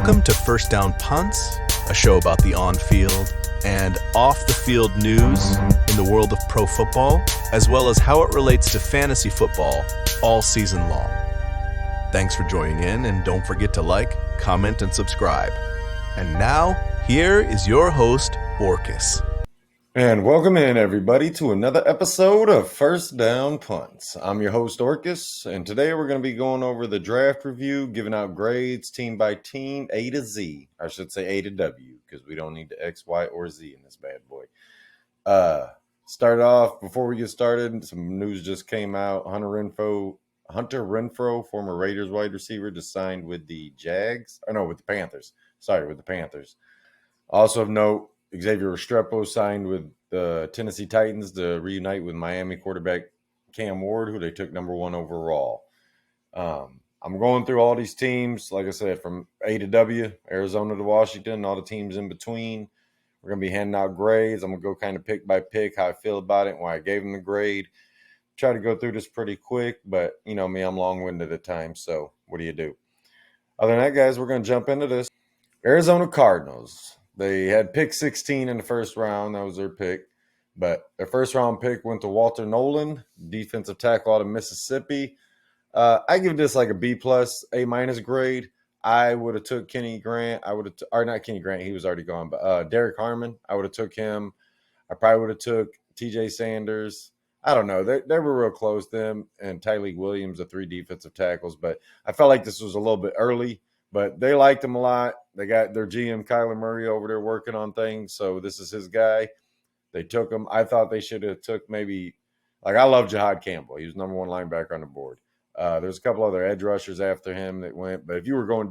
Welcome to First Down Punts, a show about the on-field and off-the-field news in the world of pro football, as well as how it relates to fantasy football all season long. Thanks for joining in, and don't forget to like, comment, and subscribe. And now, here is your host, Orcus. And welcome in, everybody, to another episode of First Down Punts. I'm your host, Orcus, and today we're going to be going over the draft review, giving out grades team by team, A to Z. I should say A to W, because we don't need the X, Y, or Z in this bad boy. Start off, before we get started, some news just came out. Hunter Renfrow, former Raiders wide receiver, just signed with the Panthers. With the Panthers. Also of note, Xavier Restrepo signed with the Tennessee Titans to reunite with Miami quarterback Cam Ward, who they took number 1 overall. I'm going through all these teams, like I said, from A to W, Arizona to Washington, all the teams in between. We're going to be handing out grades. I'm going to go kind of pick by pick how I feel about it and why I gave them the grade. Try to go through this pretty quick, but you know me, I'm long-winded at times, so what do you do? Other than that, guys, we're going to jump into this. Arizona Cardinals. They had pick 16 in the first round. That was their pick. But their first round pick went to Walter Nolan, defensive tackle out of Mississippi. I give this like a B+, A- grade. I would have took Kenny Grant. Or not Kenny Grant. He was already gone. But Derek Harmon, I would have took him. I probably would have took TJ Sanders. I don't know. They were real close, them and Tyleek Williams, the 3 defensive tackles. But I felt like this was a little bit early. But they liked him a lot. They got their GM, Kyler Murray, over there working on things. So this is his guy. They took him. I thought they should have took maybe – I love Jahad Campbell. He was number 1 linebacker on the board. There's a couple other edge rushers after him that went. But if you were going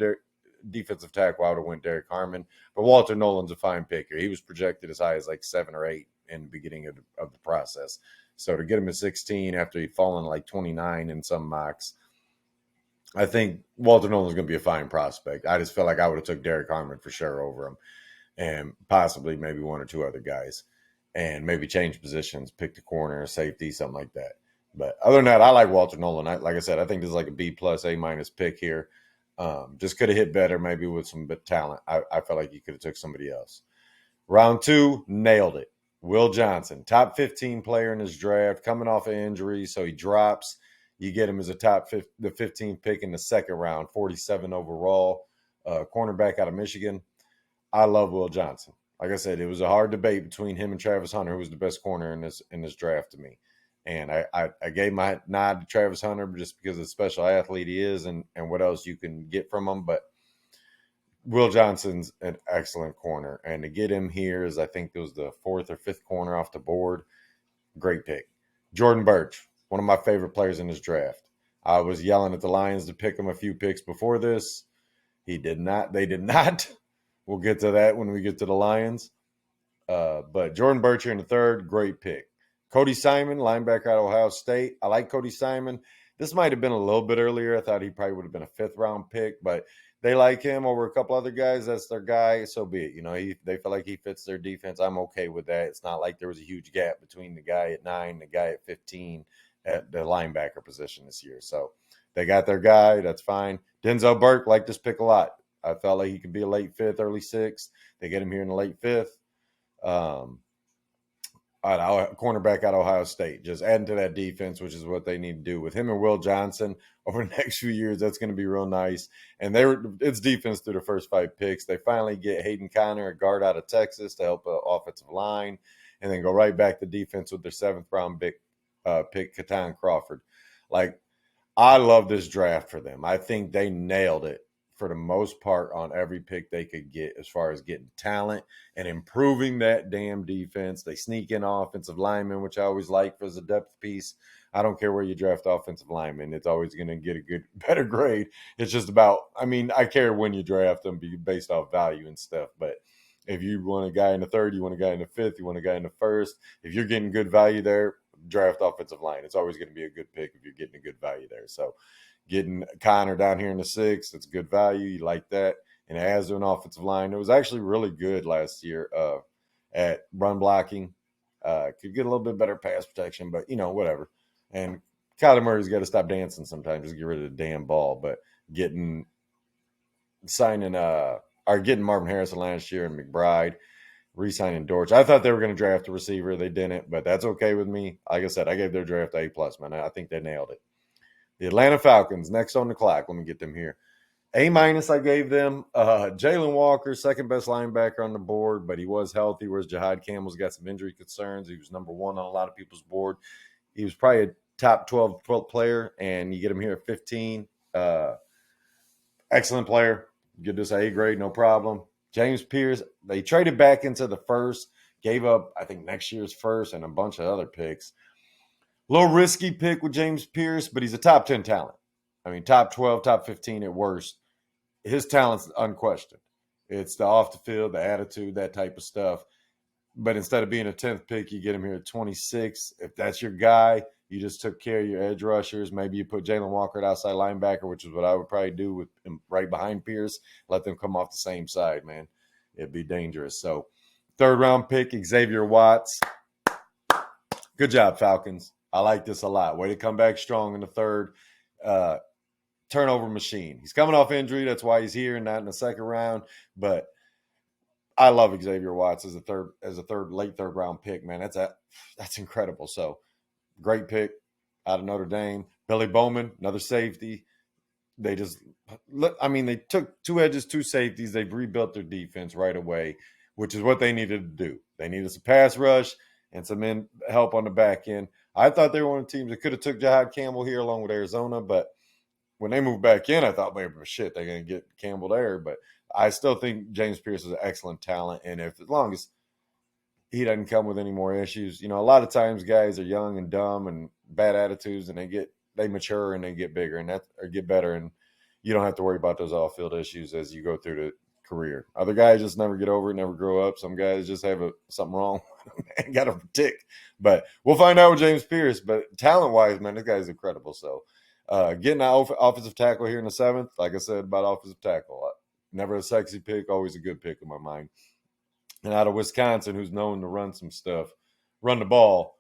defensive tackle, I would have went Derek Harmon. But Walter Nolan's a fine picker. He was projected as high as like 7 or 8 in the beginning of the process. So to get him at 16 after he'd fallen like 29 in some mocks, I think Walter Nolan's going to be a fine prospect. I just felt like I would have took Derek Harmon for sure over him, and possibly maybe 1 or 2 other guys, and maybe change positions, pick the corner, safety, something like that. But other than that, I like Walter Nolan. Like I said, I think this is like a B+, A- pick here. Just could have hit better, maybe with some bit talent. I felt like he could have took somebody else. Round 2, nailed it. Will Johnson, top 15 player in his draft, coming off an injury, so he drops. You get him as the 15th pick in the second round, 47 overall, cornerback out of Michigan. I love Will Johnson. Like I said, it was a hard debate between him and Travis Hunter, who was the best corner in this draft to me. And I gave my nod to Travis Hunter just because of the special athlete he is and what else you can get from him. But Will Johnson's an excellent corner. And to get him here is, I think it was the 4th or 5th corner off the board. Great pick. Jordan Birch, one of my favorite players in this draft. I was yelling at the Lions to pick him a few picks before this. They did not. We'll get to that when we get to the Lions. But Jordan Birch here in the 3rd, great pick. Cody Simon, linebacker out of Ohio State. I like Cody Simon. This might have been a little bit earlier. I thought he probably would have been a 5th round pick, but they like him over a couple other guys. That's their guy. So be it. You know, they feel like he fits their defense. I'm okay with that. It's not like there was a huge gap between the guy at 9 and the guy at 15 at the linebacker position this year. So they got their guy. That's fine. Denzel Burke liked this pick a lot. I felt like he could be a late 5th, early 6th. They get him here in the late 5th. Cornerback out of Ohio State, just adding to that defense, which is what they need to do. With him and Will Johnson over the next few years, that's going to be real nice. And it's defense through the first 5 picks. They finally get Hayden Conner, a guard out of Texas, to help the offensive line, and then go right back to defense with their 7th round pick, Katan Crawford. Like, I love this draft for them. I think they nailed it for the most part on every pick they could get as far as getting talent and improving that damn defense. They sneak in offensive linemen, which I always like as a depth piece. I don't care where you draft offensive linemen. It's always going to get a better grade. It's just about, I care when you draft them based off value and stuff. But if you want a guy in the 3rd, you want a guy in the 5th, you want a guy in the 1st, if you're getting good value there, draft offensive line. It's always going to be a good pick if you're getting a good value there. So getting Connor down here in the 6th, it's good value. You like that. And as an offensive line, it was actually really good last year at run blocking. Could get a little bit better pass protection, but, whatever. And Kyler Murray's got to stop dancing sometimes. Just get rid of the damn ball. But signing are getting Marvin Harrison last year and McBride, re-signing Dortch. I thought they were going to draft a receiver. They didn't, but that's okay with me. Like I said, I gave their draft A+, man. I think they nailed it. The Atlanta Falcons, next on the clock. Let me get them here. A- I gave them. Jalen Walker, second best linebacker on the board, but he was healthy, whereas Jahad Campbell's got some injury concerns. He was number one on a lot of people's board. He was probably a top 12 player, and you get him here at 15. Excellent player. Get this A grade, no problem. James Pierce, they traded back into the first, gave up, I think, next year's first and a bunch of other picks. A little risky pick with James Pierce, but he's a top 10 talent. I mean, top 12, top 15 at worst. His talent's unquestioned. It's the off the field, the attitude, that type of stuff. But instead of being a 10th pick, you get him here at 26. If that's your guy, you just took care of your edge rushers. Maybe you put Jalen Walker at outside linebacker, which is what I would probably do with him right behind Pierce. Let them come off the same side, man. It'd be dangerous. So, third round pick, Xavier Watts. Good job, Falcons. I like this a lot. Way to come back strong in the third. Turnover machine. He's coming off injury. That's why he's here and not in the second round. But I love Xavier Watts as a late third round pick, man. That's incredible. So great pick out of Notre Dame. Billy Bowman, another safety. They took two edges, two safeties. They've rebuilt their defense right away, which is what they needed to do. They needed some pass rush and some help on the back end. I thought they were one of the teams that could have took Jahad Campbell here along with Arizona, but when they moved back in, I thought, maybe, shit, they're going to get Campbell there. But I still think James Pierce is an excellent talent. And as long as he doesn't come with any more issues, a lot of times guys are young and dumb and bad attitudes, and they mature and they get bigger or get better. And you don't have to worry about those off-field issues as you go through the career. Other guys just never get over it, never grow up. Some guys just have something wrong and got a tick. But we'll find out with James Pierce. But talent-wise, man, this guy's incredible. So, getting an offensive tackle here in the 7th, like I said about offensive tackle, never a sexy pick, always a good pick in my mind. And out of Wisconsin, who's known to run the ball,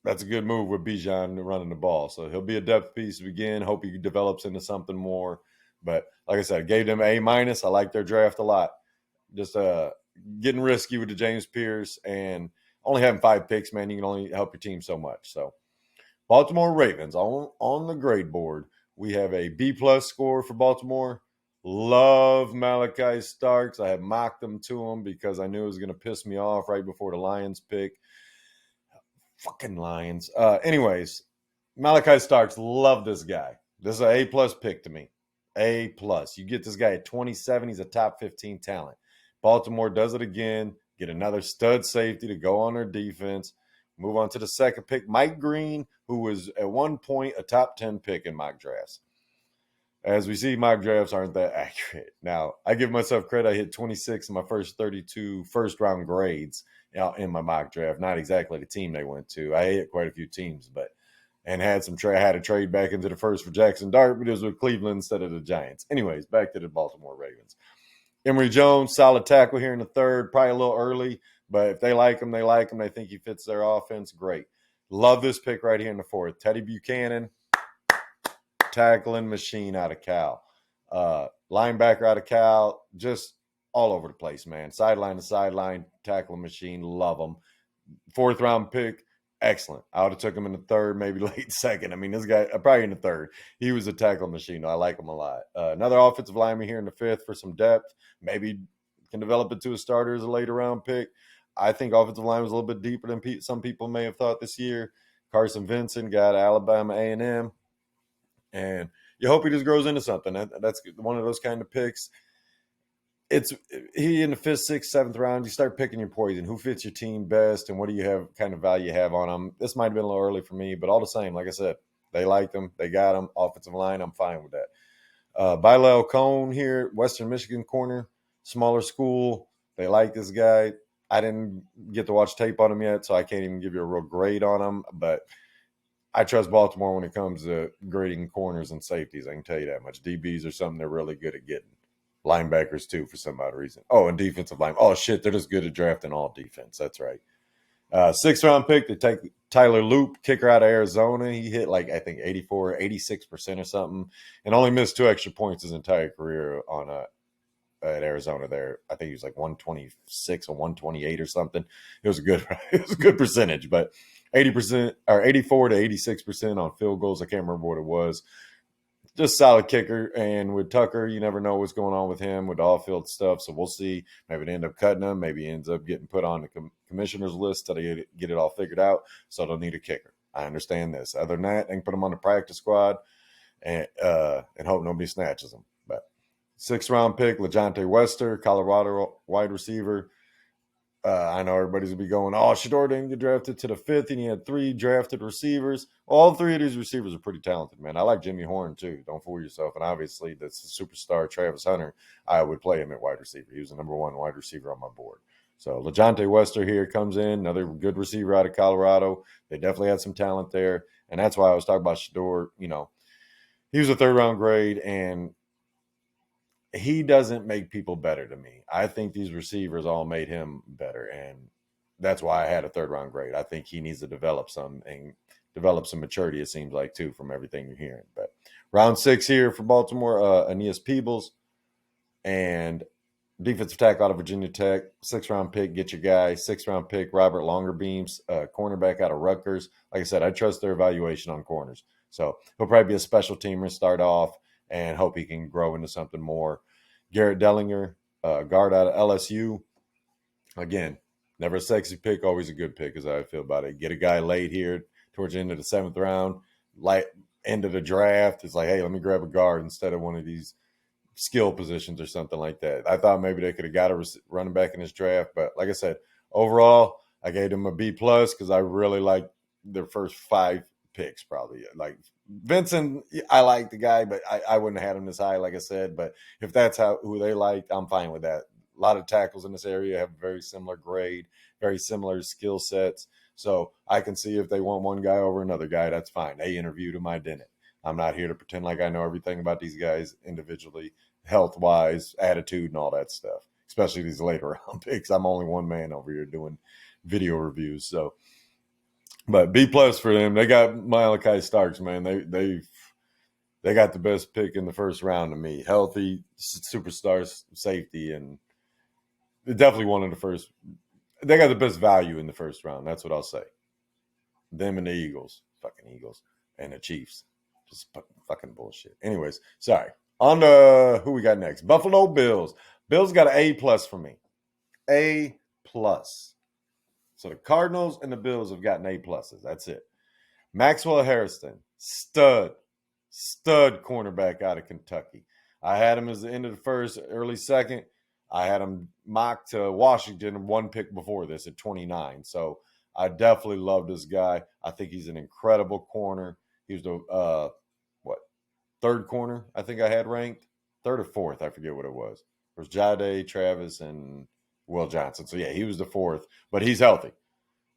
that's a good move with Bijan running the ball. So he'll be a depth piece again. Hope he develops into something more. But like I said, I gave them A-. I like their draft a lot. Just getting risky with the James Pierce and only having 5 picks, man, you can only help your team so much. So Baltimore Ravens on the grade board. We have a B+ score for Baltimore. Love Malachi Starks. I had mocked them to him because I knew it was going to piss me off right before the Lions pick. Fucking Lions. Anyways, Malachi Starks, love this guy. This is an A+ pick to me. A+. You get this guy at 27. He's a top 15 talent. Baltimore does it again. Get another stud safety to go on their defense. Move on to the second pick, Mike Green, who was at one point a top 10 pick in mock drafts. As we see, mock drafts aren't that accurate. Now, I give myself credit. I hit 26 in my first 32 first-round grades in my mock draft. Not exactly the team they went to. I hit quite a few teams, and had a trade back into the first for Jackson Dart, but it was with Cleveland instead of the Giants. Anyways, back to the Baltimore Ravens. Emory Jones, solid tackle here in the third, probably a little early, but if they like him, they like him. They think he fits their offense, great. Love this pick right here in the fourth. Teddy Buchanan, tackling machine out of Cal. Linebacker out of Cal, just all over the place, man. Sideline to sideline, tackling machine, love him. 4th round pick, excellent. I would have took him in the third, maybe late second. I mean, this guy, probably in the third. He was a tackle machine. I like him a lot. Another offensive lineman here in the 5th for some depth. Maybe can develop into a starter as a later round pick. I think offensive line was a little bit deeper than some people may have thought this year. Carson Vincent got Alabama A&M. And you hope he just grows into something. That's one of those kind of picks. He in the 5th, 6th, 7th round, you start picking your poison. Who fits your team best and what do you have kind of value you have on him? This might have been a little early for me, but all the same, like I said, they liked him. They got him. Offensive line, I'm fine with that. Bilal Cohn here, Western Michigan corner, smaller school. They like this guy. I didn't get to watch tape on him yet, so I can't even give you a real grade on him, but I trust Baltimore when it comes to grading corners and safeties. I can tell you that much. DBs are something they're really good at getting. Linebackers, too, for some odd reason. Oh, and defensive line. Oh, shit, they're just good at drafting all defense. That's right. 6th round pick, they take Tyler Loop, kicker out of Arizona. He hit I think 86% or something, and only missed 2 extra points his entire career on at Arizona there. I think he was like 126 or 128 or something. It was a good percentage, but 80% or 84 to 86% on field goals. I can't remember what it was. Just solid kicker. And with Tucker, you never know what's going on with him with the off-field stuff. So we'll see. Maybe they end up cutting him. Maybe he ends up getting put on the commissioner's list till they get it all figured out. So they'll need a kicker. I understand this. Other than that, they can put him on the practice squad and hope nobody snatches him. But 6th-round pick, LeJohntay Wester, Colorado wide receiver. I know everybody's going to be going, oh, Shedeur didn't get drafted to the 5th, and he had 3 drafted receivers. All 3 of these receivers are pretty talented, man. I like Jimmy Horn, too. Don't fool yourself. And obviously, that's the superstar, Travis Hunter. I would play him at wide receiver. He was the number 1 wide receiver on my board. So LeJohntay Wester here comes in, another good receiver out of Colorado. They definitely had some talent there. And that's why I was talking about Shedeur. You know, he was a 3rd-round grade, and he doesn't make people better to me. I think these receivers all made him better, and that's why I had a 3rd-round grade. I think he needs to develop some maturity, it seems like, too, from everything you're hearing. But round 6 here for Baltimore, Aeneas Peebles, and defensive tackle out of Virginia Tech, 6th-round pick, get your guy. 6th-round pick, Robert Longerbeams, cornerback out of Rutgers. Like I said, I trust their evaluation on corners. So he'll probably be a special teamer, start off, and hope he can grow into something more. Garrett Dellinger, guard out of LSU. Again, never a sexy pick, always a good pick, as I feel about it. Get a guy late here towards the end of the 7th round, light end of the draft. It's like, hey, let me grab a guard instead of one of these skill positions or something like that. I thought maybe they could have got a running back in this draft, but like I said, overall, I gave them a B+ because I really like their first 5 picks, probably. Like Vincent, I like the guy, but I wouldn't have had him this high, like I said. But if that's who they like, I'm fine with that. A lot of tackles in this area have very similar grade, very similar skill sets. So I can see if they want one guy over another guy, that's fine. They interviewed him, I didn't. I'm not here to pretend like I know everything about these guys individually, health-wise, attitude, and all that stuff, especially these later round picks. I'm only one man over here doing video reviews. So, but B+ for them. They got Malachi Starks, man. They got the best pick in the 1st round to me. Healthy, superstar safety, and definitely one of the first. They got the best value in the 1st round. That's what I'll say. Them and the Eagles. Fucking Eagles. And the Chiefs. Just fucking bullshit. Anyways, sorry. On to who we got next. Buffalo Bills. Bills got an A+ for me. A+. So the Cardinals and the Bills have gotten A+. That's it. Maxwell Harrison. Stud cornerback out of Kentucky. I had him as the end of the 1st, early 2nd. I had him mocked to Washington 1 pick before this at 29. So I definitely love this guy. I think he's an incredible corner. He was the 3rd corner I think I had ranked. 3rd or 4th, I forget what it was. It was Jade, Travis, and Will Johnson. So, yeah, he was the 4th. But he's healthy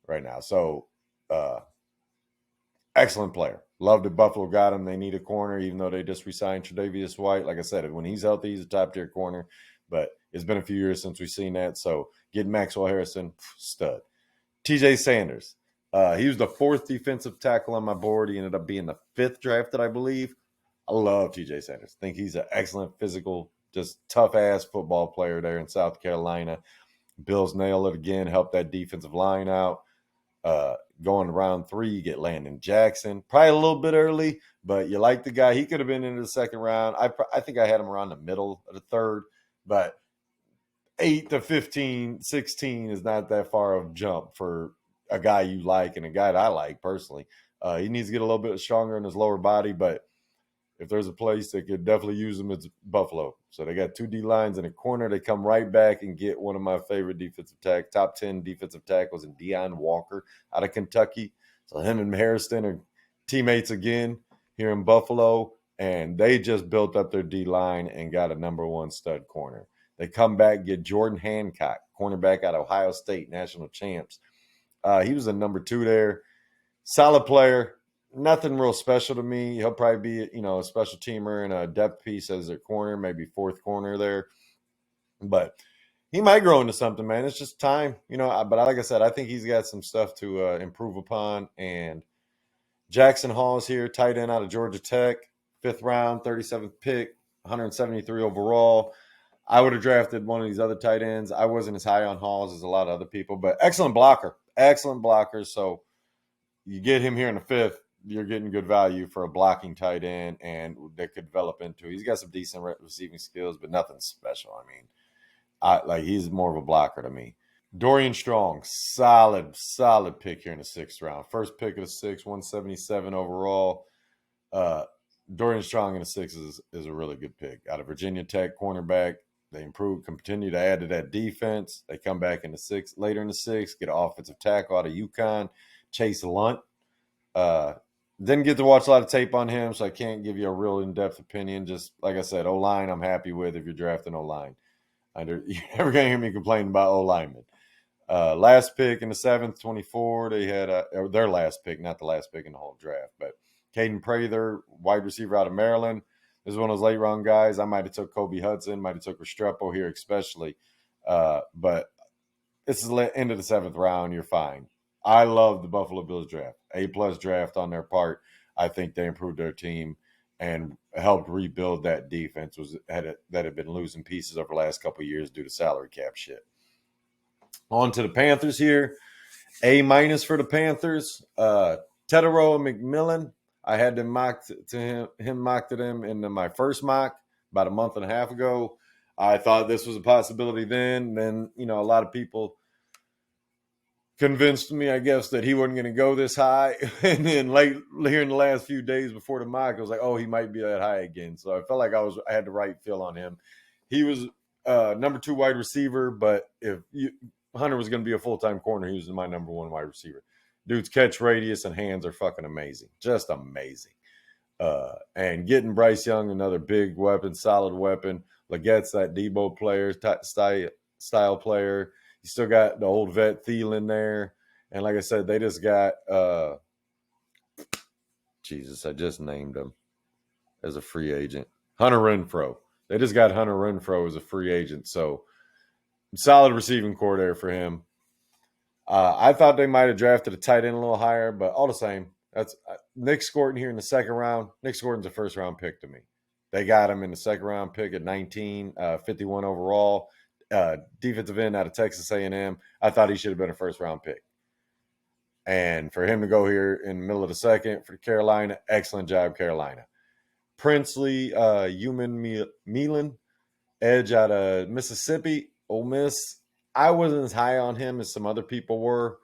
right now. So, excellent player. Loved that Buffalo got him. They need a corner, even though they just re-signed Tre'Davious White. Like I said, when he's healthy, he's a top-tier corner. But it's been a few years since we've seen that. So, getting Maxwell Harrison, stud. TJ Sanders. He was the 4th defensive tackle on my board. He ended up being the 5th drafted, I believe. I love TJ Sanders. I think he's an excellent physical, just tough-ass football player there in South Carolina. Bills nail it again, help that defensive line out. Going to round 3, you get Landon Jackson. Probably a little bit early, but you like the guy. He could have been into the 2nd round. I think I had him around the middle of the 3rd, but 8 to 15, 16 is not that far of a jump for a guy you like and a guy that I like personally. He needs to get a little bit stronger in his lower body, but if there's a place that could definitely use him, it's Buffalo. So they got 2 D-lines in a corner. They come right back and get one of my favorite top 10 defensive tackles in Deion Walker out of Kentucky. So him and Harrison are teammates again here in Buffalo, and they just built up their D-line and got a number 1 stud corner. They come back, get Jordan Hancock, cornerback out of Ohio State, national champs. He was a number 2 there. Solid player. Nothing real special to me. He'll probably be, a special teamer and a depth piece as a corner, maybe 4th corner there. But he might grow into something, man. It's just time, But like I said, I think he's got some stuff to improve upon. And Jackson Hall's here, tight end out of Georgia Tech, 5th round, 37th pick, 173 overall. I would have drafted one of these other tight ends. I wasn't as high on Halls as a lot of other people, but excellent blocker. Excellent blocker. So you get him here in the fifth, you're getting good value for a blocking tight end, and that could develop into. He's got some decent receiving skills, but nothing special. I mean, he's more of a blocker to me. Dorian Strong, solid pick here in the sixth round. First pick of the sixth, 177 overall. Uh, Dorian Strong in the sixth is a really good pick. Out of Virginia Tech, cornerback. They improve, continue to add to that defense. They come back in the sixth, later in the sixth, get an offensive tackle out of UConn, Chase Lunt. Didn't get to watch a lot of tape on him, so I can't give you a real in-depth opinion. Just like I said, O-line I'm happy with if you're drafting O-line. You're never going to hear me complain about O-linemen. Last pick in the seventh, 24, they had their last pick, not the last pick in the whole draft, but Caden Prather, wide receiver out of Maryland. This is one of those late round guys. I might have took Kobe Hudson, might have took Restrepo here especially. But this is the end of the seventh round. You're fine. I love the Buffalo Bills draft. A-plus draft on their part. I think they improved their team and helped rebuild that defense that had been losing pieces over the last couple of years due to salary cap shit. On to the Panthers here. A- for the Panthers. Tedero McMillan. I had them mocked to him mocked to them in my first mock about a month and a half ago. I thought this was a possibility then. Then, a lot of people convinced me, I guess, that he wasn't going to go this high. And then late here in the last few days before the mock, I was like, oh, he might be that high again. So I felt like I had the right feel on him. He was number 2 wide receiver, but if Hunter was going to be a full-time corner, he was my number 1 wide receiver. Dude's catch radius and hands are fucking amazing. Just amazing. And getting Bryce Young, another big weapon, solid weapon. Legette's that Debo player, style player. You still got the old vet Thielen there. And like I said, they just got Jesus, I just named him as a free agent. Hunter Renfrow. They just got Hunter Renfrow as a free agent. So solid receiving core there for him. I thought they might have drafted a tight end a little higher, but all the same, that's Nick Scorton here in the second round. Nick Scorton's a first-round pick to me. They got him in the second-round pick at 19, 51 overall. Defensive end out of Texas A&M. I thought he should have been a first-round pick. And for him to go here in the middle of the second for Carolina, excellent job, Carolina. Princely, Milan, edge out of Mississippi, Ole Miss. I wasn't as high on him as some other people were.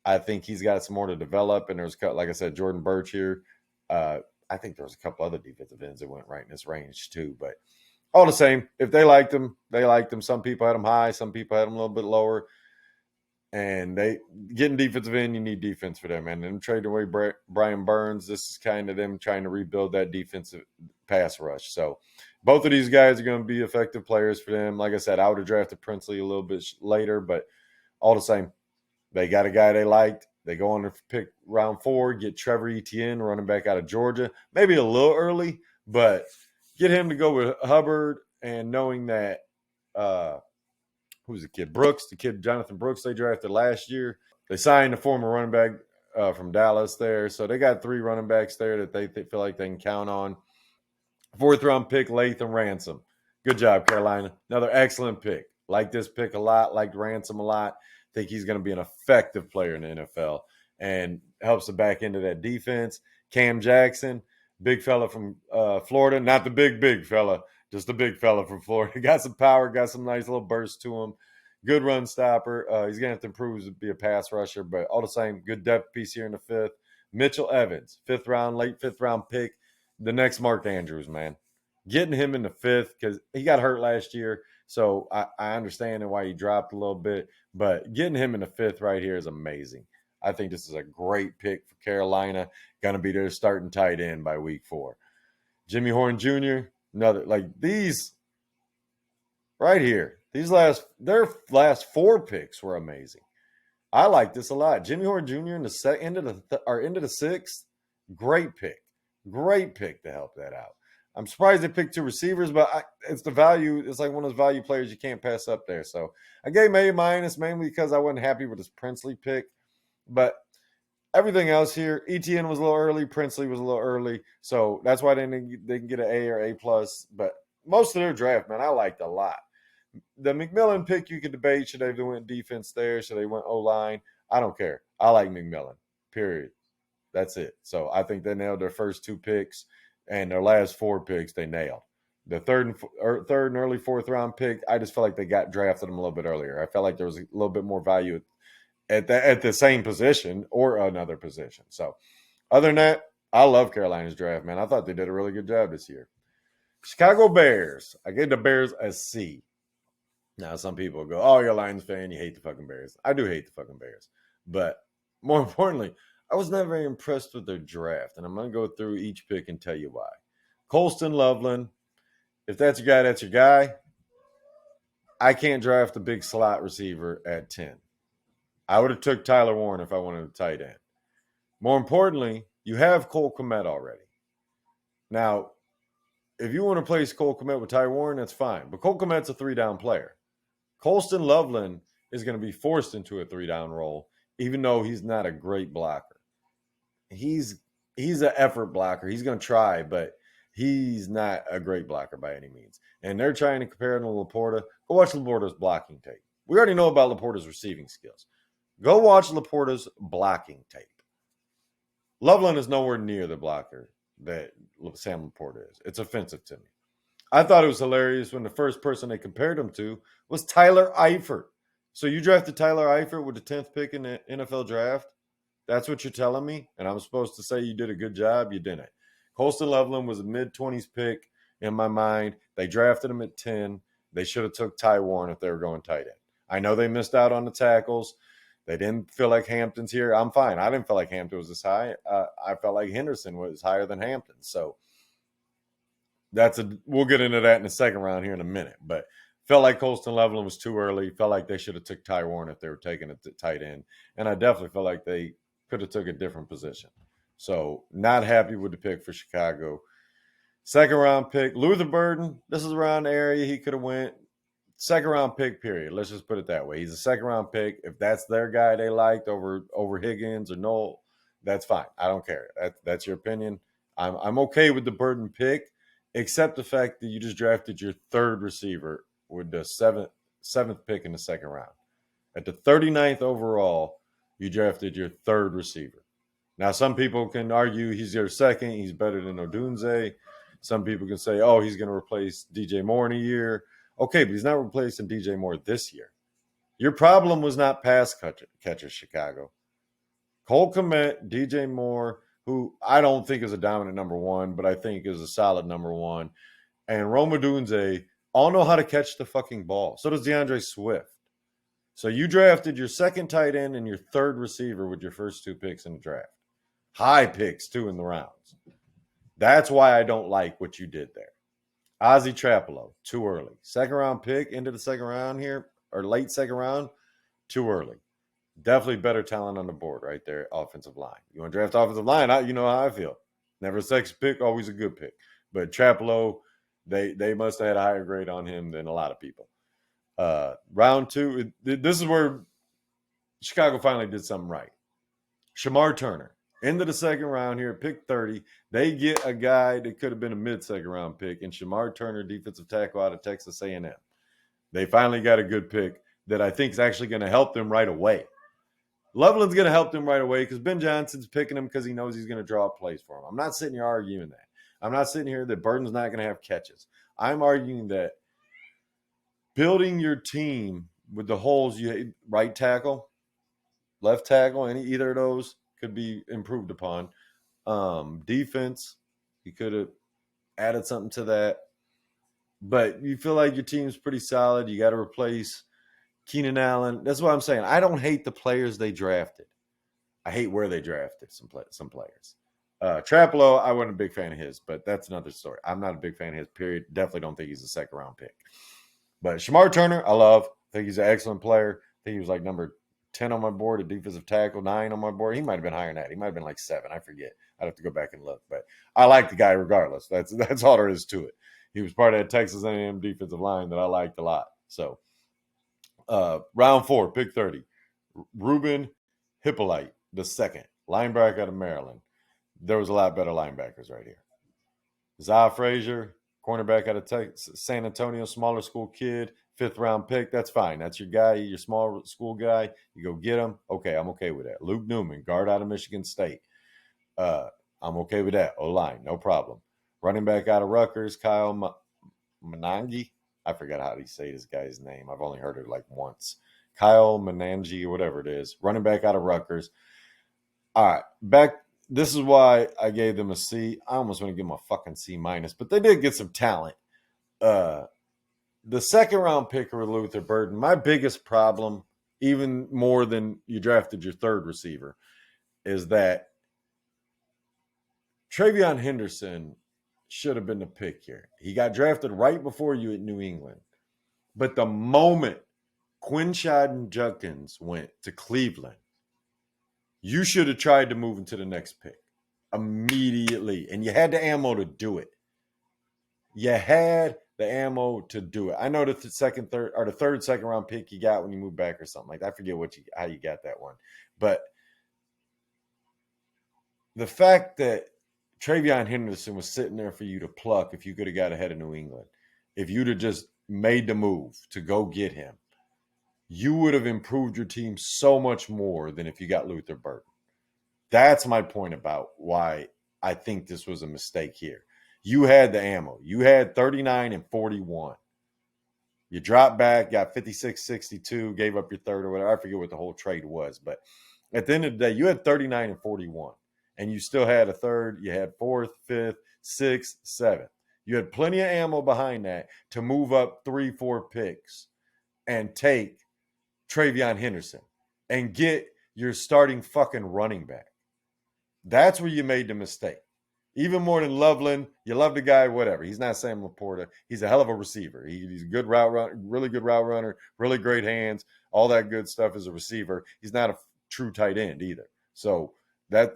I think he's got some more to develop. And there's, like I said, Jordan Birch here. I think there was a couple other defensive ends that went right in this range too. But all the same, if they liked him, they liked him. Some people had him high. Some people had him a little bit lower. And they getting defensive end, you need defense for them. And then trading away Brian Burns, this is kind of them trying to rebuild that defensive pass rush. So both of these guys are going to be effective players for them. Like I said, I would have drafted Princely a little bit later, but all the same, they got a guy they liked. They go on to pick round 4, get Trevor Etienne, running back out of Georgia. Maybe a little early, but get him to go with Hubbard and knowing that who's the kid? Brooks, the kid Jonathan Brooks they drafted last year. They signed a former running back from Dallas there. So they got 3 running backs there that they feel like they can count on. 4th-round pick, Latham Ransom. Good job, Carolina. Another excellent pick. Like this pick a lot. Liked Ransom a lot. Think he's going to be an effective player in the NFL and helps the back end of that defense. Cam Jackson, big fella from Florida. Not the big fella, just the big fella from Florida. Got some power, got some nice little burst to him. Good run stopper. He's going to have to improve to be a pass rusher, but all the same, good depth piece here in the 5th. Mitchell Evans, 5th round, late 5th round pick. The next Mark Andrews, man. Getting him in the 5th because he got hurt last year. So I understand why he dropped a little bit, but getting him in the 5th right here is amazing. I think this is a great pick for Carolina. Going to be their starting tight end by week 4. Jimmy Horn Jr., another, like these right here. Their last 4 picks were amazing. I like this a lot. Jimmy Horn Jr. in the end of the 6th, great pick. Great pick to help that out. I'm surprised they picked 2 receivers, but it's the value. It's like one of those value players you can't pass up there. So I gave him A- mainly because I wasn't happy with his Princely pick. But everything else here, Etienne was a little early, Princely was a little early. So that's why they can get an A or A+. But most of their draft, man, I liked a lot. The McMillan pick you could debate. Should they have went defense there? Should they went O-line? I don't care. I like McMillan, period. That's it. So I think they nailed their first 2 picks, and their last 4 picks they nailed. The third and early fourth round pick, I just felt like they got drafted them a little bit earlier. I felt like there was a little bit more value at the same position or another position. So other than that, I love Carolina's draft, man. I thought they did a really good job this year. Chicago Bears. I gave the Bears a C. Now, some people go, "Oh, you're a Lions fan. You hate the fucking Bears." I do hate the fucking Bears. But more importantly, I was not very impressed with their draft. And I'm going to go through each pick and tell you why. Colston Loveland. If that's your guy, that's your guy. I can't draft a big slot receiver at 10. I would have took Tyler Warren if I wanted a tight end. More importantly, you have Cole Kmet already. Now, if you want to place Cole Kmet with Ty Warren, that's fine. But Cole Kmet's a 3-down player. Colston Loveland is going to be forced into a 3-down role, even though he's not a great blocker. He's an effort blocker. He's going to try, but he's not a great blocker by any means. And they're trying to compare him to Laporta. Go watch Laporta's blocking tape. We already know about Laporta's receiving skills. Go watch Laporta's blocking tape. Loveland is nowhere near the blocker that Sam Laporta is. It's offensive to me. I thought it was hilarious when the first person they compared him to was Tyler Eifert. So you drafted Tyler Eifert with the 10th pick in the NFL draft? That's what you're telling me? And I'm supposed to say you did a good job? You didn't. Colston Loveland was a mid-20s pick in my mind. They drafted him at 10. They should have took Ty Warren if they were going tight end. I know they missed out on the tackles. They didn't feel like Hampton's here. I'm fine. I didn't feel like Hampton was this high. I felt like Henderson was higher than Hampton. So we'll get into that in the second round here in a minute. But felt like Colston Loveland was too early. Felt like they should have took Ty Warren if they were taking a tight end. And I definitely felt like they could have took a different position. So not happy with the pick for Chicago. Second round pick, Luther Burden. This is around the area he could have went. Second round pick, period. Let's just put it that way. He's a second round pick. If that's their guy they liked over Higgins or Noel, that's fine. I don't care. That's your opinion. I'm okay with the Burden pick, except the fact that you just drafted your third receiver with the seventh pick in the second round. At the 39th overall, you drafted your third receiver. Now, some people can argue he's your second. He's better than Odunze. Some people can say, oh, he's going to replace DJ Moore in a year. Okay, but he's not replacing DJ Moore this year. Your problem was not pass catchers, Chicago. Cole Kmet, DJ Moore, who I don't think is a dominant number one, but I think is a solid number one, and Rome Odunze all know how to catch the fucking ball. So does DeAndre Swift. So you drafted your second tight end and your third receiver with your first 2 picks in the draft. High picks, too, in the rounds. That's why I don't like what you did there. Ozzie Trapelo, too early. Second round pick into the second round here, or late second round, too early. Definitely better talent on the board right there, offensive line. You want to draft offensive line? You know how I feel. Never a sexy pick, always a good pick. But Trapelo, they must have had a higher grade on him than a lot of people. Round 2, this is where Chicago finally did something right. Shamar Turner. Into the second round here, pick 30. They get a guy that could have been a mid-second round pick, and Shamar Turner, defensive tackle out of Texas A&M. They finally got a good pick that I think is actually going to help them right away. Loveland's going to help them right away because Ben Johnson's picking him because he knows he's going to draw up plays for him. I'm not sitting here arguing that. I'm not sitting here that Burden's not going to have catches. I'm arguing that building your team with the holes you right tackle, left tackle, either of those could be improved upon. Defense, you could have added something to that. But you feel like your team's pretty solid. You got to replace Keenan Allen. That's what I'm saying. I don't hate the players they drafted. I hate where they drafted some players. Trapelo, I wasn't a big fan of his, but that's another story. I'm not a big fan of his, period. Definitely don't think he's a second-round pick. But Shamar Turner, I love. I think he's an excellent player. I think he was like number 10 on my board, a defensive tackle, 9 on my board. He might have been higher than that. He might have been like 7. I forget. I'd have to go back and look. But I like the guy regardless. That's all there is to it. He was part of that Texas A&M defensive line that I liked a lot. So round 4, pick 30. Ruben Hippolyte, the second, linebacker out of Maryland. There was a lot better linebackers right here. Zah Frazier, cornerback out of San Antonio, smaller school kid, 5th-round pick. That's fine. That's your guy, your small school guy. You go get him. Okay, I'm okay with that. Luke Newman, guard out of Michigan State. I'm okay with that. O-line, no problem. Running back out of Rutgers, Kyle Manangi. I forgot how to say this guy's name. I've only heard it like once. Kyle Manangi or whatever it is. Running back out of Rutgers. All right, back. This is why I gave them a C. I almost want to give them a fucking C minus, but they did get some talent. The 2nd-round pick with Luther Burden, my biggest problem, even more than you drafted your 3rd receiver, is that TreVeyon Henderson should have been the pick here. He got drafted right before you at New England. But the moment Quinshad Judkins went to Cleveland, you should have tried to move into the next pick immediately. And you had the ammo to do it. You had the ammo to do it. I know the 3rd second-round pick you got when you moved back or something like that. I forget how you got that one. But the fact that TreVeyon Henderson was sitting there for you to pluck if you could have got ahead of New England, if you'd have just made the move to go get him, you would have improved your team so much more than if you got Luther Burden. That's my point about why I think this was a mistake here. You had the ammo. You had 39 and 41. You dropped back, got 56, 62, gave up your 3rd or whatever. I forget what the whole trade was. But at the end of the day, you had 39 and 41. And you still had a 3rd. You had 4th, 5th, 6th, 7th. You had plenty of ammo behind that to move up 3, 4 picks and take TreVeyon Henderson and get your starting fucking running back. That's where you made the mistake. Even more than Loveland, you love the guy, whatever. He's not Sam Laporta. He's a hell of a receiver. He's a good route runner, really good route runner, really great hands, all that good stuff as a receiver. He's not a true tight end either. So that,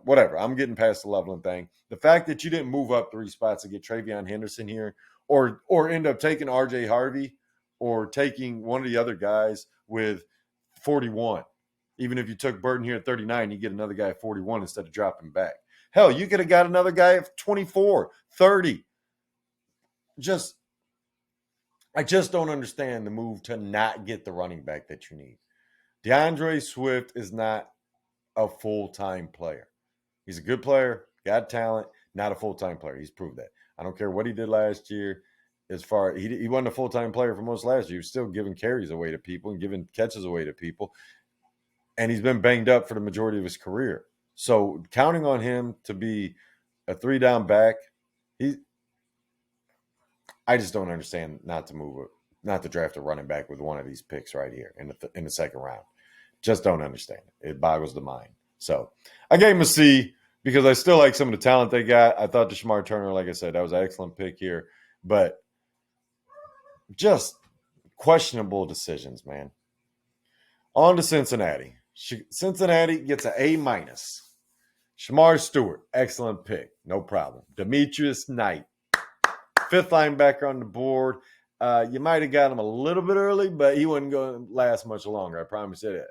whatever. I'm getting past the Loveland thing. The fact that you didn't move up 3 spots to get TreVeyon Henderson here or end up taking RJ Harvey or taking one of the other guys with 41. Even if you took Burden here at 39, you get another guy at 41 instead of dropping back. Hell, you could have got another guy at 24, 30. I just don't understand the move to not get the running back that you need. DeAndre Swift is not a full-time player. He's a good player, got talent, not a full-time player. He's proved that. I don't care what he did last year. He wasn't a full-time player for most last year. He was still giving carries away to people and giving catches away to people. And he's been banged up for the majority of his career. So counting on him to be a 3-down back, I just don't understand not to draft a running back with one of these picks right here in the 2nd round. Just don't understand it. It boggles the mind. So I gave him a C because I still like some of the talent they got. I thought DeShamar Turner, like I said, that was an excellent pick here. But just questionable decisions, man. On to Cincinnati. Cincinnati gets an A minus. Shamar Stewart, excellent pick. No problem. Demetrius Knight, 5th linebacker on the board. You might have got him a little bit early, but he wasn't going to last much longer. I promise you that.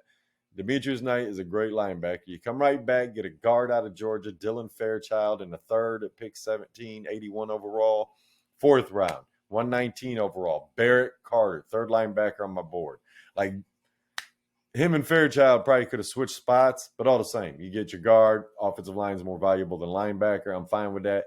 Demetrius Knight is a great linebacker. You come right back, get a guard out of Georgia, Dylan Fairchild in the 3rd at pick 17, 81 overall. 4th round, 119 overall. Barrett Carter, 3rd linebacker on my board. Like, him and Fairchild probably could have switched spots, but all the same, you get your guard. Offensive line is more valuable than linebacker. I'm fine with that.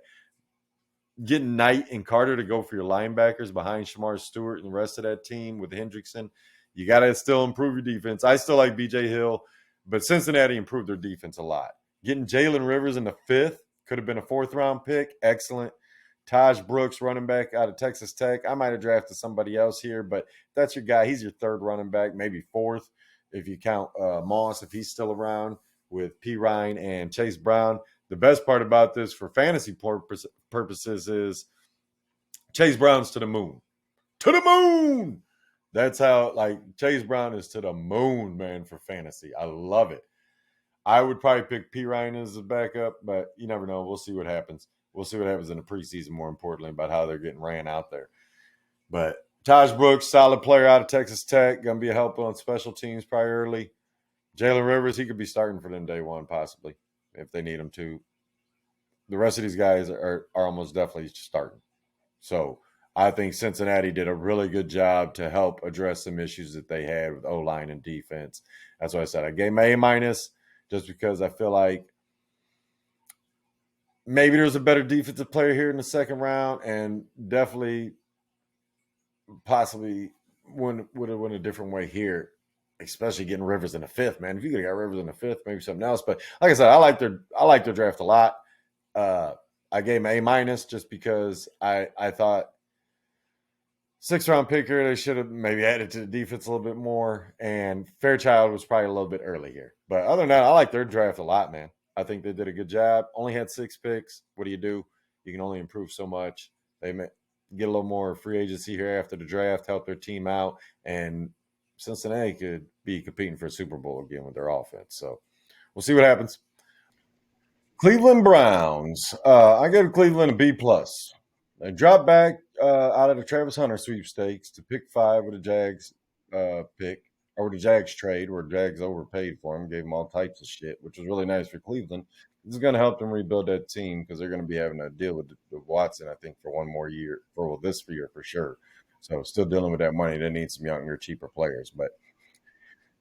Getting Knight and Carter to go for your linebackers behind Shamar Stewart and the rest of that team with Hendrickson, you got to still improve your defense. I still like B.J. Hill, but Cincinnati improved their defense a lot. Getting Jalen Rivers in the 5th could have been a 4th-round pick. Excellent. Taj Brooks, running back out of Texas Tech. I might have drafted somebody else here, but that's your guy. He's your 3rd running back, maybe 4th. If you count Moss, if he's still around with P. Ryan and Chase Brown. The best part about this for fantasy purposes is Chase Brown's to the moon. To the moon! That's how, Chase Brown is to the moon, man, for fantasy. I love it. I would probably pick P. Ryan as a backup, but you never know. We'll see what happens. We'll see what happens in the preseason, more importantly, about how they're getting ran out there. But Taj Brooks, solid player out of Texas Tech, going to be a help on special teams probably early. Jalen Rivers, he could be starting for them day one possibly if they need him to. The rest of these guys are almost definitely starting. So I think Cincinnati did a really good job to help address some issues that they had with O line and defense. That's why I said I gave them A minus, just because I feel like maybe there's a better defensive player here in the second round, and definitely possibly would have went a different way here, especially getting Rivers in the fifth. Man, if you could have got Rivers in the fifth, maybe something else. But like I said, I like their draft a lot. Uh, I gave them A minus just because I thought sixth round picker, they should have maybe added to the defense a little bit more. And Fairchild was probably a little bit early here. But other than that, I like their draft a lot, man. I think they did a good job. Only had 6 picks. What do? You can only improve so much. They may get a little more free agency here after the draft, help their team out, and Cincinnati could be competing for a Super Bowl again with their offense. So we'll see what happens. Cleveland Browns. I give Cleveland a B plus. They dropped back out of the Travis Hunter sweepstakes to pick 5 with the Jags pick, or the Jags trade, where Jags overpaid for him, gave him all types of shit, which was really nice for Cleveland. This is going to help them rebuild that team because they're going to be having to deal with Watson, I think, for one more year, for this year for sure. So still dealing with that money. They need some younger, cheaper players, but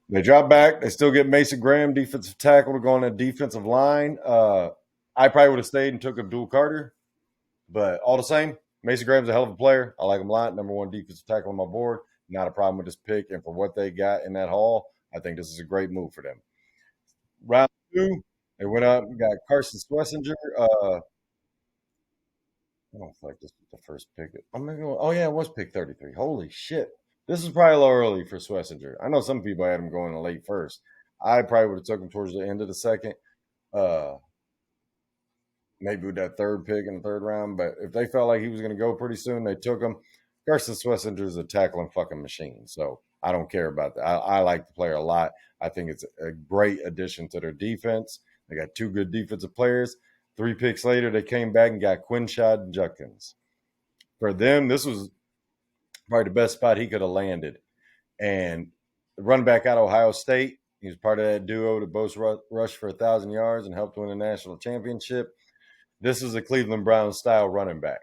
they drop back. They still get Mason Graham, defensive tackle, to go on that defensive line. I probably would have stayed and took Abdul Carter, but all the same, Mason Graham's a hell of a player. I like him a lot. Number 1 defensive tackle on my board. Not a problem with this pick. And for what they got in that haul, I think this is a great move for them. Round 2, they went up and got Carson Schlesinger. I don't feel like this was the first pick. Oh, yeah, it was pick 33. Holy shit. This is probably a little early for Schlesinger. I know some people had him going in the late first. I probably would have took him towards the end of the second. Uh, Maybe with that third pick in the third round. But if they felt like he was going to go pretty soon, they took him. Carson Schlesinger is a tackling fucking machine. So I don't care about that. I like the player a lot. I think it's a great addition to their defense. They got 2 good defensive players. 3 picks later, they came back and got Quinshad Judkins. For them, this was probably the best spot he could have landed. And the running back out of Ohio State, he was part of that duo that both rushed for 1,000 yards and helped win a national championship. This is a Cleveland Browns style running back.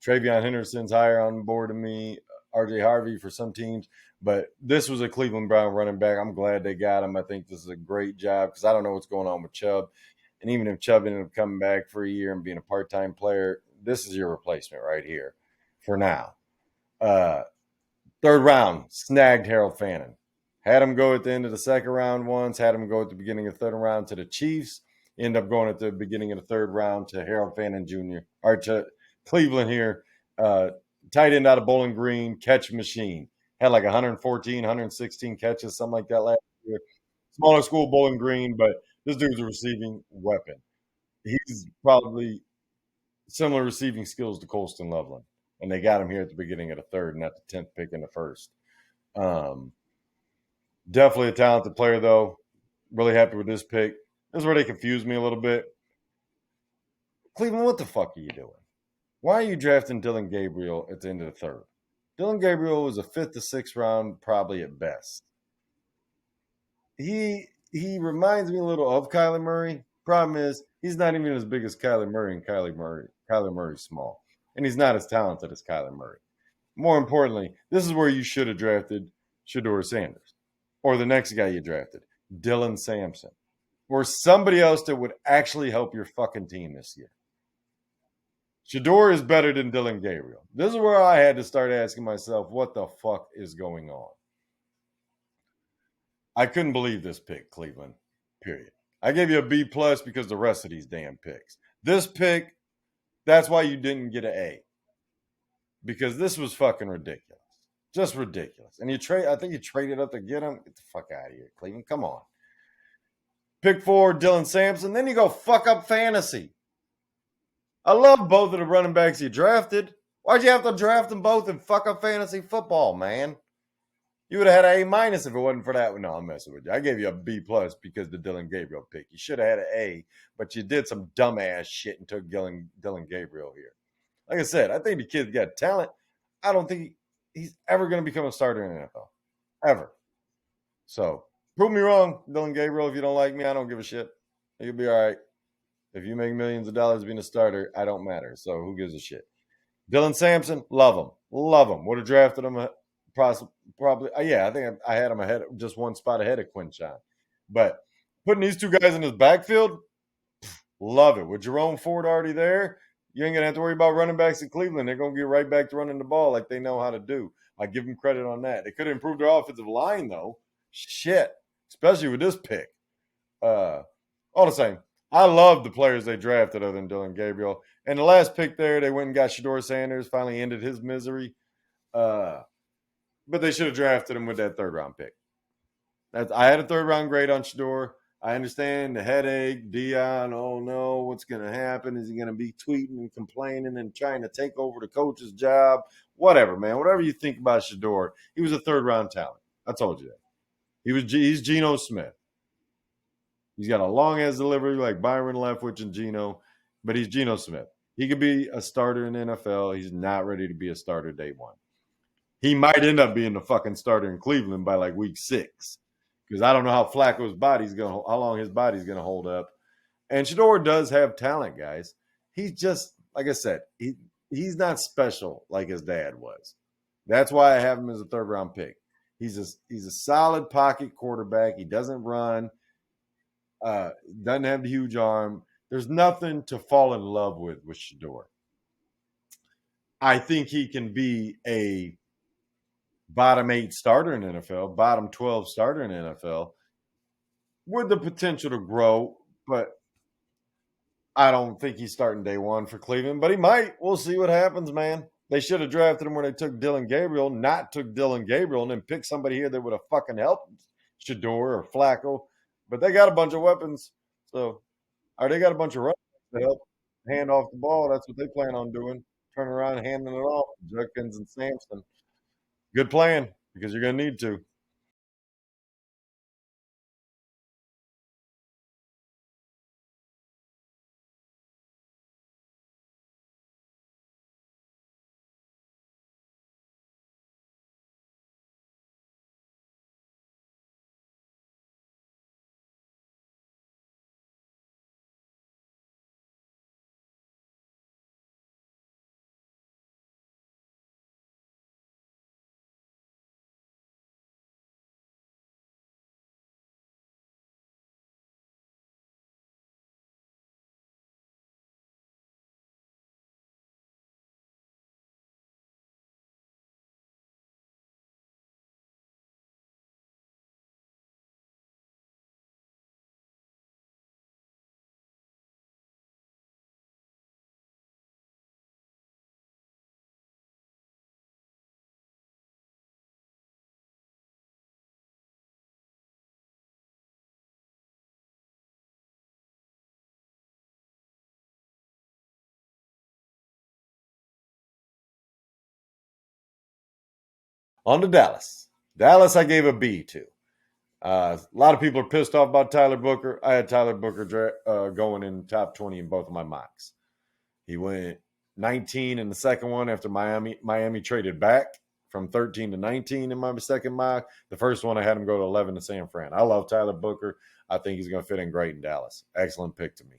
Travion Henderson's higher on board than me, RJ Harvey for some teams, but this was a Cleveland Brown running back. I'm glad they got him. I think this is a great job because I don't know what's going on with Chubb. And even if Chubb ended up coming back for a year and being a part-time player, this is your replacement right here for now. Third round, snagged Harold Fannin. Had him go at the end of the second round once, had him go at the beginning of the third round to the Chiefs, end up going at the beginning of the third round to Harold Fannin Jr., or to Cleveland here. Tight end out of Bowling Green, catch machine. Had like 114, 116 catches, something like that last year. Smaller school, Bowling Green, but this dude's a receiving weapon. He's probably similar receiving skills to Colston Loveland. And they got him here at the beginning of the third, not the 10th pick in the first. Definitely a talented player, though. Really happy with this pick. This is where they confused me a little bit. Cleveland, what the fuck are you doing? Why are you drafting Dylan Gabriel at the end of the third? Dylan Gabriel was a 5th to 6th round, probably at best. He reminds me a little of Kyler Murray. Problem is, he's not even as big as Kyler Murray, and Kyler Murray's small. And he's not as talented as Kyler Murray. More importantly, this is where you should have drafted Shedeur Sanders. Or the next guy you drafted, Dylan Sampson. Or somebody else that would actually help your fucking team this year. Shedeur is better than Dylan Gabriel. This is where I had to start asking myself, what the fuck is going on? I couldn't believe this pick, Cleveland, period. I gave you a B plus because the rest of these damn picks. This pick, that's why you didn't get an A. Because this was fucking ridiculous. Just ridiculous. And I think you traded up to get him. Get the fuck out of here, Cleveland. Come on. Pick 4, Dylan Sampson. Then you go fuck up fantasy. I love both of the running backs you drafted. Why'd you have to draft them both and fuck up fantasy football, man? You would have had an A minus if it wasn't for that. No, I'm messing with you. I gave you a B plus because the Dylan Gabriel pick. You should have had an A, but you did some dumbass shit and took Dylan Gabriel here. Like I said, I think the kid's got talent. I don't think he's ever going to become a starter in the NFL. Ever. So, prove me wrong, Dylan Gabriel. If you don't like me, I don't give a shit. You'll be all right. If you make millions of dollars being a starter, I don't matter. So, who gives a shit? Dylan Sampson, love him. Love him. Would have drafted him probably. Yeah, I think I had him ahead, just one spot ahead of Quinshon. But putting these two guys in his backfield, love it. With Jerome Ford already there, you ain't going to have to worry about running backs in Cleveland. They're going to get right back to running the ball like they know how to do. I give them credit on that. They could have improved their offensive line, though. Shit. Especially with this pick. All the same, I love the players they drafted other than Dylan Gabriel. And the last pick there, they went and got Shedeur Sanders, finally ended his misery. But they should have drafted him with that third round pick. I had a third round grade on Shedeur. I understand the headache, Dion. Oh no, what's going to happen? Is he going to be tweeting and complaining and trying to take over the coach's job? Whatever, man. Whatever you think about Shedeur, he was a third round talent. I told you that. He's Geno Smith. He's got a long ass delivery like Byron Leftwich and Geno, but he's Geno Smith. He could be a starter in the NFL. He's not ready to be a starter day one. He might end up being the fucking starter in Cleveland by like week 6, because I don't know how Flacco's body's going, how long his body's going to hold up. And Shedeur does have talent, guys. He's just like I said, he's not special like his dad was. That's why I have him as a third round pick. He's a solid pocket quarterback. He doesn't run. Doesn't have the huge arm. There's nothing to fall in love with Shedeur. I think he can be a bottom 8 starter in NFL, bottom 12 starter in NFL, with the potential to grow, but I don't think he's starting day one for Cleveland, but he might. We'll see what happens, man. They should have drafted him when they took Dylan Gabriel, not took Dylan Gabriel, and then picked somebody here that would have fucking helped Shedeur or Flacco. But they got a bunch of weapons, so or they got a bunch of runners to help hand off the ball. That's what they plan on doing. Turn around and handing it off. Judkins and Sampson. Good plan, because you're going to need to. On to Dallas. Dallas, I gave a B to. A lot of people are pissed off about Tyler Booker. I had Tyler Booker going in top 20 in both of my mocks. He went 19 in the second one after Miami traded back from 13 to 19 in my second mock. The first one, I had him go to 11 to San Fran. I love Tyler Booker. I think he's going to fit in great in Dallas. Excellent pick to me.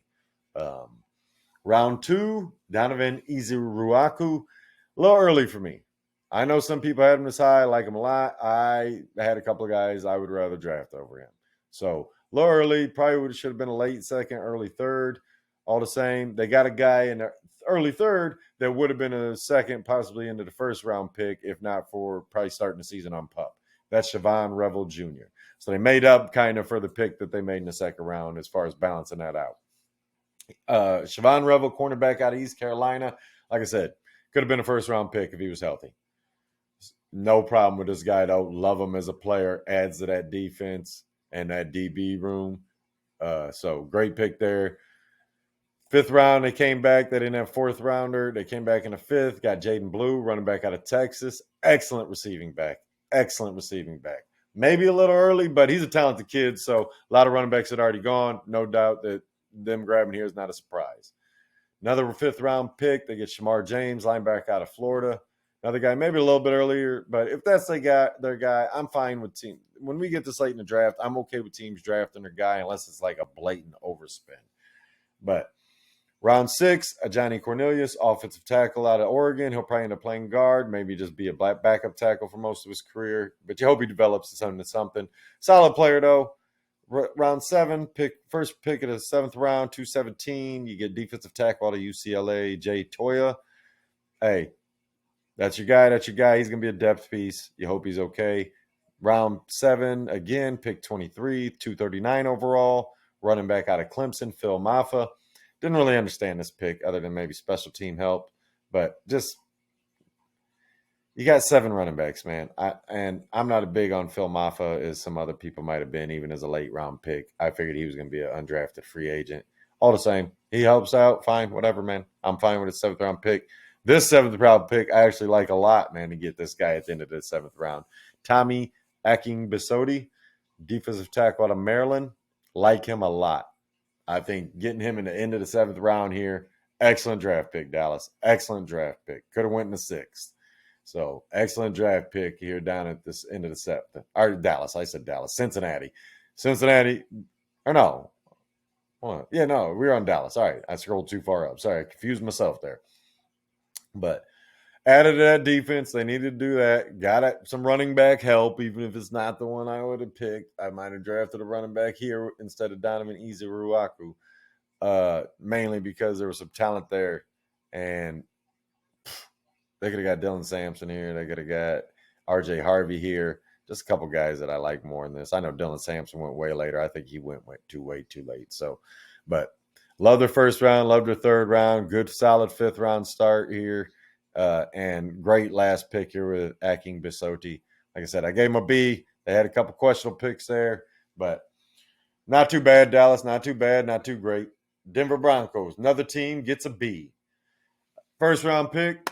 Round 2, Donovan Izuruaku. A little early for me. I know some people had him this high, like him a lot. I had a couple of guys I would rather draft over him. So a little early, probably should have been a late second, early third. All the same, they got a guy in the early third that would have been a second, possibly into the first round pick, if not for probably starting the season on PUP. That's Siobhan Revel Jr. So they made up kind of for the pick that they made in the second round as far as balancing that out. Siobhan Revel, cornerback out of East Carolina. Like I said, could have been a first round pick if he was healthy. No problem with this guy, though. Love him as a player. Adds to that defense and that DB room. So great pick there. 5th round, they came back. They didn't have 4th rounder. They came back in the 5th. Got Jaden Blue, running back out of Texas. Excellent receiving back. Excellent receiving back. Maybe a little early, but he's a talented kid. So a lot of running backs had already gone. No doubt that them grabbing here is not a surprise. Another 5th round pick. They get Shamar James, linebacker out of Florida. Another guy, maybe a little bit earlier, but if that's their guy, I'm fine with team. When we get this late in the draft, I'm okay with teams drafting their guy unless it's like a blatant overspin. But Round 6, Johnny Cornelius, offensive tackle out of Oregon. He'll probably end up playing guard, maybe just be a backup tackle for most of his career. But you hope he develops into something. Solid player, though. Round 7, first pick of the 7th round, 217. You get defensive tackle out of UCLA, Jay Toya. Hey, that's your guy. That's your guy. He's going to be a depth piece. You hope he's okay. Round 7, again, pick 23, 239 overall. Running back out of Clemson, Phil Maffa. Didn't really understand this pick other than maybe special team help. But just, you got 7 running backs, man. I'm not as big on Phil Maffa as some other people might have been, even as a late round pick. I figured he was going to be an undrafted free agent. All the same, he helps out. Fine, whatever, man. I'm fine with his 7th round pick. This 7th round pick, I actually like a lot, man, to get this guy at the end of the 7th round. Tommy Akingbisodi, defensive tackle out of Maryland. Like him a lot. I think getting him in the end of the 7th round here, excellent draft pick, Dallas. Excellent draft pick. Could have went in the 6th. So excellent draft pick here down at this end of the 7th. Or Dallas, I said Dallas. Cincinnati, or no. Yeah, no, we were on Dallas. All right, I scrolled too far up. Sorry, I confused myself there. But added to that defense, they needed to do that. Got some running back help, even if it's not the one I would have picked. I might have drafted a running back here instead of Donovan Izuruaku, mainly because there was some talent there. And they could have got Dylan Sampson here. They could have got RJ Harvey here. Just a couple guys that I like more in this. I know Dylan Sampson went way later. I think he went way too late. So, but love their 1st round, love their 3rd round. Good, solid 5th round start here. And great last pick here with Akingbisodi. Like I said, I gave him a B. They had a couple questionable picks there, but not too bad, Dallas. Not too bad, not too great. Denver Broncos, another team, gets a B. 1st round pick.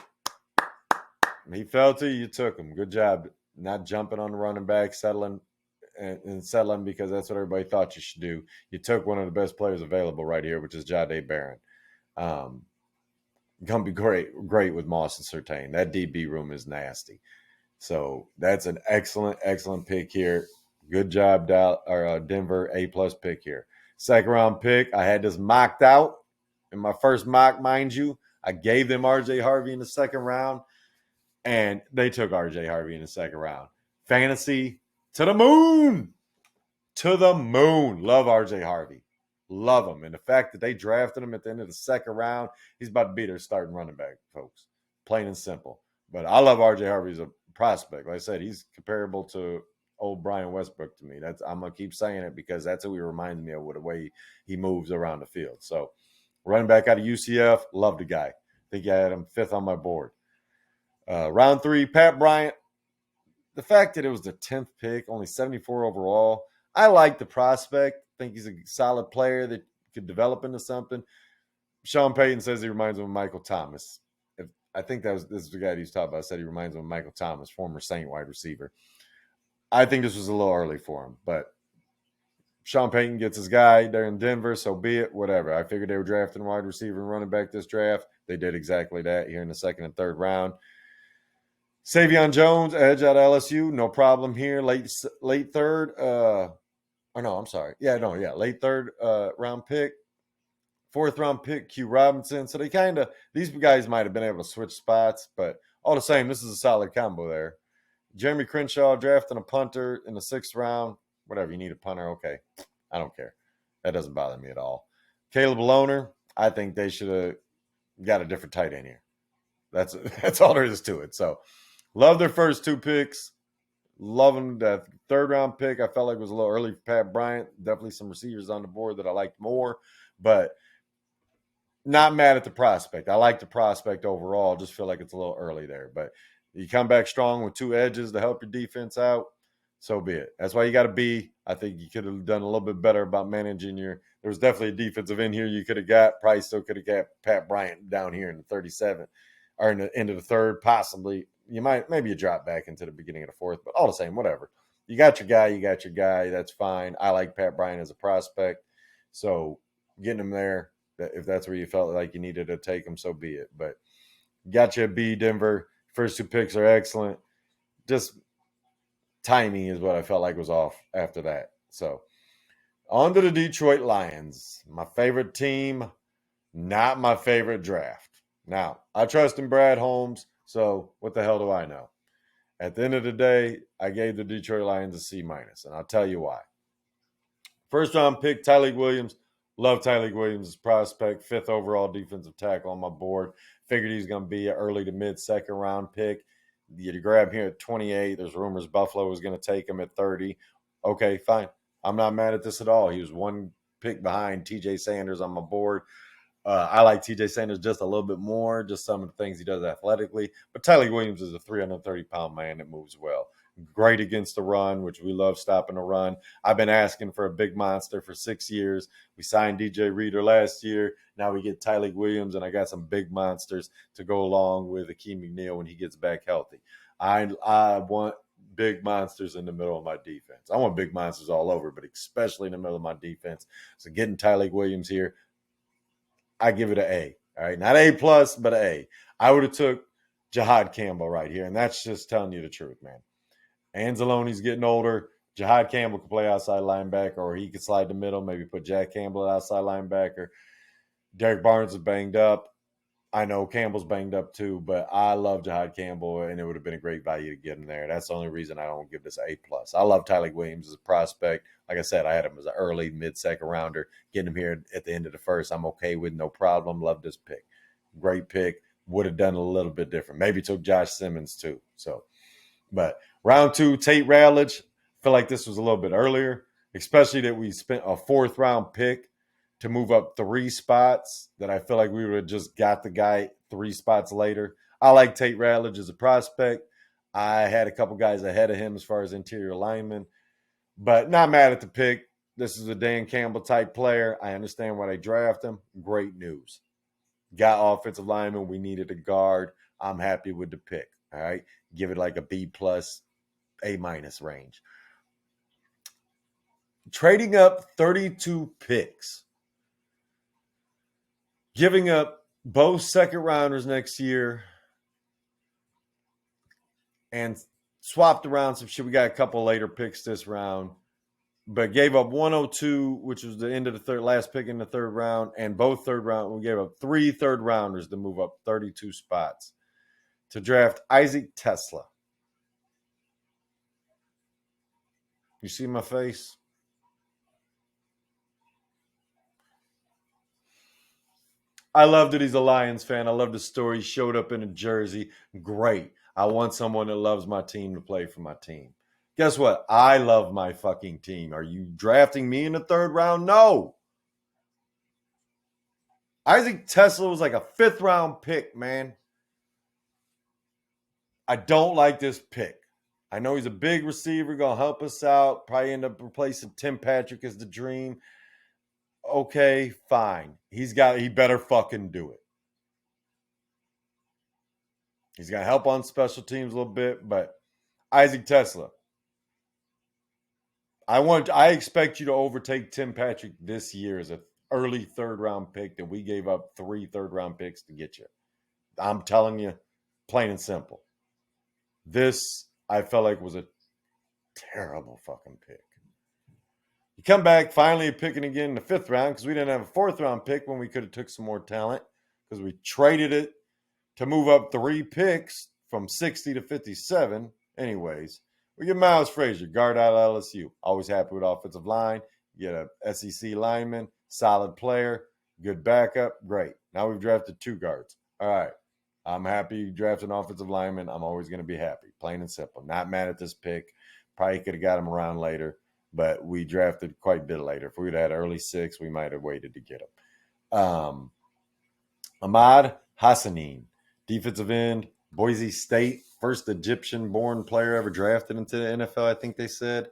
He fell to you took him. Good job. Not jumping on the running back, settling because that's what everybody thought you should do. You took one of the best players available right here, which is Jahdae Barron. Gonna be great with Moss and Surtain. That DB room is nasty. So that's an excellent pick here. Good job, Denver. A+ pick here. 2nd round pick. I had this mocked out in my first mock, mind you. I gave them RJ Harvey in the 2nd round. And they took RJ Harvey in the 2nd round. Fantasy to the moon. To the moon. Love RJ Harvey. Love him. And the fact that they drafted him at the end of the 2nd round, he's about to be their starting running back, folks. Plain and simple. But I love RJ Harvey as a prospect. Like I said, he's comparable to old Brian Westbrook to me. I'm going to keep saying it because that's who he reminds me of with the way he moves around the field. So running back out of UCF, love the guy. I think I had him 5th on my board. Round 3, Pat Bryant. The fact that it was the 10th pick, only 74 overall, I like the prospect. I think he's a solid player that could develop into something. Sean Payton says he reminds him of Michael Thomas. I think this is the guy he was talking about. I said he reminds him of Michael Thomas, former Saint wide receiver. I think this was a little early for him, but Sean Payton gets his guy there in Denver, so be it, whatever. I figured they were drafting wide receiver and running back this draft. They did exactly that here in the 2nd and 3rd round. Savion Jones, edge out of LSU, no problem here. Late 3rd. Late 3rd round pick. 4th round pick, Q Robinson. So these guys might have been able to switch spots, but all the same, this is a solid combo there. Jeremy Crenshaw drafting a punter in the 6th round. Whatever, you need a punter, okay. I don't care. That doesn't bother me at all. Caleb Lohner, I think they should have got a different tight end here. That's all there is to it. So, love their first 2 picks. Love them. That 3rd round pick, I felt like was a little early for Pat Bryant. Definitely some receivers on the board that I liked more, but not mad at the prospect. I like the prospect overall. Just feel like it's a little early there, but you come back strong with 2 edges to help your defense out. So be it. That's why you got to be. I think you could have done a little bit better about managing there was definitely a defensive end here you could have got. Probably still could have got Pat Bryant down here in the 37th or in the end of the 3rd, possibly. Maybe you drop back into the beginning of the 4th, but all the same, whatever. You got your guy. That's fine. I like Pat Bryant as a prospect. So getting him there, if that's where you felt like you needed to take him, so be it. But got you a B, Denver. First 2 picks are excellent. Just timing is what I felt like was off after that. So on to the Detroit Lions, my favorite team. Not my favorite draft. Now, I trust in Brad Holmes, so what the hell do I know? At the end of the day, I gave the Detroit Lions a C minus, and I'll tell you why. First round pick, Tyleik Williams. Love Tyleik Williams' prospect, fifth overall defensive tackle on my board. Figured he's going to be an early to mid second round pick. You grab him at 28. There's rumors Buffalo was going to take him at 30. Okay, fine. I'm not mad at this at all. He was one pick behind TJ Sanders on my board. I like TJ Sanders just a little bit more, just some of the things he does athletically. But Tyleik Williams is a 330-pound man that moves well. Great against the run, which we love stopping the run. I've been asking for a big monster for 6 years. We signed DJ Reader last year. Now we get Tyleik Williams, and I got some big monsters to go along with Akeem McNeil when he gets back healthy. I want big monsters in the middle of my defense. I want big monsters all over, but especially in the middle of my defense. So getting Tyleik Williams here, I give it an A. All right, not A plus, but an A. I would have took Jahad Campbell right here, and that's just telling you the truth, man. Anzalone's getting older. Jahad Campbell could play outside linebacker, or he could slide the middle, maybe put Jack Campbell at outside linebacker. Derek Barnes is banged up. I know Campbell's banged up too, but I love Jahad Campbell, and it would have been a great value to get him there. That's the only reason I don't give this an A plus. I love Tyleik Williams as a prospect. Like I said, I had him as an early mid-second rounder. Getting him here at the end of the first, I'm okay with, no problem. Love this pick. Great pick. Would have done a little bit different. Maybe took Josh Simmons too. But round two, Tate Ratledge. Feel like this was a little bit earlier, especially that we spent a fourth round pick to move up 3 spots, that I feel like we would have just got the guy 3 spots later. I like Tate Ratledge as a prospect. I had a couple guys ahead of him as far as interior linemen, but not mad at the pick. This is a Dan Campbell type player. I understand why they draft him. Great news. Got offensive lineman. We needed a guard. I'm happy with the pick. All right. Give it like a B plus, A minus range. Trading up 32 picks. Giving up both second rounders next year and swapped around some shit. We got a couple later picks this round, but gave up 102, which was the end of the last pick in the third round, and both third round. We gave up 3 third rounders to move up 32 spots to draft Isaac Tesla. You see my face? I love that he's a Lions fan. I love the story. He showed up in a jersey. Great. I want someone that loves my team to play for my team. Guess what? I love my fucking team. Are you drafting me in the third round? No. Isaac Tesla was like a 5th round pick, man. I don't like this pick. I know he's a big receiver, going to help us out. Probably end up replacing Tim Patrick as the dream. Okay, fine. He better fucking do it. He's going to help on special teams a little bit, but Isaac Tesla, I expect you to overtake Tim Patrick this year as an early third round pick that we gave up 3 third round picks to get you. I'm telling you, plain and simple. This, I felt like, was a terrible fucking pick. You come back, finally picking again in the 5th round, because we didn't have a 4th round pick when we could have took some more talent, because we traded it to move up 3 picks from 60 to 57. Anyways, we get Miles Frazier, guard out of LSU. Always happy with offensive line. You get a SEC lineman, solid player, good backup. Great. Now we've drafted 2 guards. All right. I'm happy you drafted an offensive lineman. I'm always going to be happy. Plain and simple. Not mad at this pick. Probably could have got him around later, but we drafted quite a bit later. If we would have had early 6, we might have waited to get him. Ahmad Hassanin, defensive end, Boise State, first Egyptian-born player ever drafted into the NFL, I think they said.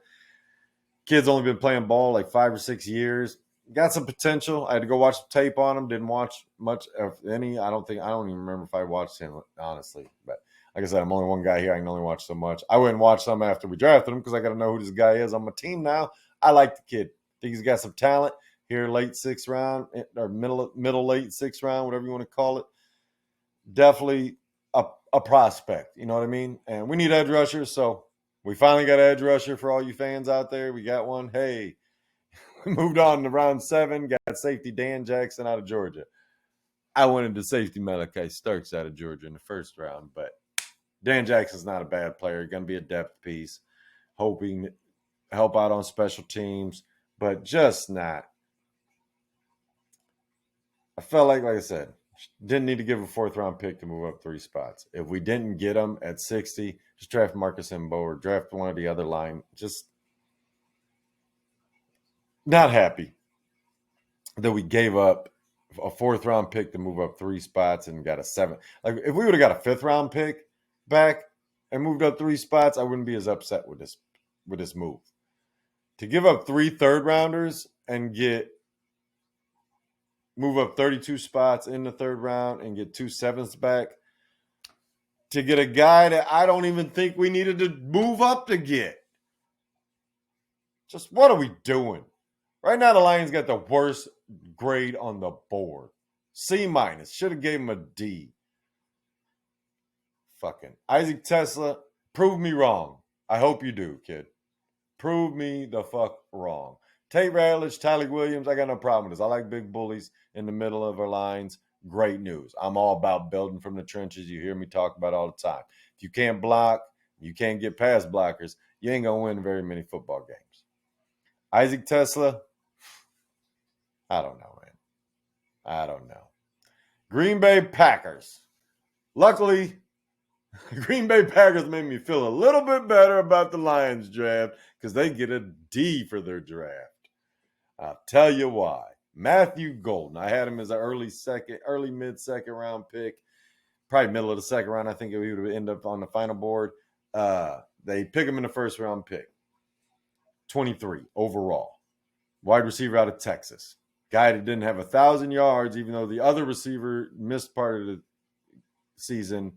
Kid's only been playing ball like 5 or 6 years. Got some potential. I had to go watch the tape on him. Didn't watch much of any. I don't even remember if I watched him, honestly. But like I said, I'm only one guy here. I can only watch so much. I went and watched some after we drafted him because I got to know who this guy is on my team now. I like the kid. Think he's got some talent here, late 6th round or middle late 6th round, whatever you want to call it. Definitely a prospect. You know what I mean? And we need edge rushers, so we finally got an edge rusher for all you fans out there. We got one. Hey, we moved on to round 7. Got safety Dan Jackson out of Georgia. I wanted the safety Malachi Starks out of Georgia in the first round, but Dan Jackson's not a bad player. Going to be a depth piece, hoping to help out on special teams, but just not. I felt like I said, didn't need to give a fourth-round pick to move up 3 spots. If we didn't get him at 60, just draft Marcus Mbo or draft one of the other line. Just not happy that we gave up a fourth-round pick to move up 3 spots and got a 7. Like, if we would have got a fifth-round pick back and moved up 3 spots, I wouldn't be as upset with this move. To give up 3 third-rounders and move up 32 spots in the third round and get 2 sevenths back, to get a guy that I don't even think we needed to move up to get. Just what are we doing? Right now, the Lions got the worst grade on the board. C-. Should have gave him a D. Fucking Isaac Tesla, prove me wrong. I hope you do, kid. Prove me the fuck wrong. Tate Ratledge, Tyler Williams, I got no problem with this. I like big bullies in the middle of our lines. Great news. I'm all about building from the trenches. You hear me talk about it all the time. If you can't block, you can't get past blockers, you ain't going to win very many football games. Isaac Tesla, I don't know, man. I don't know. Green Bay Packers. Luckily, Green Bay Packers made me feel a little bit better about the Lions draft because they get a D for their draft. I'll tell you why. Matthew Golden. I had him as an early mid-second round pick. Probably middle of the second round. I think he would end up on the final board. They pick him in the first round pick. 23 overall. Wide receiver out of Texas. Guy that didn't have 1,000 yards, even though the other receiver missed part of the season.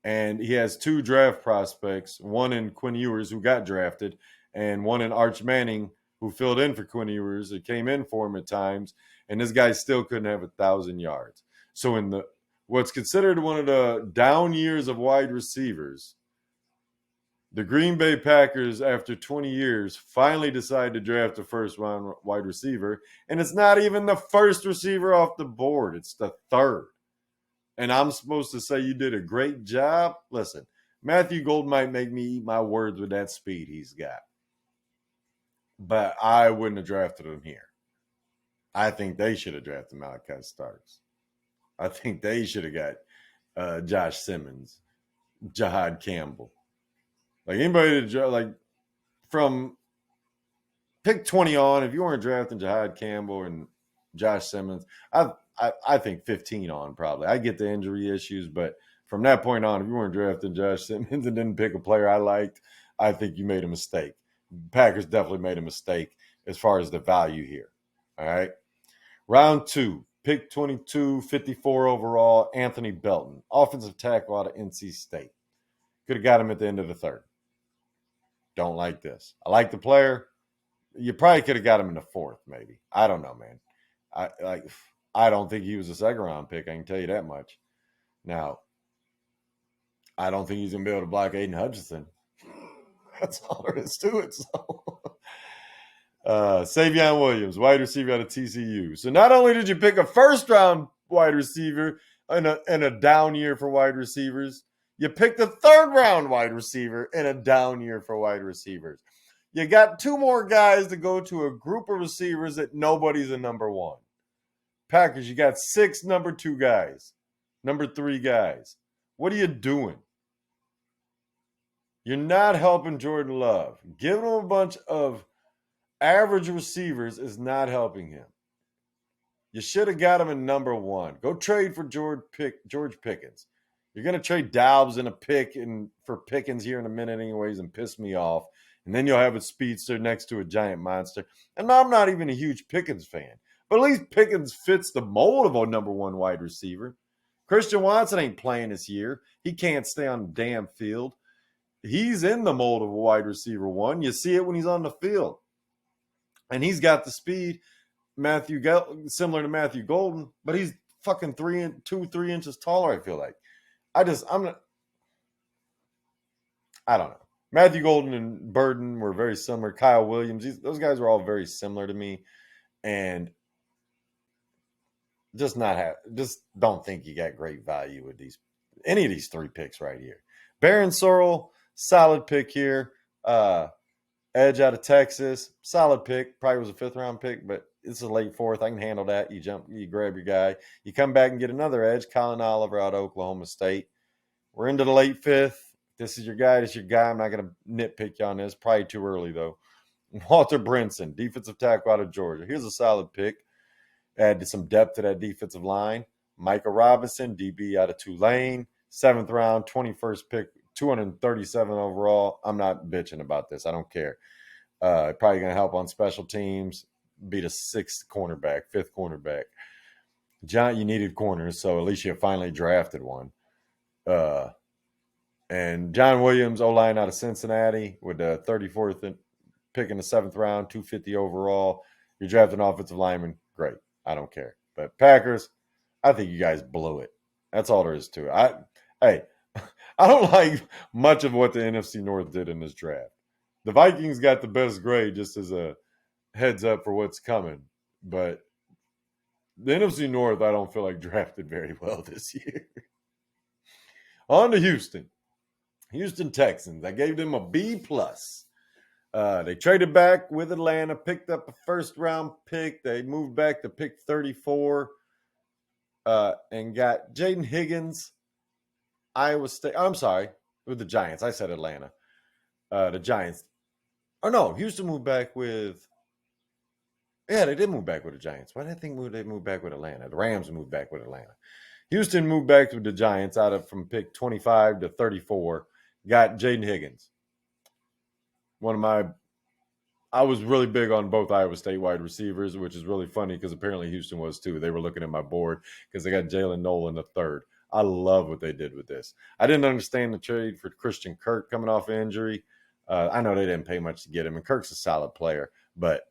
And he has 2 draft prospects, one in Quinn Ewers, who got drafted, and one in Arch Manning, who filled in for Quinn Ewers. It came in for him at times, and this guy still couldn't have 1,000 yards. So in what's considered one of the down years of wide receivers, the Green Bay Packers, after 20 years, finally decide to draft a first-round wide receiver, and it's not even the first receiver off the board. It's the third. And I'm supposed to say you did a great job? Listen, Matthew Gold might make me eat my words with that speed he's got. But I wouldn't have drafted him here. I think they should have drafted Malachi Starks. I think they should have got Josh Simmons, Jahad Campbell. Like anybody from pick 20 on, if you weren't drafting Jahad Campbell and Josh Simmons, I think 15 on probably. I get the injury issues, but from that point on, if you weren't drafting Josh Simmons and didn't pick a player I liked, I think you made a mistake. Packers definitely made a mistake as far as the value here. All right. Round 2, pick 22, 54 overall, Anthony Belton, offensive tackle out of NC State. Could have got him at the end of the third. Don't like this. I like the player. You probably could have got him in the 4th, maybe. I don't know, man. I don't think he was a second-round pick. I can tell you that much. Now, I don't think he's going to be able to block Aiden Hutchinson. That's all there is to it. So, Savion Williams, wide receiver out of TCU. So not only did you pick a first-round wide receiver in a down year for wide receivers, you picked a third-round wide receiver in a down year for wide receivers. You got 2 more guys to go to a group of receivers that nobody's a number 1. Packers, you got 6 number 2 guys, number 3 guys. What are you doing? You're not helping Jordan Love. Giving him a bunch of average receivers is not helping him. You should have got him in number 1. Go trade for George Pickens. You're going to trade Doubs in a pick for Pickens here in a minute anyways and piss me off. And then you'll have a speedster next to a giant monster. And I'm not even a huge Pickens fan. But at least Pickens fits the mold of a number 1 wide receiver. Christian Watson ain't playing this year. He can't stay on the damn field. He's in the mold of a wide receiver 1. You see it when he's on the field. And he's got the speed, similar to Matthew Golden, but he's fucking 3 inches taller, I feel like. I don't know. Matthew Golden and Burden were very similar. Kyle Williams, those guys were all very similar to me. And just not have. Just don't think you got great value with any of these 3 picks right here. Baron Sorrell, solid pick here. Edge out of Texas, solid pick. Probably was a 5th-round pick, but it's a late 4th. I can handle that. You grab your guy. You come back and get another edge, Colin Oliver out of Oklahoma State. We're into the late 5th. This is your guy. This is your guy. I'm not going to nitpick you on this. Probably too early, though. Walter Brinson, defensive tackle out of Georgia. Here's a solid pick. Add some depth to that defensive line. Micah Robinson, DB out of Tulane. 7th round, 21st pick, 237 overall. I'm not bitching about this. I don't care. Probably going to help on special teams. Be the 6th cornerback, 5th cornerback. John, you needed corners, so at least you finally drafted one. And John Williams, O-line out of Cincinnati with the 34th pick in the 7th round, 250 overall. You're drafting offensive lineman. Great. I don't care. But Packers, I think you guys blew it. That's all there is to it. I don't like much of what the NFC North did in this draft. The Vikings got the best grade just as a heads up for what's coming. But the NFC North, I don't feel like drafted very well this year. On to Houston. Houston Texans. I gave them a B+. They traded back with Atlanta, picked up a 1st-round pick. They moved back to pick 34 and got Jaden Higgins, Iowa State. I'm sorry, with the Giants. I said Atlanta. The Giants. Oh, no, Houston moved back with – yeah, they did move back with the Giants. Why did I think they moved back with Atlanta? The Rams moved back with Atlanta. Houston moved back with the Giants from pick 25 to 34. Got Jaden Higgins. I was really big on both Iowa State wide receivers, which is really funny because apparently Houston was too. They were looking at my board because they got Jalen Nolan the 3rd. I love what they did with this. I didn't understand the trade for Christian Kirk coming off injury. I know they didn't pay much to get him, and Kirk's a solid player. But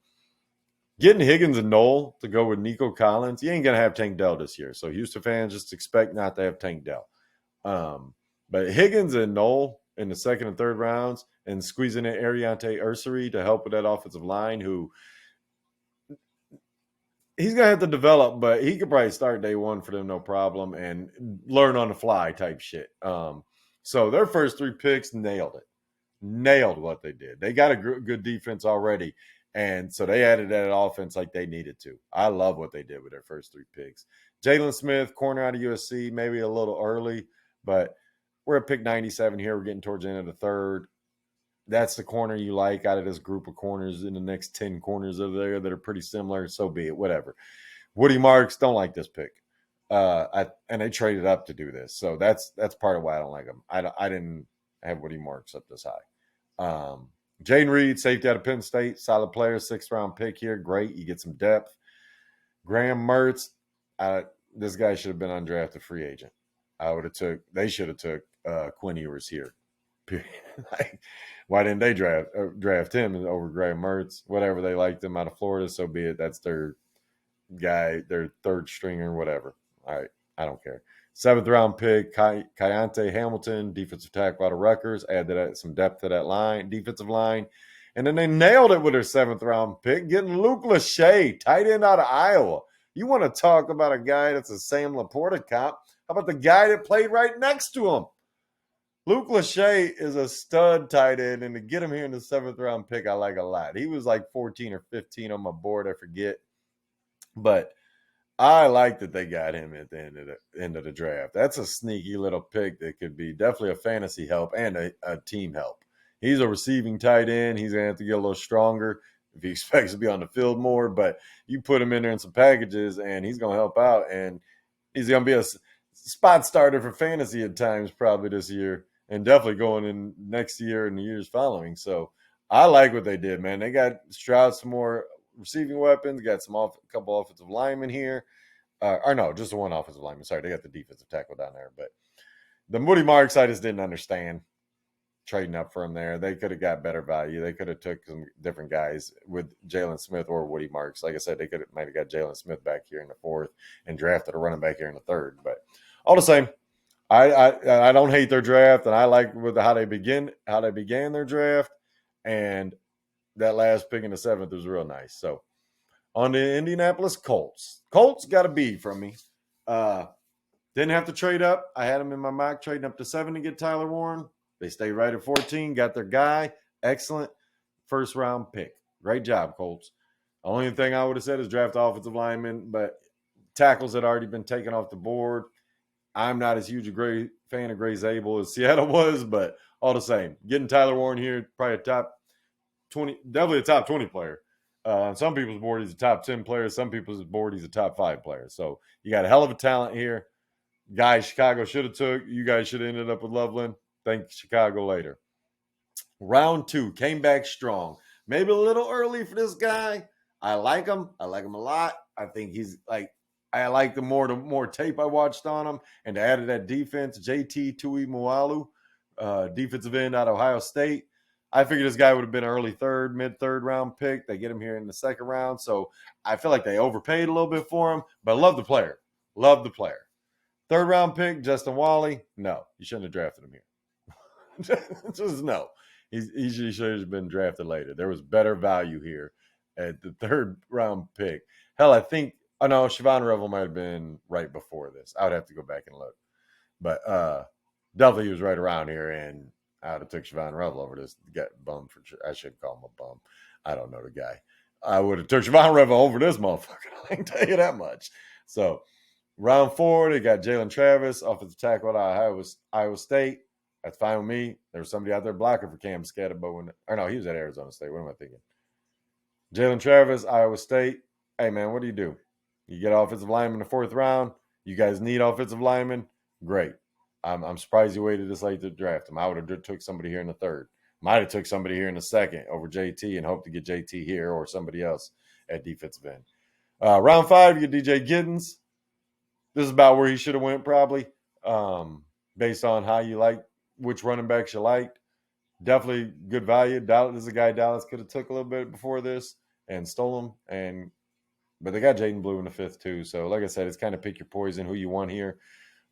getting Higgins and Knoll to go with Nico Collins, you ain't going to have Tank Dell this year. So Houston fans just expect not to have Tank Dell. But Higgins and Knoll in the 2nd and 3rd rounds and squeezing in Ariante Ursary to help with that offensive line who he's going to have to develop, but he could probably start day 1 for them, no problem, and learn on the fly type shit. So their first 3 picks nailed it. Nailed what they did. They got a good defense already, and so they added that offense like they needed to. I love what they did with their first 3 picks. Jalen Smith, corner out of USC, maybe a little early, but we're at pick 97 here. We're getting towards the end of the 3rd. That's the corner you like out of this group of corners in the next 10 corners over there that are pretty similar. So be it, whatever. Woody Marks, don't like this pick. And they traded up to do this. So that's part of why I don't like them. I didn't have Woody Marks up this high. Jaden Reed, safety out of Penn State, solid player, 6th-round pick here. Great. You get some depth. Graham Mertz, this guy should have been undrafted free agent. They should have took Quinn Ewers here. Like, why didn't they draft him over Graham Mertz? Whatever, they liked him out of Florida, so be it. That's their guy, their 3rd stringer, whatever. All right, I don't care. 7th-round pick, Kayante Hamilton, defensive tackle out of Rutgers. Add that some depth to that defensive line. And then they nailed it with their 7th-round pick, getting Luke Lachey, tight end out of Iowa. You want to talk about a guy that's a Sam Laporta comp? How about the guy that played right next to him? Luke Lachey is a stud tight end, and to get him here in the 7th-round pick, I like a lot. He was like 14 or 15 on my board, I forget. But I like that they got him at the end of the draft. That's a sneaky little pick that could be definitely a fantasy help and a team help. He's a receiving tight end. He's going to have to get a little stronger if he expects to be on the field more. But you put him in there in some packages, and he's going to help out. And he's going to be a spot starter for fantasy at times probably this year. And definitely going in next year and the years following. So I like what they did, man. They got Stroud some more receiving weapons, got a couple offensive linemen here. Or no, just one offensive lineman. Sorry, they got the defensive tackle down there. But the Moody Marks, I just didn't understand trading up for him there. They could have got better value. They could have took some different guys with Jalen Smith or Woody Marks. Like I said, they might have got Jalen Smith back here in the 4th and drafted a running back here in the 3rd. But all the same, I don't hate their draft, and I like how they began their draft, and that last pick in the 7th was real nice. So On the Indianapolis Colts. Colts got a B from me. Uh, didn't have to trade up. I had them in my mock trading up to 7 to get Tyler Warren. They stayed right at 14, got their guy. Excellent first round pick. Great job, Colts. The only thing I would have said is draft offensive lineman, but tackles had already been taken off the board. I'm not as huge a fan of Gray Zabel as Seattle was, but all the same, getting Tyler Warren here, probably a top 20, definitely a top 20 player. On some people's board, he's a top 10 player. Some people's board, he's a top 5 player. So you got a hell of a talent here. Guy Chicago should have took. You guys should have ended up with Loveland. Thank Chicago later. Round 2 came back strong. Maybe a little early for this guy. I like him. I like him a lot. I think he's like, I like the more tape I watched on him, and to add to that defense, JT Tuimualu, defensive end out of Ohio State. I figured this guy would have been an early mid third round pick. They get him here in the second round, so I feel like they overpaid a little bit for him, but I love the player. Love the player. Third round pick, Justin Wally. No, you shouldn't have drafted him here. Just no. He should have been drafted later. There was better value here at the third round pick. Hell, I think, oh no, Siobhan Revel might have been right before this. I would have to go back and look. But definitely he was right around here, and I would have took Siobhan Revel over this bum. I shouldn't call him a bum. I don't know the guy. I would have took Siobhan Revel over this motherfucker. I can tell you that much. So round 4, they got Jalen Travis, offensive tackle at Iowa State. That's fine with me. There was somebody out there blocking for Cam Scatterbo. Or no, he was at Arizona State. What am I thinking? Jalen Travis, Iowa State. Hey, man, what do? You get offensive lineman in the 4th round. You guys need offensive linemen. Great. I'm surprised you waited this late to draft him. I would have took somebody here in the 3rd. Might have took somebody here in the 2nd over JT and hoped to get JT here or somebody else at defensive end. Round 5, you get DJ Giddens. This is about where he should have went probably, based on how you like which running backs you liked. Definitely good value. This is a guy Dallas could have took a little bit before this and stole him. But they got Jaden Blue in the 5th too. So like I said, it's kind of pick your poison, who you want here.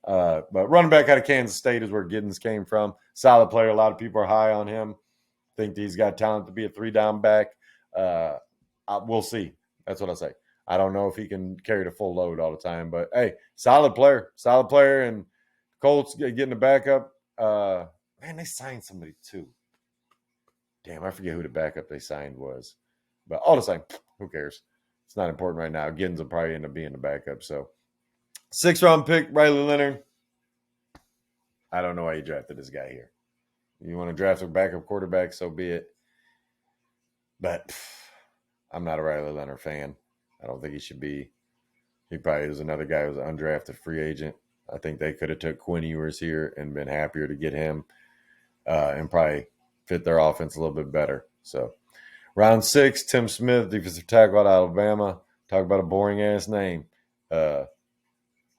But running back out of Kansas State is where Giddens came from. Solid player. A lot of people are high on him. Think he's got talent to be a 3-down back. We'll see. That's what I say. I don't know if he can carry the full load all the time, but hey, solid player, and Colts getting the backup. Man, they signed somebody too. Damn, I forget who the backup they signed was, but all the same, who cares? It's not important right now. Giddens will probably end up being the backup. So, 6th round pick, Riley Leonard. I don't know why you drafted this guy here. You want to draft a backup quarterback, so be it. But I'm not a Riley Leonard fan. I don't think he should be. He probably is another guy who's an undrafted free agent. I think they could have took Quinn Ewers here and been happier to get him and probably fit their offense a little bit better. So round 6, Tim Smith, defensive tackle out of Alabama. Talk about a boring-ass name. One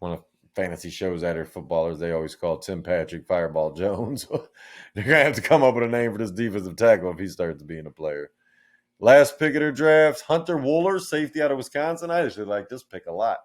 of fantasy shows out here, footballers, they always call Tim Patrick Fireball Jones. They're going to have to come up with a name for this defensive tackle if he starts being a player. Last pick of their draft, Hunter Wooler, safety out of Wisconsin. I actually like this pick a lot.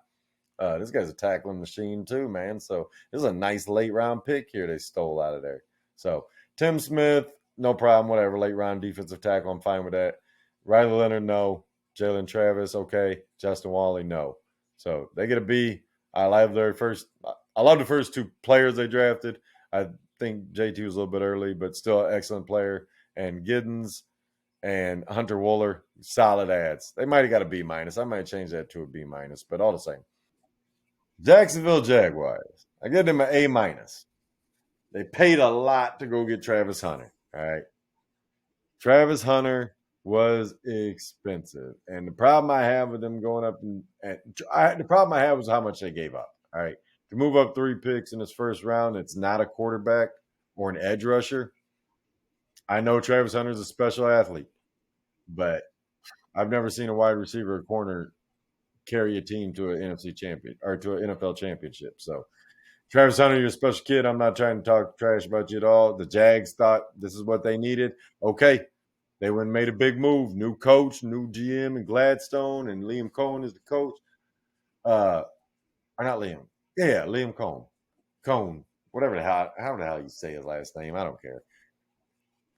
This guy's a tackling machine too, man. So this is a nice late round pick here they stole out of there. So Tim Smith, no problem, whatever. Late round defensive tackle, I'm fine with that. Riley Leonard, no. Jalen Travis, okay. Justin Wally, no. So they get a B. I love the first 2 players they drafted. I think JT was a little bit early, but still an excellent player. And Giddens and Hunter Wooler, solid ads. They might have got a B-. I might change that to a B-, but all the same. Jacksonville Jaguars. I give them an A-. They paid a lot to go get Travis Hunter. All right. Travis Hunter was expensive. And the problem I have with them going up the problem I have was how much they gave up. All right. To move up 3 picks in this first round, it's not a quarterback or an edge rusher. I know Travis Hunter is a special athlete, but I've never seen a wide receiver or corner carry a team to an NFC champion or to an NFL championship. So, Travis Hunter, you're a special kid. I'm not trying to talk trash about you at all. The Jags thought this is what they needed. Okay. They went and made a big move. New coach, new GM, and Gladstone, and Liam Cohen is the coach. Or not Liam. Yeah, Liam Cohen. Cohen. Whatever the hell, how the hell you say his last name. I don't care.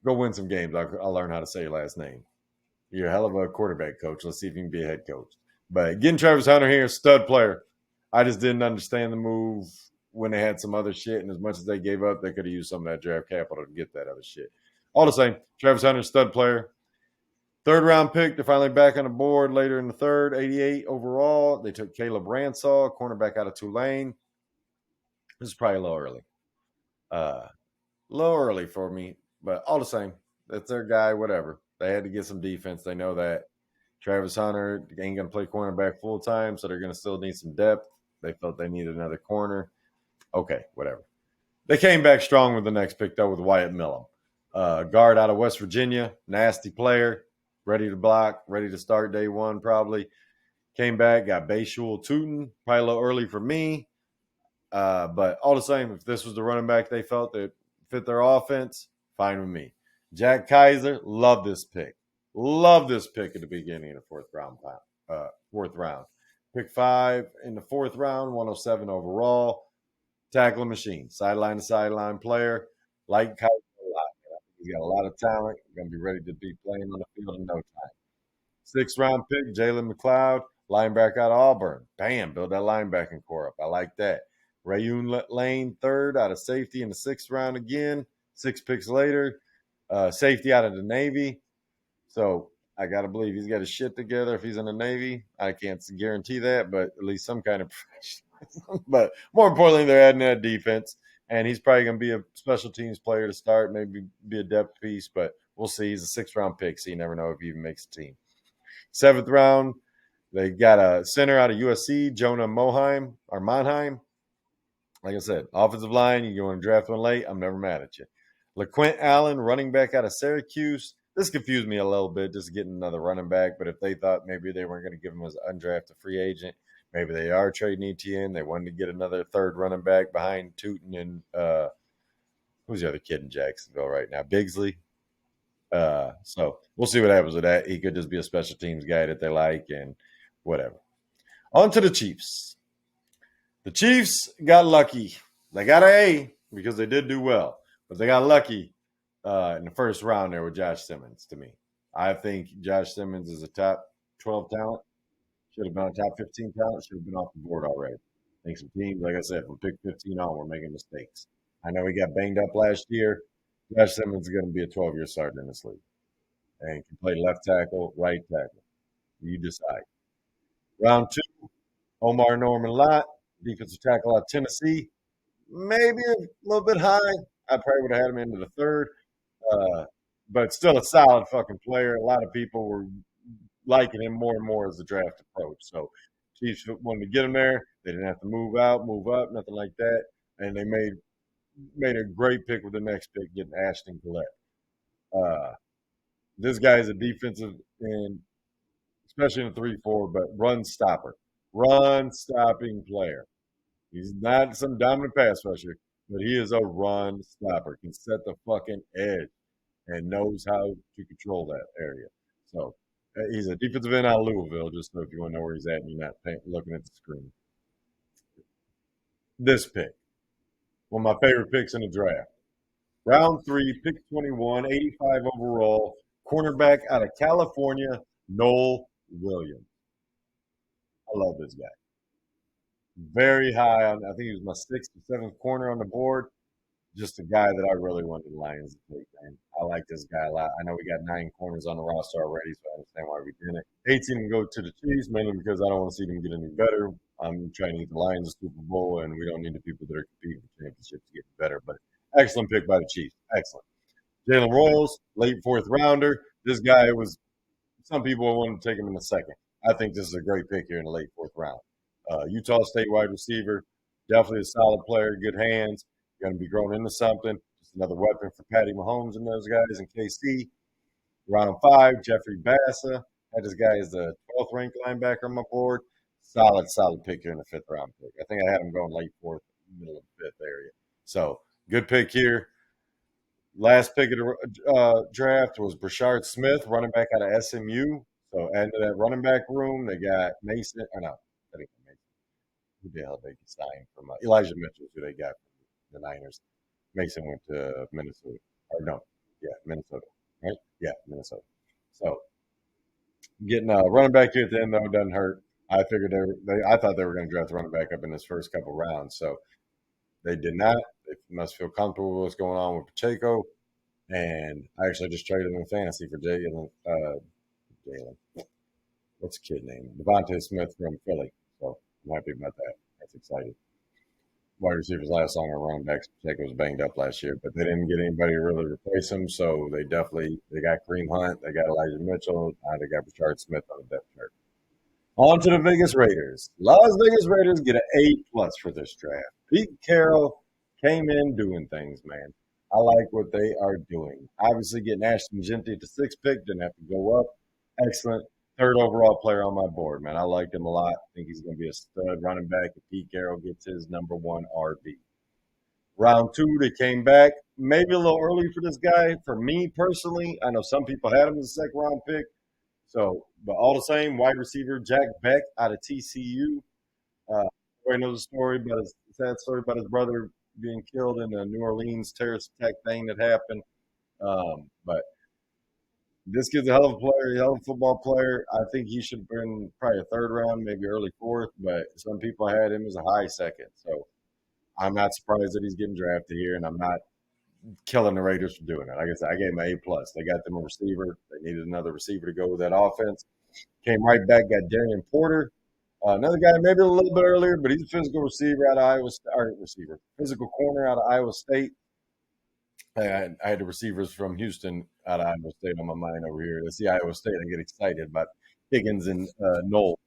Go win some games. I'll learn how to say your last name. You're a hell of a quarterback coach. Let's see if you can be a head coach. But getting Travis Hunter here, stud player. I just didn't understand the move when they had some other shit, and as much as they gave up, they could have used some of that draft capital to get that other shit. All the same, Travis Hunter, stud player. Third round pick. They're finally back on the board later in the third, 88 overall. They took Caleb Ransaw, cornerback out of Tulane. This is probably a little early. Low early for me, but all the same, that's their guy, whatever. They had to get some defense. They know that. Travis Hunter ain't going to play cornerback full time, so they're going to still need some depth. They felt they needed another corner. Okay, whatever. They came back strong with the next pick, though, with Wyatt Millum. Guard out of West Virginia, nasty player, ready to block, ready to start day one probably. Came back, got Bayshul Tootin, probably a little early for me. But all the same, if this was the running back they felt that fit their offense, fine with me. Jack Kaiser, love this pick. Love this pick at the beginning of the fourth round. Pick 5 in the fourth round, 107 overall. Tackling machine, sideline to sideline player. Like Kaiser a lot. He's got a lot of talent. Going to be ready to be playing on the field in no time. 6th round pick, Jalen McLeod, linebacker out of Auburn. Bam, build that linebacking core up. I like that. Rayoon Lane, 3rd out of safety in the 6th round again. 6 picks later. Safety out of the Navy. So I got to believe he's got his shit together if he's in the Navy. I can't guarantee that, but at least some kind of professionalism. But more importantly, they're adding that defense. And he's probably going to be a special teams player to start, maybe be a depth piece, but we'll see. He's a 6th round pick, so you never know if he even makes the team. 7th round, they got a center out of USC, Jonah Monheim. Like I said, offensive line, you want to draft one late, I'm never mad at you. LaQuint Allen, running back out of Syracuse. This confused me a little bit, just getting another running back. But if they thought maybe they weren't going to give him as an undrafted free agent, maybe they are trading ETN. They wanted to get another third running back behind Tootin and who's the other kid in Jacksonville right now? Bigsley. So we'll see what happens with that. He could just be a special teams guy that they like and whatever. On to the Chiefs. The Chiefs got lucky. They got an A because they did do well, but they got lucky in the first round there with Josh Simmons to me. I think Josh Simmons is a top 12 talent. Should have been a top 15 talent. Should have been off the board already. I think some teams, like I said, from pick 15 on, we're making mistakes. I know he got banged up last year. Josh Simmons is going to be a 12-year starter in this league. And can play left tackle, right tackle. You decide. Round 2, Omar Norman Lott, defensive tackle out of Tennessee. Maybe a little bit high. I probably would have had him into the 3rd. But still a solid fucking player. A lot of people were liking him more and more as the draft approached. So Chiefs wanted to get him there. They didn't have to move out, move up, nothing like that. And they made a great pick with the next pick, getting Ashton Collette. This guy is a defensive and especially in a 3-4, but run stopper. Run stopping player. He's not some dominant pass rusher, but he is a run stopper. Can set the fucking edge and knows how to control that area. So he's a defensive end out of Louisville, just so if you want to know where he's at and you're not looking at the screen. This pick, one of my favorite picks in the draft. Round 3, pick 21, 85 overall, cornerback out of California, Noel Williams. I love this guy. Very high on, I think he was my 6th or 7th corner on the board. Just a guy that I really wanted the Lions to take, man. I like this guy a lot. I know we got 9 corners on the roster already, so I understand why we did it. 18 can go to the Chiefs, mainly because I don't want to see them get any better. I'm trying to get the Lions a Super Bowl, and we don't need the people that are competing for championships to get better. But excellent pick by the Chiefs. Excellent. Jalen Royals, late 4th rounder. This guy was, some people want to take him in the 2nd. I think this is a great pick here in the late 4th round. Utah State wide receiver, definitely a solid player, good hands, going to be grown into something. Just another weapon for Patty Mahomes and those guys in KC. Round 5, Jeffrey Bassa. Had this guy as the 12th ranked linebacker on my board. Solid pick here in the 5th round pick. I think I had him going late 4th, middle of the 5th area. So good pick here. Last pick of the draft was Brashard Smith, running back out of SMU. So adding to that running back room, they got Mason. Or no, I think Mason. Who the hell they signed from Elijah Mitchell? Who they got from the Niners? Mason went to Minnesota. Or no, yeah, Minnesota. Right? Yeah, Minnesota. So getting a running back here at the end though doesn't hurt. I figured I thought they were going to draft the running back up in this first couple rounds. So they did not. They must feel comfortable with what's going on with Pacheco. And I actually just traded him in fantasy for Jalen. What's the kid name? Devontae Smith from Philly. So I'm happy about that. That's exciting. Wide receivers last on our running backs. Pacheco was banged up last year, but they didn't get anybody to really replace him. So they got Kareem Hunt, they got Elijah Mitchell, they got Richard Smith on the depth chart. On to the Vegas Raiders. Las Vegas Raiders get an A+ for this draft. Pete Carroll came in doing things, man. I like what they are doing. Obviously, getting Ashton Jeanty at the sixth pick didn't have to go up. Excellent. Third overall player on my board, man. I liked him a lot. I think he's going to be a stud running back if Pete Carroll gets his number one RB. Round two, they came back. Maybe a little early for this guy. For me personally, I know some people had him as a second round pick. So, but all the same, wide receiver Jack Beck out of TCU. Everybody knows the story about his sad story about his brother being killed in the New Orleans terrorist attack thing that happened. But this kid's a hell of a player, a hell of a football player. I think he should have been probably a third round, maybe early fourth, but some people had him as a high second. So I'm not surprised that he's getting drafted here, and I'm not killing the Raiders for doing it. Like I said, I gave him an A+. They got them a receiver. They needed another receiver to go with that offense. Came right back, got Darian Porter. Another guy, maybe a little bit earlier, but he's a physical receiver out of Iowa State. Physical corner out of Iowa State. I had the receivers from Houston out of Iowa State on my mind over here. To see Iowa State, I get excited about Higgins and Knoll.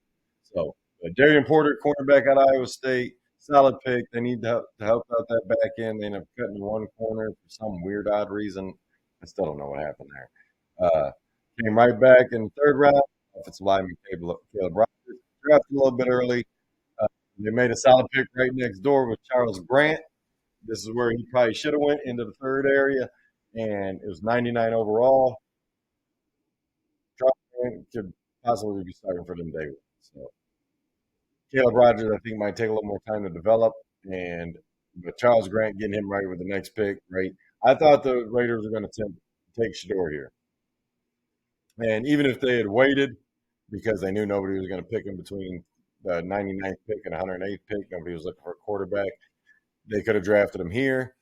So Darian Porter, cornerback out of Iowa State, solid pick. They need to help out that back end. They end up cutting one corner for some weird, odd reason. I still don't know what happened there. Came right back in the third round. Offensive lineman Caleb Rogers, drafted a little bit early. They made a solid pick right next door with Charles Grant. This is where he probably should have went into the third area, and it was 99 overall. Charles Grant could possibly be starting for them day one. So Caleb Rogers, I think, might take a little more time to develop, but Charles Grant getting him right with the next pick, right? I thought the Raiders were going to take Shedeur here, and even if they had waited, because they knew nobody was going to pick him between the 99th pick and 108th pick, nobody was looking for a quarterback. They could have drafted him here.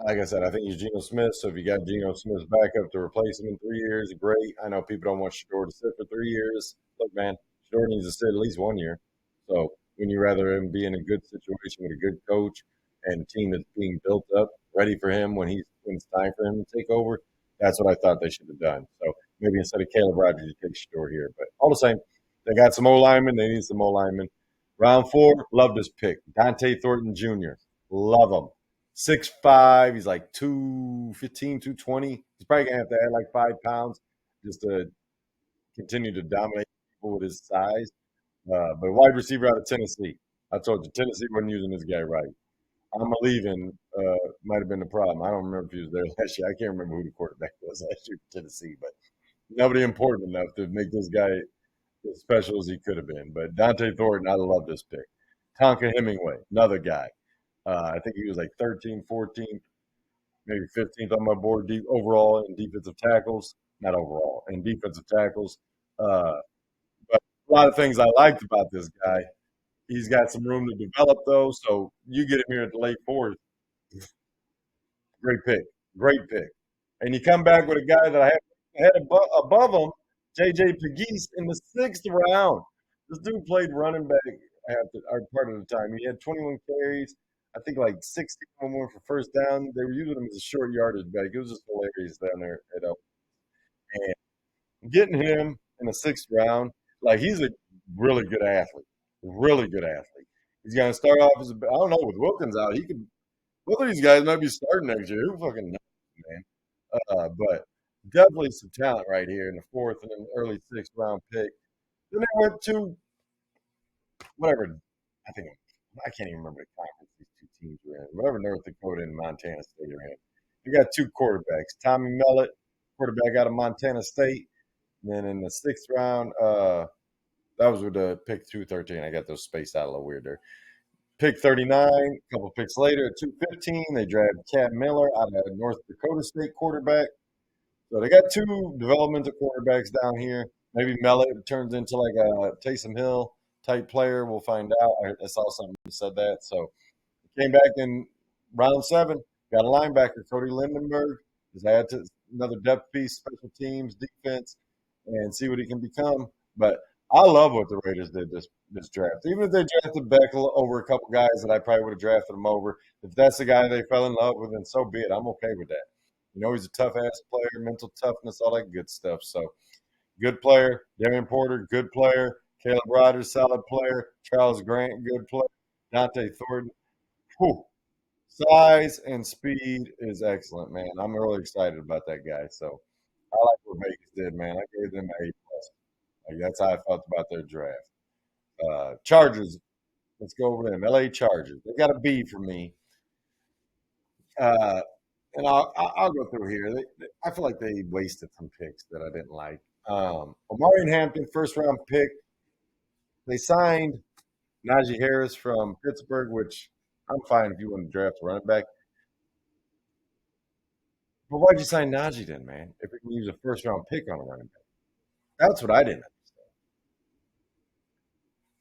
Like I said, I think he's Geno Smith. So if you got Geno Smith's backup to replace him in 3 years, great. I know people don't want Shedeur to sit for 3 years. Look, man, Shedeur needs to sit at least 1 year. So when you rather him be in a good situation with a good coach and a team that's being built up, ready for him when it's time for him to take over, that's what I thought they should have done. So maybe instead of Caleb Rogers, you take Shedeur here. But all the same, they got some O linemen. They need some O linemen. Round four, love this pick. Dante Thornton Jr. Love him. 6'5", he's like 215, 220. He's probably going to have to add like 5 pounds just to continue to dominate people with his size. But wide receiver out of Tennessee. I told you, Tennessee wasn't using this guy right. I'm leaving might have been the problem. I don't remember if he was there last year. I can't remember who the quarterback was last year for Tennessee, but nobody important enough to make this guy as special as he could have been. But Dante Thornton, I love this pick. Tonka Hemingway, another guy. I think he was like 13th, 14th, maybe 15th on my board overall in defensive tackles. Not overall, in defensive tackles. But a lot of things I liked about this guy. He's got some room to develop, though. So you get him here at the late fourth. Great pick. Great pick. And you come back with a guy that I had above him, J.J. Pegues, in the sixth round. This dude played running back part of the time. He had 21 carries. I think like 60 of them were for first down. They were using him as a short yardage back. It was just hilarious down there at and getting him in the sixth round, like he's a really good athlete. Really good athlete. He's gonna start off as I don't know, with Wilkins out, he could both of these guys might be starting next year. Who fucking knows, man? But definitely some talent right here in the fourth and an early sixth round pick. Then they went to whatever I think I can't even remember the conference these two teams were in. Whatever North Dakota and Montana State are in. You got two quarterbacks. Tommy Mellett, quarterback out of Montana State. And then in the sixth round, that was with the pick 213. I got those spaced out a little weird there. Pick 39, a couple picks later at 215, they drafted Cam Miller out of North Dakota State quarterback. So they got two developmental quarterbacks down here. Maybe Mellett turns into like a Taysom Hill type player. We'll find out. I saw something that said that. So came back in round 7, got a linebacker, Cody Lindenberg. Just add to another depth piece, special teams, defense, and see what he can become. But I love what the Raiders did this draft. Even if they drafted Beck over a couple guys that I probably would have drafted him over, if that's the guy they fell in love with, then so be it. I'm okay with that. He's a tough ass player, mental toughness, all that good stuff. So good player. Darian Porter, good player. Caleb Rogers, solid player. Charles Grant, good player. Dante Thornton, whew, size and speed is excellent, man. I'm really excited about that guy. So I like what Vegas did, man. I gave them an A plus. Like, that's how I felt about their draft. Chargers, let's go over them. LA Chargers. They got a B for me. Uh, and I'll go through here. I feel like they wasted some picks that I didn't like. Omarion Hampton, first round pick. They signed Najee Harris from Pittsburgh, which I'm fine if you want to draft a running back. But why'd you sign Najee then, man? If we can use a first round pick on a running back, that's what I didn't understand.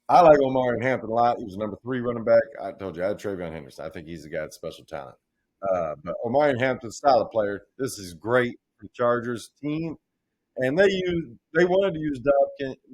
I like Omar and Hampton a lot. He was number 3 running back. I told you I had Travion Henderson. I think he's the guy with special talent. But Omar and Hampton's solid player. This is great for the Chargers team. And they wanted to use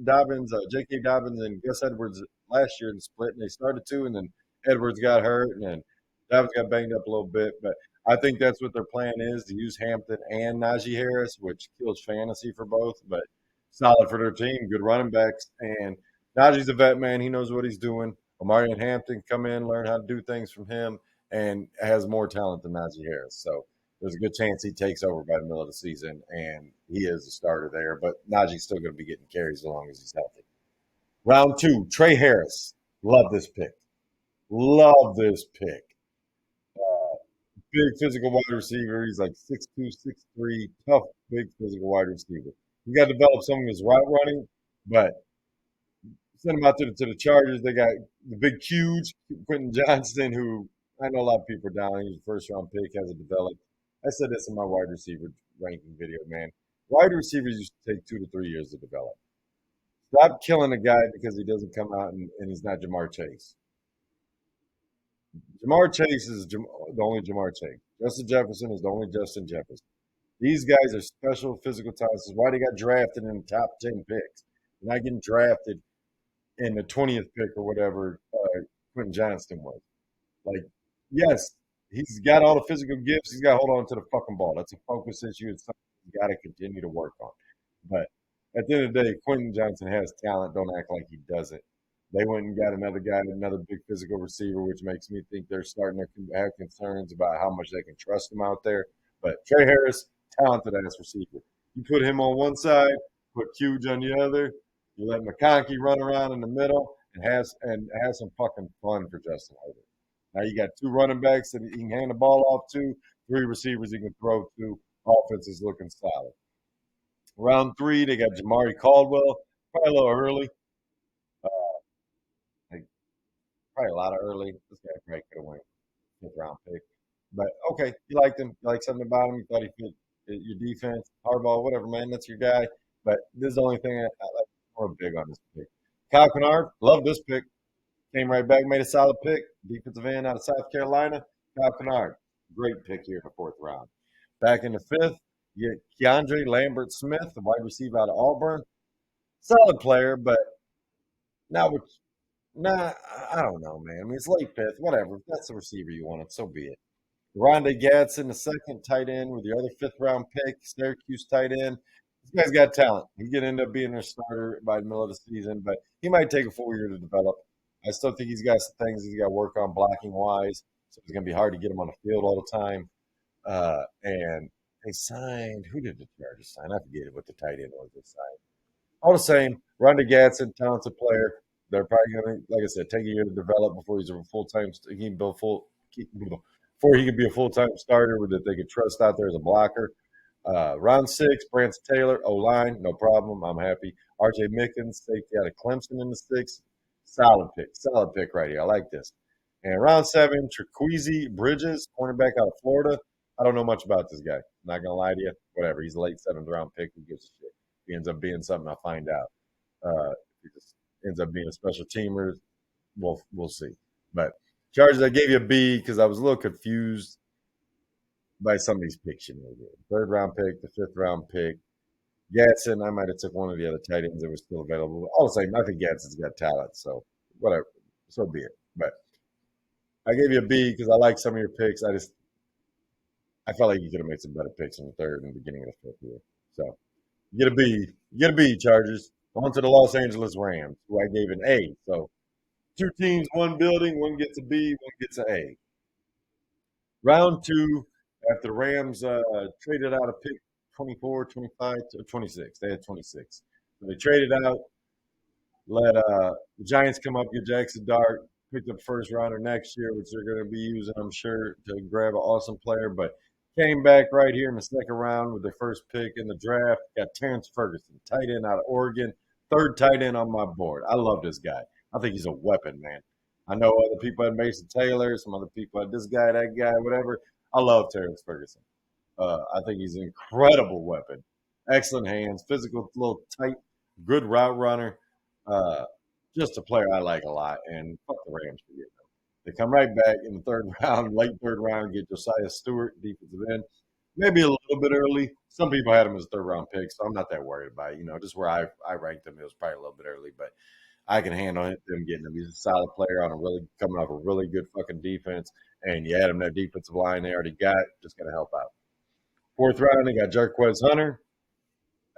Dobbins, J.K. Dobbins, and Gus Edwards last year in the split, and they started to, and then Edwards got hurt, and then Dobbins got banged up a little bit. But I think that's what their plan is, to use Hampton and Najee Harris, which kills fantasy for both, but solid for their team, good running backs. And Najee's a vet, man. He knows what he's doing. Omari and Hampton come in, learn how to do things from him, and has more talent than Najee Harris. So there's a good chance he takes over by the middle of the season, and he is a starter there. But Najee's still going to be getting carries as long as he's healthy. Round 2, Trey Harris. Love this pick. Love this pick. Big physical wide receiver. He's like 6'2", 6'3", tough, big physical wide receiver. He got to develop some of his route running, but send him out to the Chargers. They got the big, huge Quentin Johnston, who I know a lot of people are down. He's a first-round pick, hasn't developed. I said this in my wide receiver ranking video, man. Wide receivers used to take 2 to 3 years to develop. Stop killing a guy because he doesn't come out and he's not Jamar Chase. Jamar Chase is the only Jamar Chase. Justin Jefferson is the only Justin Jefferson. These guys are special physical talents. This is why they got drafted in the top 10 picks. They're not getting drafted in the 20th pick or whatever Quentin Johnston was. Like, yes, he's got all the physical gifts. He's got to hold on to the fucking ball. That's a focus issue. It's something he's got to continue to work on. But at the end of the day, Quentin Johnston has talent. Don't act like he doesn't. They went and got another guy, another big physical receiver, which makes me think they're starting to have concerns about how much they can trust him out there. But Trey Harris, talented ass receiver. You put him on one side, put Huge on the other. You let McConkey run around in the middle and have some fucking fun for Justin Herbert. Now you got 2 running backs that he can hand the ball off to, 3 receivers he can throw to. Offense is looking solid. Round 3, they got Jamari Caldwell, probably a little early. Probably a lot of early. This guy probably could have went 5th round pick. But okay, you liked him. You liked something about him. You thought he fit your defense, hardball, whatever, man. That's your guy. But this is the only thing I like more big on this pick. Kyle Kennard, love this pick. Came right back, made a solid pick. Defensive end out of South Carolina. Kyle Kennard, great pick here in the 4th round. Back in the 5th, you get Keandre Lambert Smith, the wide receiver out of Auburn. Solid player, but now with Nah, I don't know, man. I mean, it's late 5th, whatever. If that's the receiver you wanted, so be it. Rondé Gadsden, the 2nd tight end with the other 5th round pick, Syracuse tight end. This guy's got talent. He could end up being their starter by the middle of the season, but he might take a full year to develop. I still think he's got some things he's got to work on blocking wise, so it's going to be hard to get him on the field all the time. And they signed, who did the Chargers sign? I forget what the tight end was they signed. All the same, Rondé Gadsden, talented player. They're probably going to, like I said, take a year to develop before he's a full-time – before he can be a full-time starter that they could trust out there as a blocker. Round 6, Branson Taylor, O-line, no problem. I'm happy. R.J. Mickens, safety out of Clemson in the 6th. Solid pick right here. I like this. And round 7, Trequezie Bridges, cornerback out of Florida. I don't know much about this guy. I'm not going to lie to you. Whatever. He's a late 7th round pick. Who gives a shit? If he ends up being something, I'll find out. ends up being a special teamer. We'll see. But Chargers, I gave you a B because I was a little confused by some of these picks you made. Third round pick, the fifth round pick. Gatson, I might have took one of the other tight ends that was still available. All the same, I think Gadsden's got talent, so whatever. So be it. But I gave you a B because I like some of your picks. I felt like you could have made some better picks in the third and the beginning of the fifth year. So you get a B. You get a B, Chargers. On to the Los Angeles Rams, who I gave an A. So two teams, one building, one gets a B, one gets an A. Round two, after the Rams traded out a pick 24, 25, 26. They had 26. So they traded out, let the Giants come up, get Jackson Dart, picked up first rounder next year, which they're going to be using, I'm sure, to grab an awesome player. But came back right here in the second round with their first pick in the draft. Got Terrence Ferguson, tight end out of Oregon, third tight end on my board. I love this guy. I think he's a weapon, man. I know other people had Mason Taylor, some other people had this guy, that guy, whatever. I love Terrence Ferguson. I think he's an incredible weapon. Excellent hands, physical, little tight, good route runner. Uh, just a player I like a lot. And fuck the Rams for getting him. They come right back in the third round, late third round, get Josiah Stewart, defensive end. Maybe a little bit early. Some people had him as a third round pick, so I'm not that worried about it. Just where I ranked him, it was probably a little bit early, but I can handle them getting him. He's a solid player on a really coming off a really good fucking defense. And you add him that defensive line they already got, just gonna help out. Fourth round, they got Jarquez Hunter.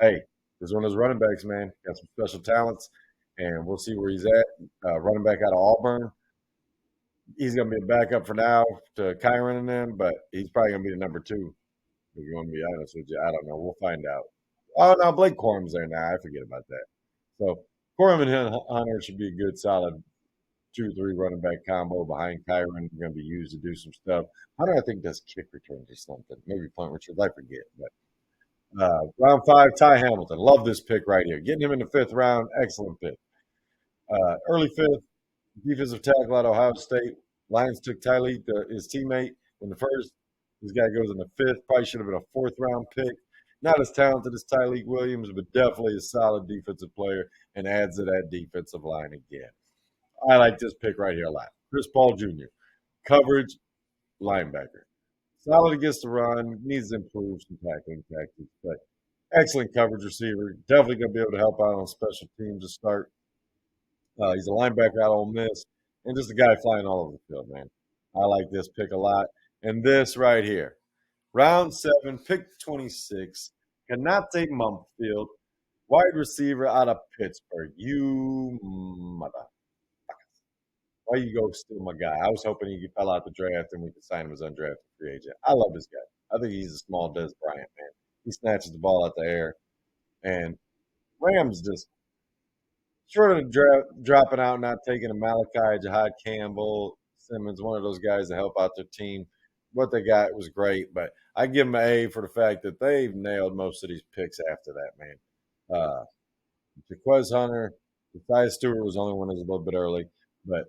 Hey, this is one of those running backs, man. Got some special talents, and we'll see where he's at. Running back out of Auburn. He's going to be a backup for now to Kyron and them, but he's probably going to be the number two. If you want to be honest with you, I don't know. We'll find out. Oh, no, Blake Corum's there now. I forget about that. So Corum and Hunter should be a good, solid 2-3 running back combo behind Kyron. Going to be used to do some stuff. Hunter, I think, does kick returns or something. Maybe punt returns. I forget, but round five, Ty Hamilton. Love this pick right here. Getting him in the fifth round, excellent pick. Early fifth, defensive tackle out of Ohio State. Lions took Tyleek, his teammate, in the first. This guy goes in the fifth. Probably should have been a fourth round pick. Not as talented as Tyleek Williams, but definitely a solid defensive player and adds to that defensive line again. I like this pick right here a lot. Chris Paul Jr., coverage, linebacker. Solid against the run, needs to improve some tackling tactics, but excellent coverage receiver. Definitely going to be able to help out on special teams to start. He's a linebacker out of Ole Miss, and just a guy flying all over the field, man. I like this pick a lot. And this right here, round 7, pick 26, Kanate Mumfield, wide receiver out of Pittsburgh. You mother. Why you go steal my guy? I was hoping he fell out the draft and we could sign him as undrafted free agent. I love this guy. I think he's a small Des Bryant, man. He snatches the ball out the air. And Rams just short of dropping out, not taking a Malachi, Jahad Campbell, Simmons, one of those guys to help out their team. What they got was great, but I give them an A for the fact that they've nailed most of these picks after that, man. Jaquez Hunter, Josiah Stewart was the only one that was a little bit early, but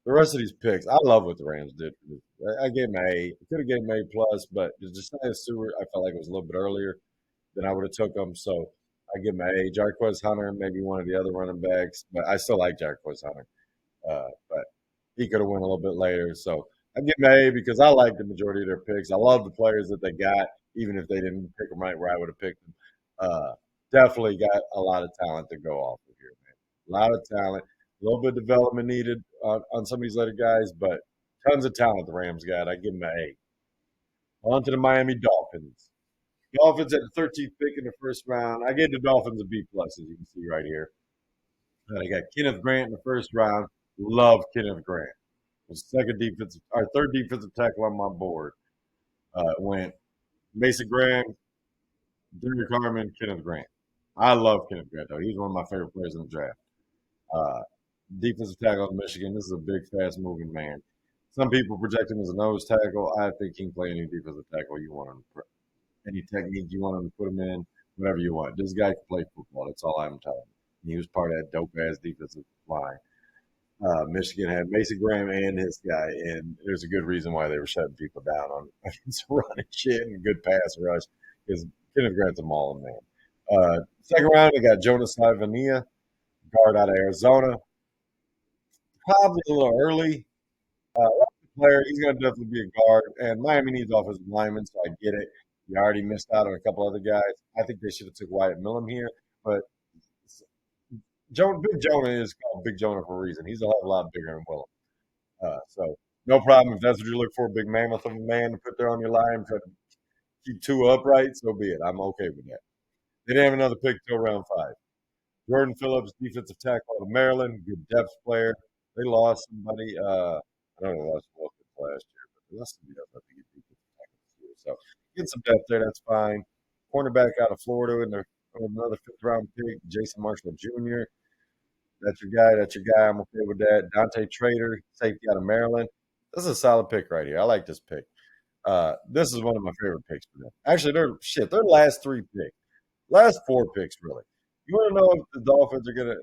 the rest of these picks, I love what the Rams did. I gave them an A. I could have gave them A plus, but Josiah Stewart, I felt like it was a little bit earlier than I would have took them. So I give him an A. Jarquez Hunter, maybe one of the other running backs, but I still like Jarquez Hunter. But he could have went a little bit later. So I give him an A because I like the majority of their picks. I love the players that they got, even if they didn't pick them right where I would have picked them. Definitely got a lot of talent to go off of here, man. A lot of talent. A little bit of development needed on some of these other guys, but tons of talent the Rams got. I give them an A. On to the Miami Dolphins. Dolphins at the 13th pick in the first round. I gave the Dolphins a B plus, as you can see right here. I got Kenneth Grant in the first round. Love Kenneth Grant. Was third defensive tackle on my board. Went Mason Graham, Derek Harmon, Kenneth Grant. I love Kenneth Grant though. He's one of my favorite players in the draft. Defensive tackle in Michigan. This is a big, fast-moving man. Some people project him as a nose tackle. I think he can play any defensive tackle you want him to. Any technique you want him to put him in, whatever you want. This guy can play football. That's all I'm telling you. He was part of that dope-ass defensive line. Michigan had Mason Graham and his guy, and there's a good reason why they were shutting people down on against running shit and good pass rush because Kenneth Grant's a mauling man. Second round, they got Jonas Ivania, guard out of Arizona. Probably a little early. Player, he's going to definitely be a guard. And Miami needs offensive linemen, so I get it. You already missed out on a couple other guys. I think they should have took Wyatt Millum here, but Big Jonah is called Big Jonah for a reason. He's a hell of a lot bigger than Willem. So no problem if that's what you look for, a big mammoth of a man to put there on your line, try to keep two upright. So be it. I'm okay with that. They didn't have another pick till round 5. Jordan Phillips, defensive tackle out of Maryland, good depth player. They lost somebody. I don't know, they lost Wilkins last year, but they lost somebody else. I think it's defensive tackle this year. So get some depth there. That's fine. Cornerback out of Florida, and another 5th-round pick, Jason Marshall Jr. That's your guy. That's your guy. I'm okay with that. Dante Trader, safety out of Maryland. This is a solid pick right here. I like this pick. This is one of my favorite picks for them. Actually, their last 3 picks, last 4 picks, really. You want to know if the Dolphins are gonna?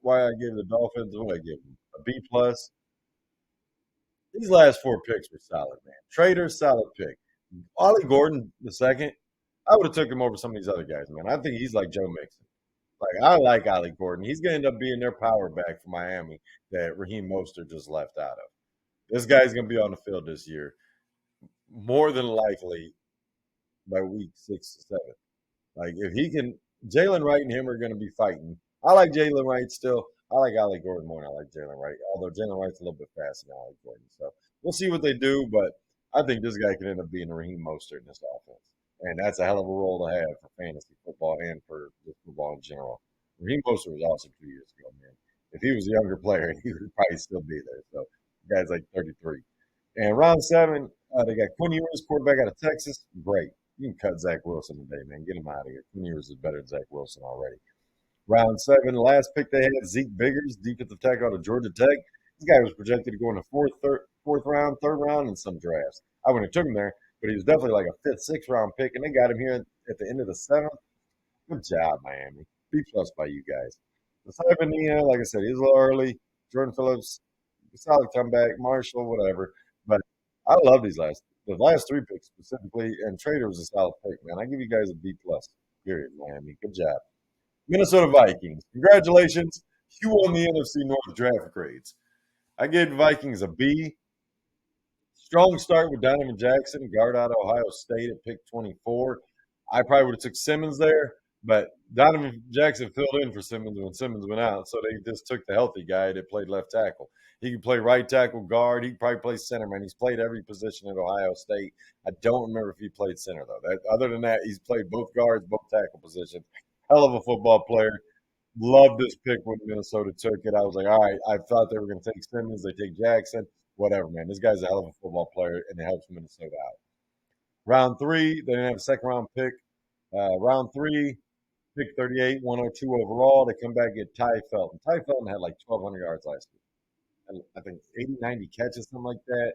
Why I gave the Dolphins? What I give them a B plus. These last 4 picks were solid, man. Trader, solid pick. Ollie Gordon, the second, I would have took him over some of these other guys, man. I think he's like Joe Mixon. Like I like Ollie Gordon. He's gonna end up being their power back for Miami that Raheem Mostert just left out of. This guy's gonna be on the field this year, more than likely by week 6 or 7. Like if he can, Jalen Wright and him are going to be fighting. I like Jalen Wright still. I like Ollie Gordon more than I like Jalen Wright, although Jalen Wright's a little bit faster than Ollie Gordon. So we'll see what they do, but I think this guy could end up being a Raheem Mostert in this offense. And that's a hell of a role to have for fantasy football and for just football in general. Raheem Mostert was awesome 2 years ago, man. If he was a younger player, he would probably still be there. So the guy's like 33. And round 7, they got Quinn Ewers, quarterback out of Texas. Great. You can cut Zach Wilson today, man. Get him out of here. Quinn Ewers is better than Zach Wilson already. Round 7, the last pick they had, Zeke Biggers, defensive tackle out of Georgia Tech. This guy was projected to go in the fourth round, 3rd round in some drafts. I wouldn't have took him there, but he was definitely like a 5th, 6th round pick, and they got him here at the end of the 7th. Good job, Miami. B plus by you guys. The Cybernia, like I said, he's a little early. Jordan Phillips, solid comeback. Marshall, whatever. But I love the last 3 picks specifically, and Trader was a solid pick, man. I give you guys a B plus. Period, Miami. Good job. Minnesota Vikings. Congratulations. You won the NFC North draft grades. I gave the Vikings a B. Strong start with Donovan Jackson, guard out of Ohio State at pick 24. I probably would have took Simmons there, but Donovan Jackson filled in for Simmons when Simmons went out, so they just took the healthy guy that played left tackle. He could play right tackle, guard. He could probably play center, man. He's played every position at Ohio State. I don't remember if he played center, though. Other than that, he's played both guards, both tackle positions. Hell of a football player. Loved this pick when Minnesota took it. I was like, all right, I thought they were going to take Simmons. They take Jackson. Whatever, man. This guy's a hell of a football player, and it helps Minnesota out. Round 3, they didn't have a second-round pick. Round 3, pick 38, 102 overall. They come back and get Ty Felton. Ty Felton had like 1,200 yards last year. I think 80, 90 catches, something like that.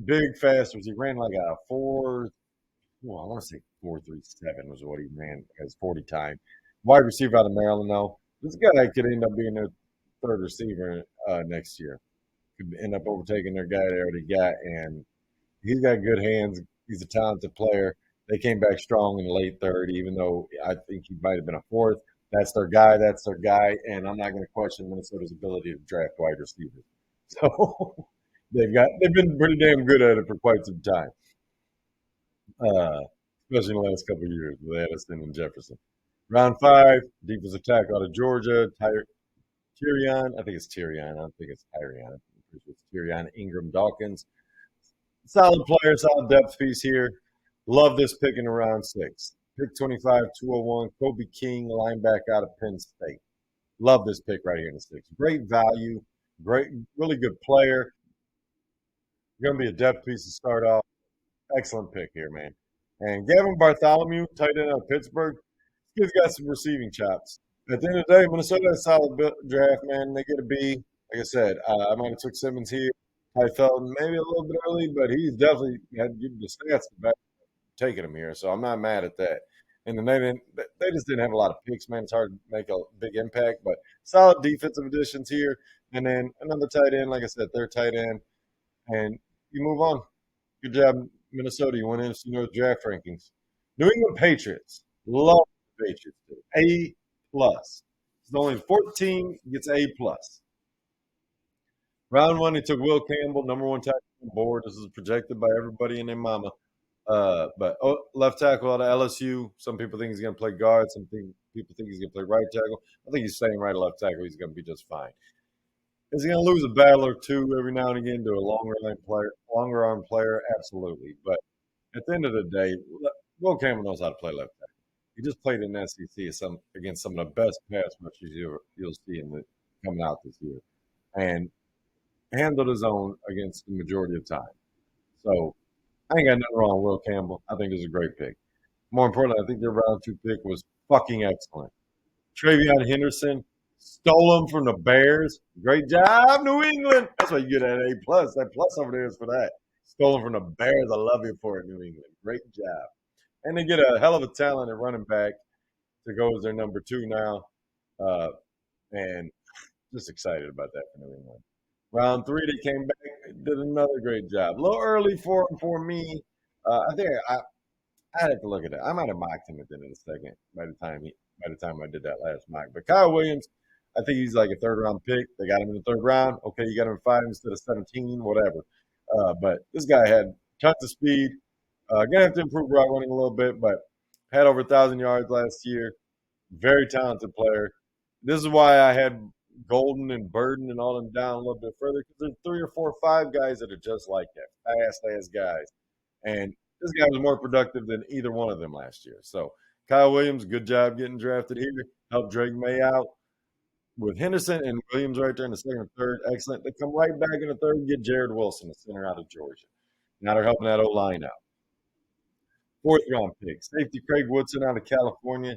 Big, fast. He ran like a 4, well, I want to say 4.37 was what he ran as 40 time. Wide receiver out of Maryland, though. This guy could end up being their 3rd receiver next year. Could end up overtaking their guy they already got, and he's got good hands. He's a talented player. They came back strong in the late 3rd, even though I think he might have been a 4th. That's their guy. That's their guy, and I'm not going to question Minnesota's ability to draft wide receivers. So they've been pretty damn good at it for quite some time, especially in the last couple of years with Addison and Jefferson. Round 5, defensive tackle out of Georgia, Tyrion. I think it's Tyrion. I don't think it's Tyrion. It's Tyrion Ingram Dawkins. Solid player, solid depth piece here. Love this pick in round 6. Pick 25, 201, Kobe King, linebacker out of Penn State. Love this pick right here in the 6th. Great value, really good player. Going to be a depth piece to start off. Excellent pick here, man. And Gavin Bartholomew, tight end out of Pittsburgh. This kid's got some receiving chops. At the end of the day, Minnesota has a solid draft, man. They get a B. Like I said, I might have took Simmons here. I felt maybe a little bit early, but he's definitely had the stats back taking him here. So I'm not mad at that. And then they just didn't have a lot of picks, man. It's hard to make a big impact, but solid defensive additions here. And then another tight end, like I said, their tight end. And you move on. Good job, Minnesota. You went in NFC draft rankings. New England Patriots. Love the Patriots. A plus. It's only the 14 gets A plus. Round one, he took Will Campbell, number one tackle on the board. This is projected by everybody and their mama. But left tackle out of LSU. Some people think he's going to play guard. Some people think he's going to play right tackle. I think he's staying right or left tackle. He's going to be just fine. Is he going to lose a battle or two every now and again to a longer arm player? Absolutely. But at the end of the day, Will Campbell knows how to play left tackle. He just played in the SEC against some of the best pass rushers you'll see coming out this year, and handled his own against the majority of time. So I ain't got nothing wrong with Will Campbell. I think it's a great pick. More importantly, I think their round two pick was fucking excellent. Travion Henderson stole him from the Bears. Great job, New England. That's why you get that A plus. That plus over there is for that. Stole him from the Bears. I love you for it, New England. Great job. And they get a hell of a talented running back to go as their number two now. And just excited about that for New England. Round three, they came back, did another great job. A little early for me. I think I'd have to look at it. I might have mocked him at the end of the second by the time I did that last mock. But Kyle Williams, I think he's like a third round pick. They got him in the third round. Okay, you got him in 5 instead of 17, whatever. But this guy had tons of speed. Gonna have to improve route running a little bit, but had over 1,000 yards last year. Very talented player. This is why I had Golden and Burden and all them down a little bit further, because there's 3 or 4 or 5 guys that are just like that, fast guys. And this guy was more productive than either one of them last year. So Kyle Williams, good job getting drafted here. Helped Drake May out. With Henderson and Williams right there in the second and third, excellent. They come right back in the third and get Jared Wilson, the center out of Georgia. Now they're helping that O-line out. Fourth round pick, safety Craig Woodson out of California.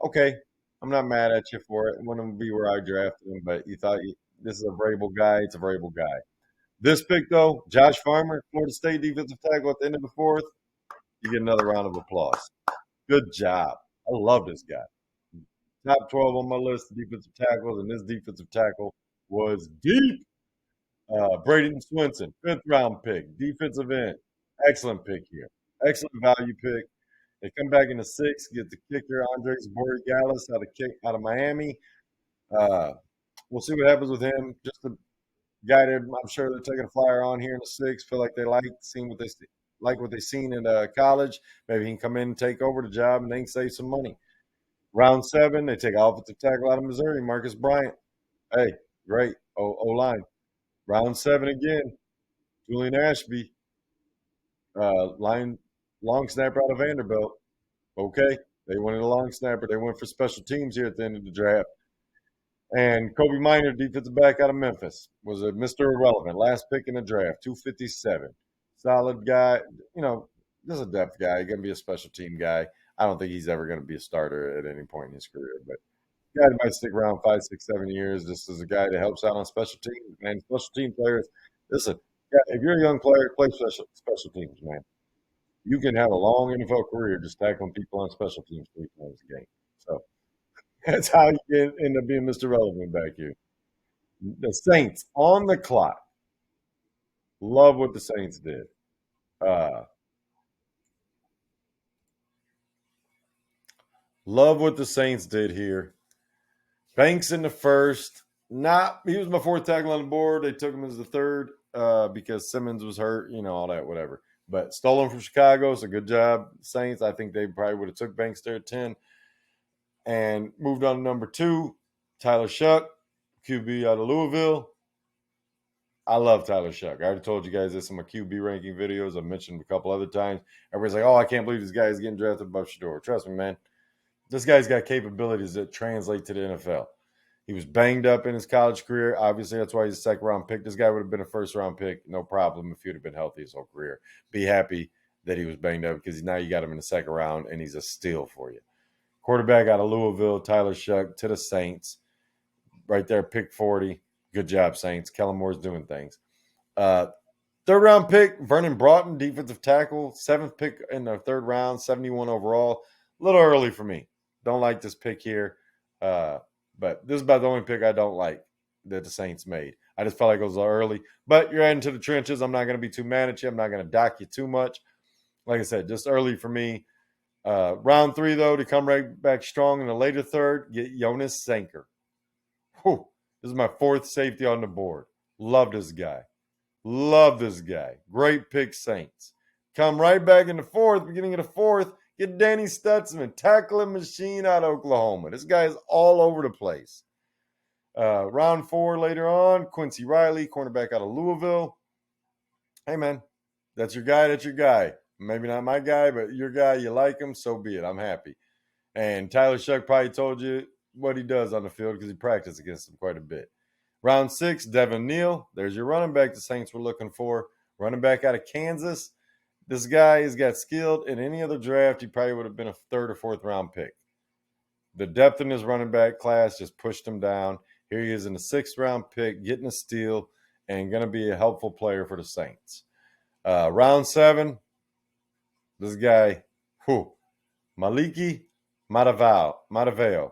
Okay, I'm not mad at you for it. It wouldn't be where I drafted him, but you thought this is a variable guy. It's a variable guy. This pick, though, Josh Farmer, Florida State defensive tackle at the end of the fourth, you get another round of applause. Good job. I love this guy. Top 12 on my list of defensive tackles, and this defensive tackle was deep. Braden Swinson, 5th round pick, defensive end. Excellent pick here. Excellent value pick. They come back in the 6th, get the kicker Andres Borregales out of Miami. We'll see what happens with him. Just a guy that I'm sure they're taking a flyer on here in the 6th. Feel like they like what they seen in college. Maybe he can come in and take over the job, and they can save some money. Round 7, they take offensive tackle out of Missouri, Marcus Bryant. Hey, great O-line. Round 7 again, Julian Ashby, long snapper out of Vanderbilt. Okay, they wanted a long snapper. They went for special teams here at the end of the draft. And Kobe Minor, defensive back out of Memphis, was a Mr. Irrelevant. Last pick in the draft, 257. Solid guy. This is a depth guy. He's going to be a special team guy. I don't think he's ever going to be a starter at any point in his career. But guy that might stick around 5, 6, 7 years. This is a guy that helps out on special teams. Man, special team players, listen, if you're a young player, play special teams, man. You can have a long NFL career just tackling people on special teams 3 times a game. So that's how you end up being Mr. Relevant back here. The Saints on the clock. Love what the Saints did. Love what the Saints did here. Banks in the 1st. He was my 4th tackle on the board. They took him as the 3rd because Simmons was hurt, all that, whatever. But stole him from Chicago, so good job, Saints. I think they probably would have took Banks there at 10. And moved on to number 2, Tyler Shuck, QB out of Louisville. I love Tyler Shuck. I already told you guys this in my QB ranking videos. I've mentioned a couple other times. Everybody's like, oh, I can't believe this guy is getting drafted above Shedeur. Trust me, man. This guy's got capabilities that translate to the NFL. He was banged up in his college career. Obviously, that's why he's a 2nd round pick. This guy would have been a 1st round pick, no problem, if he would have been healthy his whole career. Be happy that he was banged up because now you got him in the 2nd round, and he's a steal for you. Quarterback out of Louisville, Tyler Shuck to the Saints. Right there, pick 40. Good job, Saints. Kellen Moore's doing things. 3rd round pick, Vernon Broughton, defensive tackle. 7th pick in the 3rd round, 71 overall. A little early for me. Don't like this pick here. But this is about the only pick I don't like that the Saints made. I just felt like it was a little early. But you're heading to the trenches. I'm not going to be too mad at you. I'm not going to dock you too much. Like I said, just early for me. Round 3, though, to come right back strong in the later 3rd, get Jonas Sanker, Whew, this is my fourth safety on the board. Love this guy. Love this guy. Great pick, Saints. Come right back in the fourth, beginning of the fourth. Get Danny Stutzman, tackling machine out of Oklahoma. This guy is all over the place. Round 4 later on, Quincy Riley, cornerback out of Louisville. Hey, man, that's your guy. That's your guy. Maybe not my guy, but your guy. You like him, so be it. I'm happy. And Tyler Shuck probably told you what he does on the field because he practiced against him quite a bit. Round 6, Devin Neal. There's your running back the Saints were looking for. Running back out of Kansas. This guy has got skilled. In any other draft, he probably would have been a third or fourth round pick. The depth in his running back class just pushed him down. Here he is in the 6th round pick, getting a steal, and going to be a helpful player for the Saints. Round 7, this guy, Maliki Mataveo,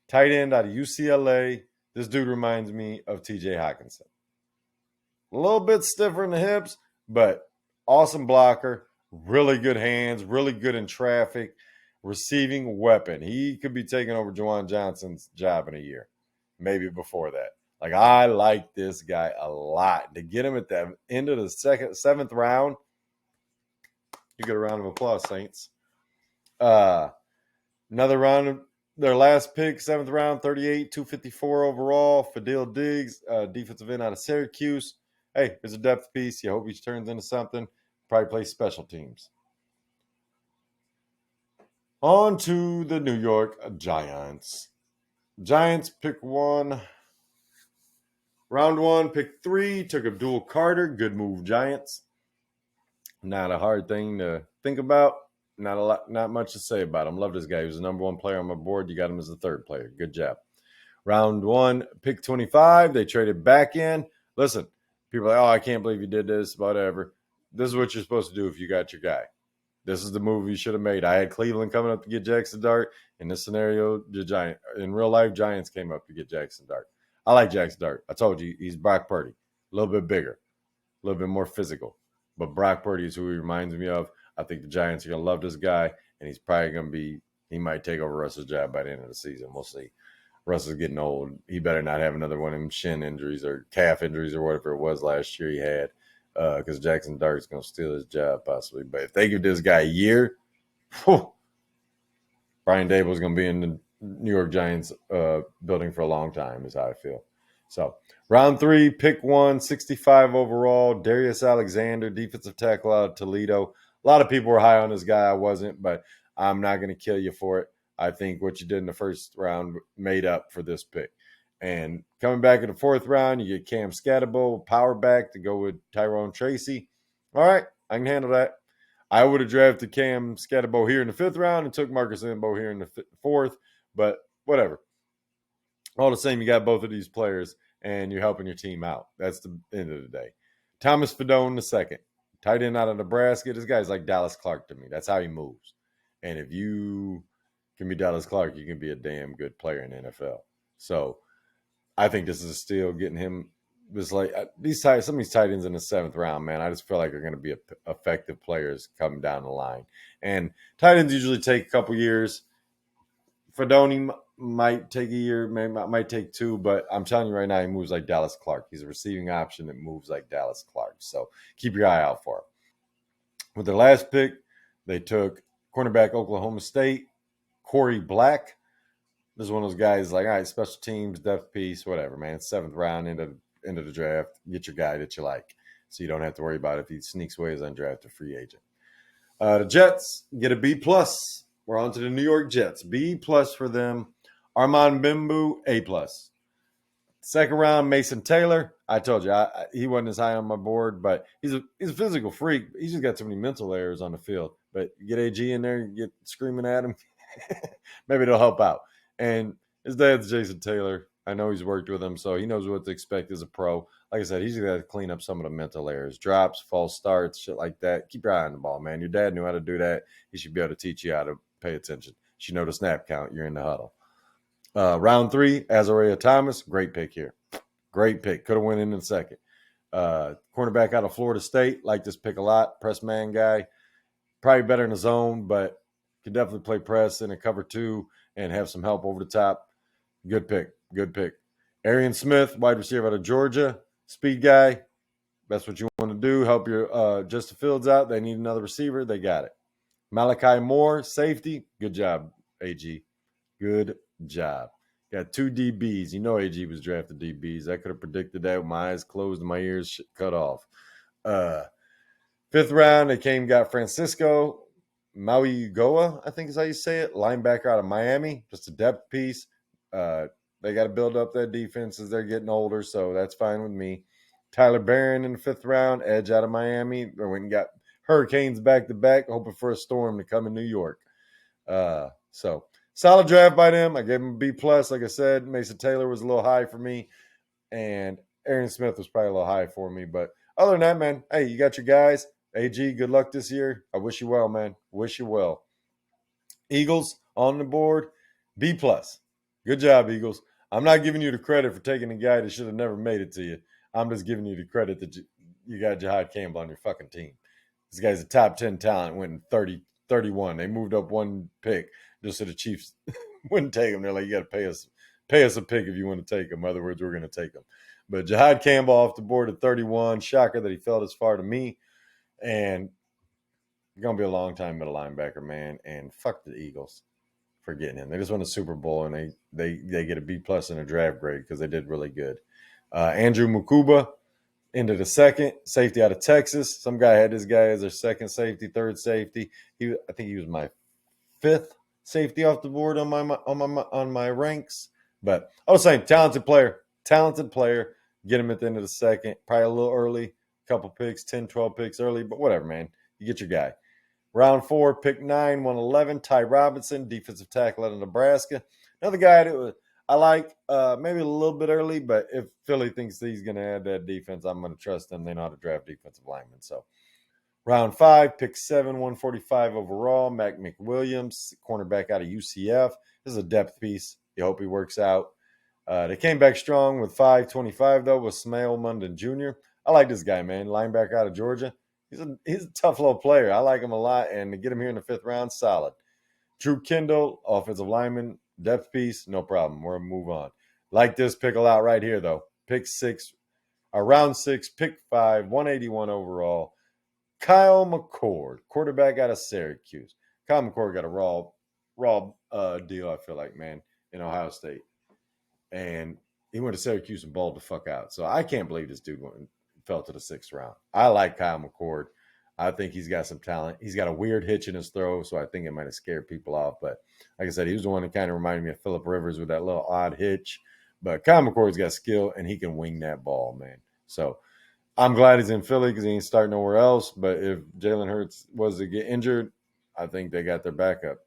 tight end out of UCLA. This dude reminds me of TJ Hawkinson. A little bit stiffer in the hips, but awesome blocker, really good hands, really good in traffic, receiving weapon. He could be taking over Juwan Johnson's job in a year, maybe before that. Like, I like this guy a lot. To get him at the end of the 7th round, you get a round of applause, Saints. Another round of their last pick, 7th round, 38, 254 overall. Fadil Diggs, defensive end out of Syracuse. Hey, there's a depth piece. You hope he turns into something. Probably plays special teams. On to the New York Giants. Giants pick 1. Round 1, pick 3. Took Abdul Carter. Good move, Giants. Not a hard thing to think about. Not much to say about him. Love this guy. He was the number 1 player on my board. You got him as the 3rd player. Good job. Round 1, pick 25. They traded back in. Listen, people are like, oh, I can't believe you did this, whatever. This is what you're supposed to do if you got your guy. This is the move you should have made. I had Cleveland coming up to get Jackson Dart. In this scenario, in real life, Giants came up to get Jackson Dart. I like Jackson Dart. I told you, he's Brock Purdy. A little bit bigger, a little bit more physical. But Brock Purdy is who he reminds me of. I think the Giants are going to love this guy, and he's probably going to be – he might take over Russell's job by the end of the season. We'll see. Russell's getting old. He better not have another one of them shin injuries or calf injuries or whatever it was last year he had, because Jackson Dart's going to steal his job possibly. But if they give this guy a year, Brian Dable's going to be in the New York Giants building for a long time is how I feel. So round 3, pick 1, 65 overall, Darius Alexander, defensive tackle out of Toledo. A lot of people were high on this guy. I wasn't, but I'm not going to kill you for it. I think what you did in the 1st round made up for this pick. And coming back in the 4th round, you get Cam Scatterbo, power back to go with Tyrone Tracy. All right, I can handle that. I would have drafted Cam Scatterbo here in the 5th round and took Marcus Imbo here in the 4th, but whatever. All the same, you got both of these players, and you're helping your team out. That's the end of the day. Thomas Fedone II, tight end out of Nebraska. This guy's like Dallas Clark to me. That's how he moves. And if you can be Dallas Clark, you can be a damn good player in the NFL. So I think this is a steal, getting him. This like some of these tight ends in the 7th round, man. I just feel like they're going to be effective players coming down the line. And tight ends usually take a couple years. Fedone might take a year, might take 2, but I'm telling you right now, he moves like Dallas Clark. He's a receiving option that moves like Dallas Clark. So keep your eye out for him. With their last pick, they took cornerback Oklahoma State, Corey Black. This is one of those guys like, all right, special teams, depth piece, whatever, man. 7th round, end of the draft. Get your guy that you like, so you don't have to worry about if he sneaks away as undrafted free agent. The Jets get a B+. We're on to the New York Jets. B+ for them. Armand Bimbu, A+. 2nd round, Mason Taylor. I told you, he wasn't as high on my board, but he's a physical freak. He's just got too many mental errors on the field. But you get AG in there, you get screaming at him, maybe it'll help out. And his dad's Jason Taylor. I know he's worked with him, so he knows what to expect as a pro. Like I said, he's got to clean up some of the mental errors, drops, false starts, shit like that. Keep your eye on the ball, man. Your dad knew how to do that. He should be able to teach you how to pay attention. You should know the snap count. You're in the huddle. Round 3, Azariah Thomas. Great pick here. Great pick. Could have went in the 2nd. Cornerback out of Florida State. Like this pick a lot. Press man guy. Probably better in the zone, but can definitely play press in a cover 2 and have some help over the top. Good pick. Good pick. Arian Smith, wide receiver out of Georgia, speed guy. That's what you want to do. Help your Justin Fields out. They need another receiver. They got it. Malachi Moore, safety. Good job, AG. Good job. Got 2 DBs. You know AG was drafted DBs. I could have predicted that with my eyes closed and my ears cut off. Fifth round, they got Francisco Mauigoa, I think is how you say it, linebacker out of Miami, just a depth piece. They got to build up that defense as they're getting older, so that's fine with me. Tyler Barron in the fifth round, edge out of Miami. They went and got Hurricanes back-to-back, hoping for a storm to come in New York. So solid draft by them. I gave them a B+. Like I said, Mason Taylor was a little high for me, and Aaron Smith was probably a little high for me. But other than that, man, hey, you got your guys. AG, good luck this year. I wish you well, man. Wish you well. Eagles on the board, B+. Good job, Eagles. I'm not giving you the credit for taking a guy that should have never made it to you. I'm just giving you the credit that you got Jahad Campbell on your fucking team. This guy's a top 10 talent, went in 31. They moved up one pick just so the Chiefs wouldn't take him. They're like, you got to pay us a pick if you want to take him. In other words, we're going to take him. But Jahad Campbell off the board at 31. Shocker that he fell this far to me. And going to be a long time middle linebacker, man. And fuck the Eagles for getting him. They just won a Super Bowl, and they get a B+ in a draft grade because they did really good. Andrew Mukuba into the second, safety out of Texas. Some guy had this guy as their second safety, third safety. I think he was my fifth safety off the board on my ranks. But I was saying, talented player. Get him at the end of the second, probably a little early, couple picks, 10, 12 picks early, but whatever, man. You get your guy. Round 4, pick 9, 111, Ty Robinson, defensive tackle out of Nebraska. Another guy that I like, maybe a little bit early, but if Philly thinks he's going to add that defense, I'm going to trust them. They know how to draft defensive linemen. So round 5, pick 7, 145 overall, Mac McWilliams, cornerback out of UCF. This is a depth piece. You hope he works out. They came back strong with 525, though, with Smail Munden Jr. I like this guy, man. Linebacker out of Georgia. He's a tough little player. I like him a lot, and to get him here in the 5th round, solid. Drew Kendall, offensive lineman, depth piece, no problem. We're going to move on. Like this pick a lot right here, though. Pick 6, round 6, pick 5, 181 overall. Kyle McCord, quarterback out of Syracuse. Kyle McCord got a raw deal, I feel like, man, in Ohio State. And he went to Syracuse and balled the fuck out. So I can't believe this dude fell to the 6th round. I like Kyle McCord. I think he's got some talent. He's got a weird hitch in his throw, so I think it might have scared people off. But like I said, he was the one that kind of reminded me of Phillip Rivers with that little odd hitch. But Kyle McCord's got skill, and he can wing that ball, man. So I'm glad he's in Philly because he ain't starting nowhere else. But if Jalen Hurts was to get injured, I think they got their backup.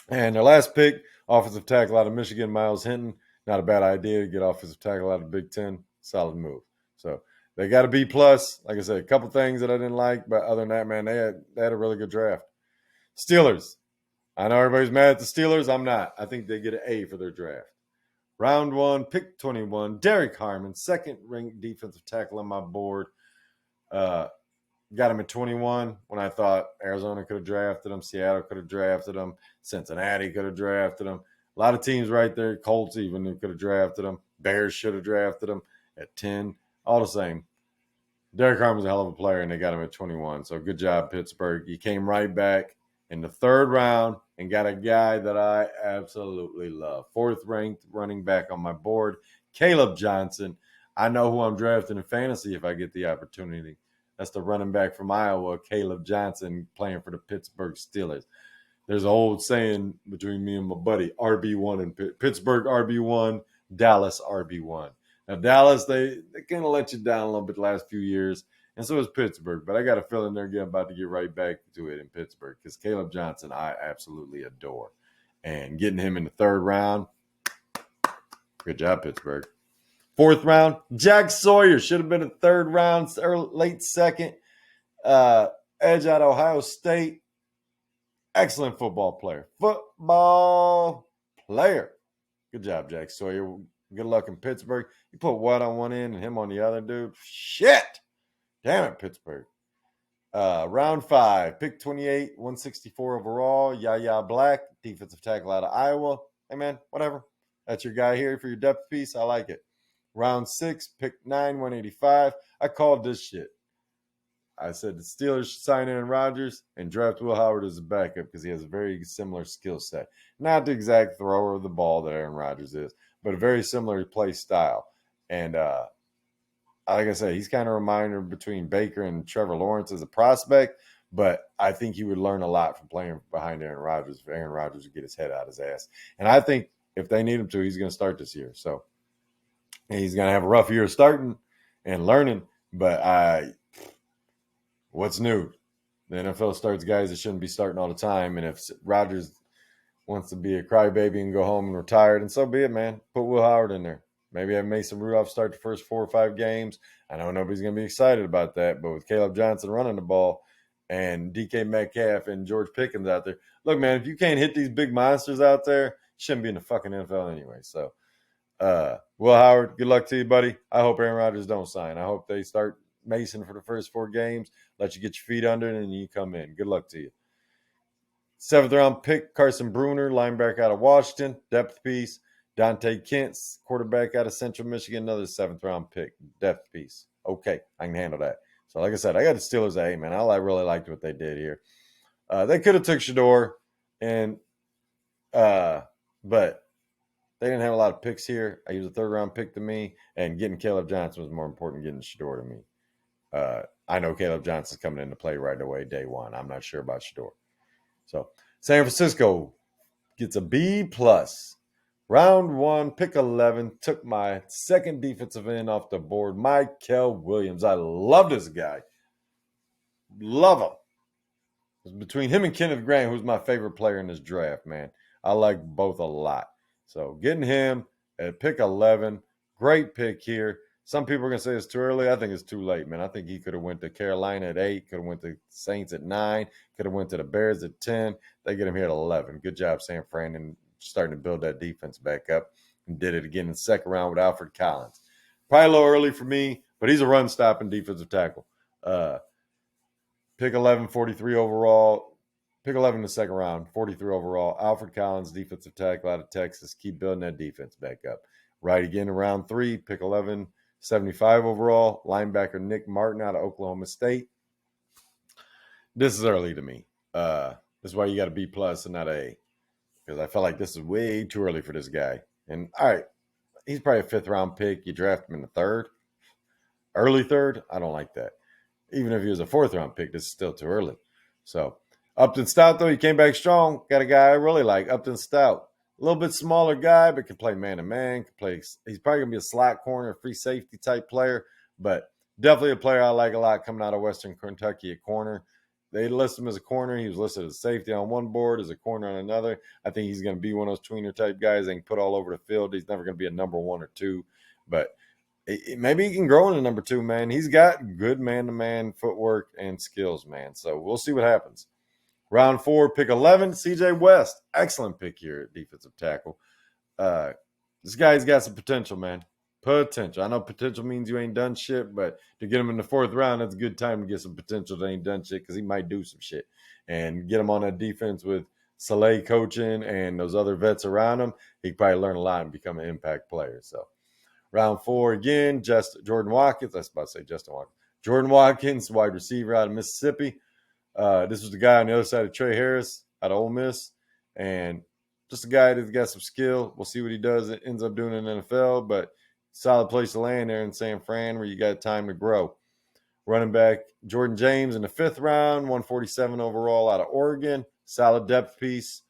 And their last pick, offensive tackle out of Michigan, Miles Hinton. Not a bad idea to get offensive tackle out of Big Ten. Solid move. So they got a B+. Like I said, a couple things that I didn't like, but other than that, man, they had a really good draft. Steelers. I know everybody's mad at the Steelers. I'm not. I think they get an A for their draft. Round 1, pick 21, Derek Harmon, second-ranked defensive tackle on my board. Got him at 21 when I thought Arizona could have drafted him, Seattle could have drafted him, Cincinnati could have drafted him. A lot of teams right there, Colts even could have drafted him. Bears should have drafted him at 10. All the same. Derek Harmon's a hell of a player, and they got him at 21. So good job, Pittsburgh. He came right back in the 3rd round and got a guy that I absolutely love. 4th-ranked running back on my board, Caleb Johnson. I know who I'm drafting in fantasy if I get the opportunity. That's the running back from Iowa, Caleb Johnson, playing for the Pittsburgh Steelers. There's an old saying between me and my buddy, RB1 and Pittsburgh RB1, Dallas RB1. Now, Dallas, they kind of let you down a little bit the last few years, and so is Pittsburgh. But I got a feeling they're about to get right back to it in Pittsburgh because Caleb Johnson I absolutely adore. And getting him in the 3rd round, good job, Pittsburgh. 4th round, Jack Sawyer. Should have been a 3rd round, late 2nd. Edge out of Ohio State. Excellent football player. Good job, Jack Sawyer. Good luck in Pittsburgh. You put Watt on one end and him on the other, dude. Shit. Damn it, Pittsburgh. Round 5, pick 28, 164 overall. Yaya Black, defensive tackle out of Iowa. Hey, man, whatever. That's your guy here for your depth piece. I like it. Round 6, pick 9, 185. I called this shit. I said the Steelers should sign Aaron Rodgers and draft Will Howard as a backup because he has a very similar skill set. Not the exact thrower of the ball that Aaron Rodgers is, but a very similar play style. And like I said, he's kind of a reminder between Baker and Trevor Lawrence as a prospect, but I think he would learn a lot from playing behind Aaron Rodgers if Aaron Rodgers would get his head out his ass. And I think if they need him to, he's going to start this year. So he's going to have a rough year starting and learning, but what's new? The NFL starts guys that shouldn't be starting all the time. And if Rodgers wants to be a crybaby and go home and retire, then so be it, man. Put Will Howard in there. Maybe have Mason Rudolph start the first 4 or 5 games. I know nobody's going to be excited about that, but with Caleb Johnson running the ball and DK Metcalf and George Pickens out there, look, man, if you can't hit these big monsters out there, you shouldn't be in the fucking NFL anyway. So, Will Howard, good luck to you, buddy. I hope Aaron Rodgers don't sign. I hope they start Mason for the first 4 games, let you get your feet under it, and you come in. Good luck to you. 7th round pick, Carson Bruner, linebacker out of Washington, depth piece. Dante Kent's quarterback out of Central Michigan, another 7th round pick, depth piece. Okay, I can handle that. So like I said, I got the Steelers at A, man. I really liked what they did here. They could have took Shedeur, but they didn't have a lot of picks here. I used a 3rd round pick to me, and getting Caleb Johnson was more important than getting Shedeur to me. I know Caleb Johnson's coming into play right away, day one. I'm not sure about Shedeur. So San Francisco gets a B+. Round 1, pick 11, took my 2nd defensive end off the board, Mykel Williams. I love this guy. Love him. It was between him and Kenneth Grant, who's my favorite player in this draft, man. I like both a lot. So getting him at pick 11, great pick here. Some people are going to say it's too early. I think it's too late, man. I think he could have went to Carolina at 8, could have went to Saints at 9, could have went to the Bears at 10. They get him here at 11. Good job, San Fran, and starting to build that defense back up, and did it again in the 2nd round with Alfred Collins. Probably a little early for me, but he's a run-stopping defensive tackle. Pick 11, 43 overall. Pick 11 in the 2nd round, 43 overall. Alfred Collins, defensive tackle out of Texas. Keep building that defense back up. Right again in round 3, pick 11, 75 overall. Linebacker Nick Martin out of Oklahoma State. This is early to me. This is why you got a B+ and not an A. Because I felt like this is way too early for this guy. And, all right, he's probably a 5th round pick. You draft him in the 3rd. Early 3rd, I don't like that. Even if he was a 4th round pick, this is still too early. So, Upton Stout, though, he came back strong. Got a guy I really like, Upton Stout. A little bit smaller guy, but can play man-to-man. He's probably going to be a slot corner, free safety type player, but definitely a player I like a lot coming out of Western Kentucky at corner. They list him as a corner. He was listed as safety on one board, as a corner on another. I think he's going to be one of those tweener type guys they can put all over the field. He's never going to be a number 1 or 2, but maybe he can grow into number 2, man. He's got good man-to-man footwork and skills, man. So we'll see what happens. Round 4, pick 11, CJ West. Excellent pick here at defensive tackle. This guy's got some potential, man. Potential. I know potential means you ain't done shit, but to get him in the 4th round, that's a good time to get some potential that ain't done shit because he might do some shit. And get him on that defense with Saleh coaching and those other vets around him, he could probably learn a lot and become an impact player. So round 4 again, Jordan Watkins. I was about to say Justin Watkins. Jordan Watkins, wide receiver out of Mississippi. This was the guy on the other side of Trey Harris out of Ole Miss. And just a guy that's got some skill. We'll see what he does. It ends up doing in the NFL, but solid place to land there in San Fran where you got time to grow. Running back Jordan James in the 5th round, 147 overall out of Oregon. Solid depth piece.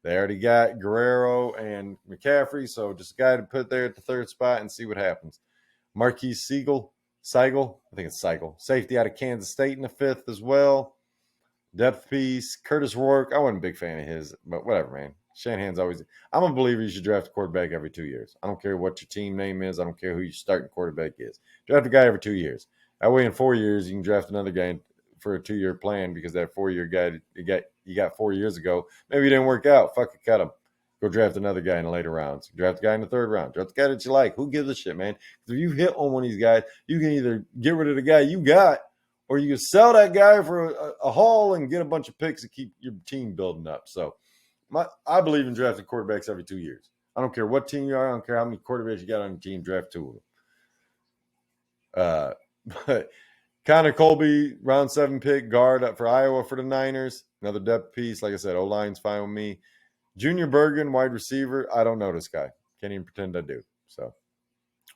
They already got Guerrero and McCaffrey, so just a guy to put there at the 3rd spot and see what happens. Marquise Seigel, I think it's Seigel. Safety out of Kansas State in the 5th as well. Depth piece, Curtis Rourke. I wasn't a big fan of his, but whatever, man. Shanahan's always – I'm a believer you should draft a quarterback every 2 years. I don't care what your team name is. I don't care who your starting quarterback is. Draft a guy every 2 years. That way in 4 years you can draft another guy for a 2-year plan because that 4-year guy you got 4 years ago, maybe he didn't work out. Fuck it, cut him. Go draft another guy in the later rounds. Draft a guy in the 3rd round. Draft the guy that you like. Who gives a shit, man? Because if you hit on one of these guys, you can either get rid of the guy you got or you can sell that guy for a haul and get a bunch of picks to keep your team building up. So I believe in drafting quarterbacks every 2 years. I don't care what team you are. I don't care how many quarterbacks you got on your team. Draft two of them. But Connor Colby, round 7 pick, guard up for Iowa for the Niners. Another depth piece. Like I said, O-line's fine with me. Junior Bergen, wide receiver. I don't know this guy. Can't even pretend I do. So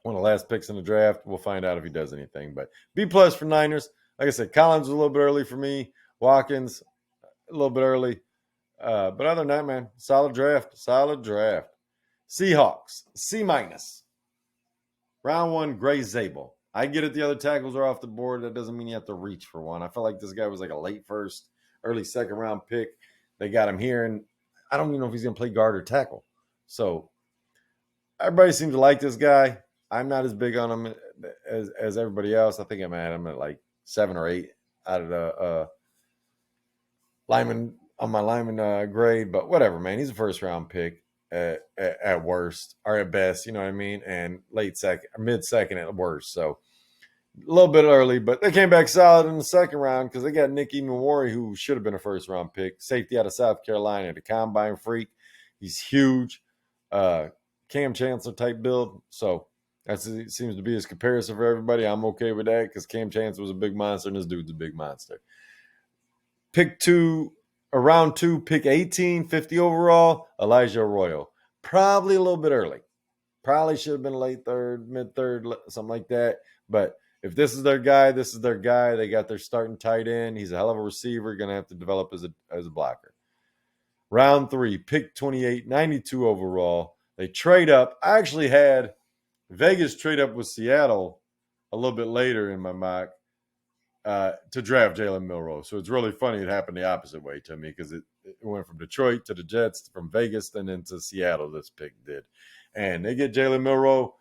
one of the last picks in the draft. We'll find out if he does anything. But B plus for Niners. Like I said, Collins was a little bit early for me. Watkins, a little bit early. But other than that, man, solid draft. Solid draft. Seahawks, C minus. Round 1, Gray Zabel. I get it. The other tackles are off the board. That doesn't mean you have to reach for one. I feel like this guy was like a late first, early second round pick. They got him here, and I don't even know if he's going to play guard or tackle. So everybody seems to like this guy. I'm not as big on him as everybody else. I think I'm at him at like 7 or 8 out of the lineman on my lineman grade. But whatever, man. He's a first round pick at worst, or at best, you know what I mean? And late second, mid second at worst. So a little bit early, but they came back solid in the second round because they got Nicky Nwari, who should have been a first round pick, safety out of South Carolina, the combine freak. He's huge. Cam Chancellor type build. So that seems to be his comparison for everybody. I'm okay with that because Cam Chancellor was a big monster and this dude's a big monster. Pick 2, round 2, pick 18, 50 overall, Elijah Arroyo. Probably a little bit early. Probably should have been late third, mid third, something like that. But if this is their guy, this is their guy. They got their starting tight end. He's a hell of a receiver. Going to have to develop as a blocker. Round 3, pick 28, 92 overall. They trade up. I actually had Vegas trade up with Seattle a little bit later in my mock to draft Jalen Milroe. So it's really funny it happened the opposite way to me because it went from Detroit to the Jets, from Vegas, and then to Seattle, this pick did. And they get Jalen Milroe,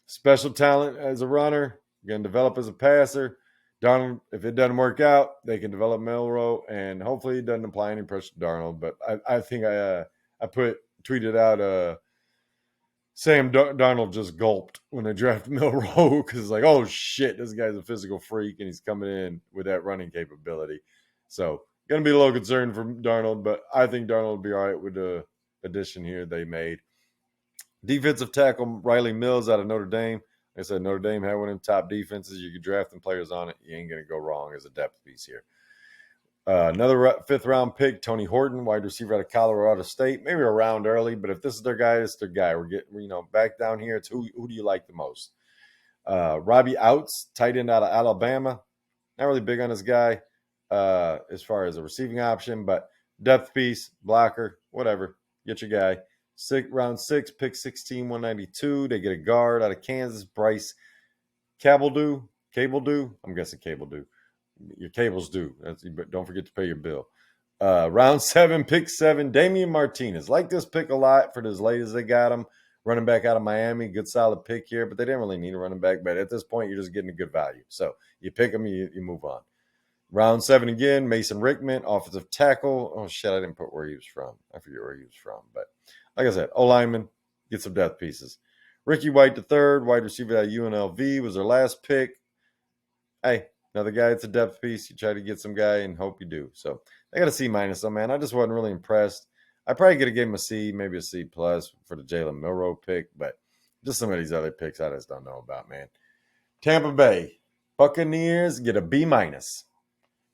special talent as a runner, going to develop as a passer. Darnold, if it doesn't work out, they can develop Milroe, and hopefully it doesn't apply any pressure to Darnold. But I think I tweeted out Sam Darnold just gulped when they drafted Milroe because it's like, oh shit, this guy's a physical freak and he's coming in with that running capability. So going to be a little concerned for Darnold, but I think Darnold will be all right with the addition here they made. Defensive tackle Riley Mills out of Notre Dame. Like I said, Notre Dame had one of them top defenses. You could draft them players on it. You ain't going to go wrong as a depth piece here. Another 5th round pick, Tony Horton, wide receiver out of Colorado State. Maybe a round early, but if this is their guy, it's their guy. We're getting, back down here. It's who do you like the most? Robbie Outs, tight end out of Alabama. Not really big on this guy as far as a receiving option, but depth piece, blocker, whatever. Get your guy. Round 6, pick 16, 192. They get a guard out of Kansas, Bryce Cabledew. I'm guessing Cabledew. Your cable's due. But don't forget to pay your bill. Round 7, pick 7, Damian Martinez. Like this pick a lot for as late as they got him. Running back out of Miami. Good solid pick here, but they didn't really need a running back. But at this point, you're just getting a good value. So you pick him, you move on. Round 7 again, Mason Rickman, offensive tackle. Oh, shit, I didn't put where he was from. I forget where he was from. But like I said, O-lineman, get some depth pieces. Ricky White III, wide receiver at UNLV, was their last pick. Hey, another guy, it's a depth piece. You try to get some guy and hope you do. So they got a C minus, though, man. I just wasn't really impressed. I probably could have given him a C, maybe a C plus for the Jalen Milroe pick, but just some of these other picks I just don't know about, man. Tampa Bay Buccaneers get a B minus.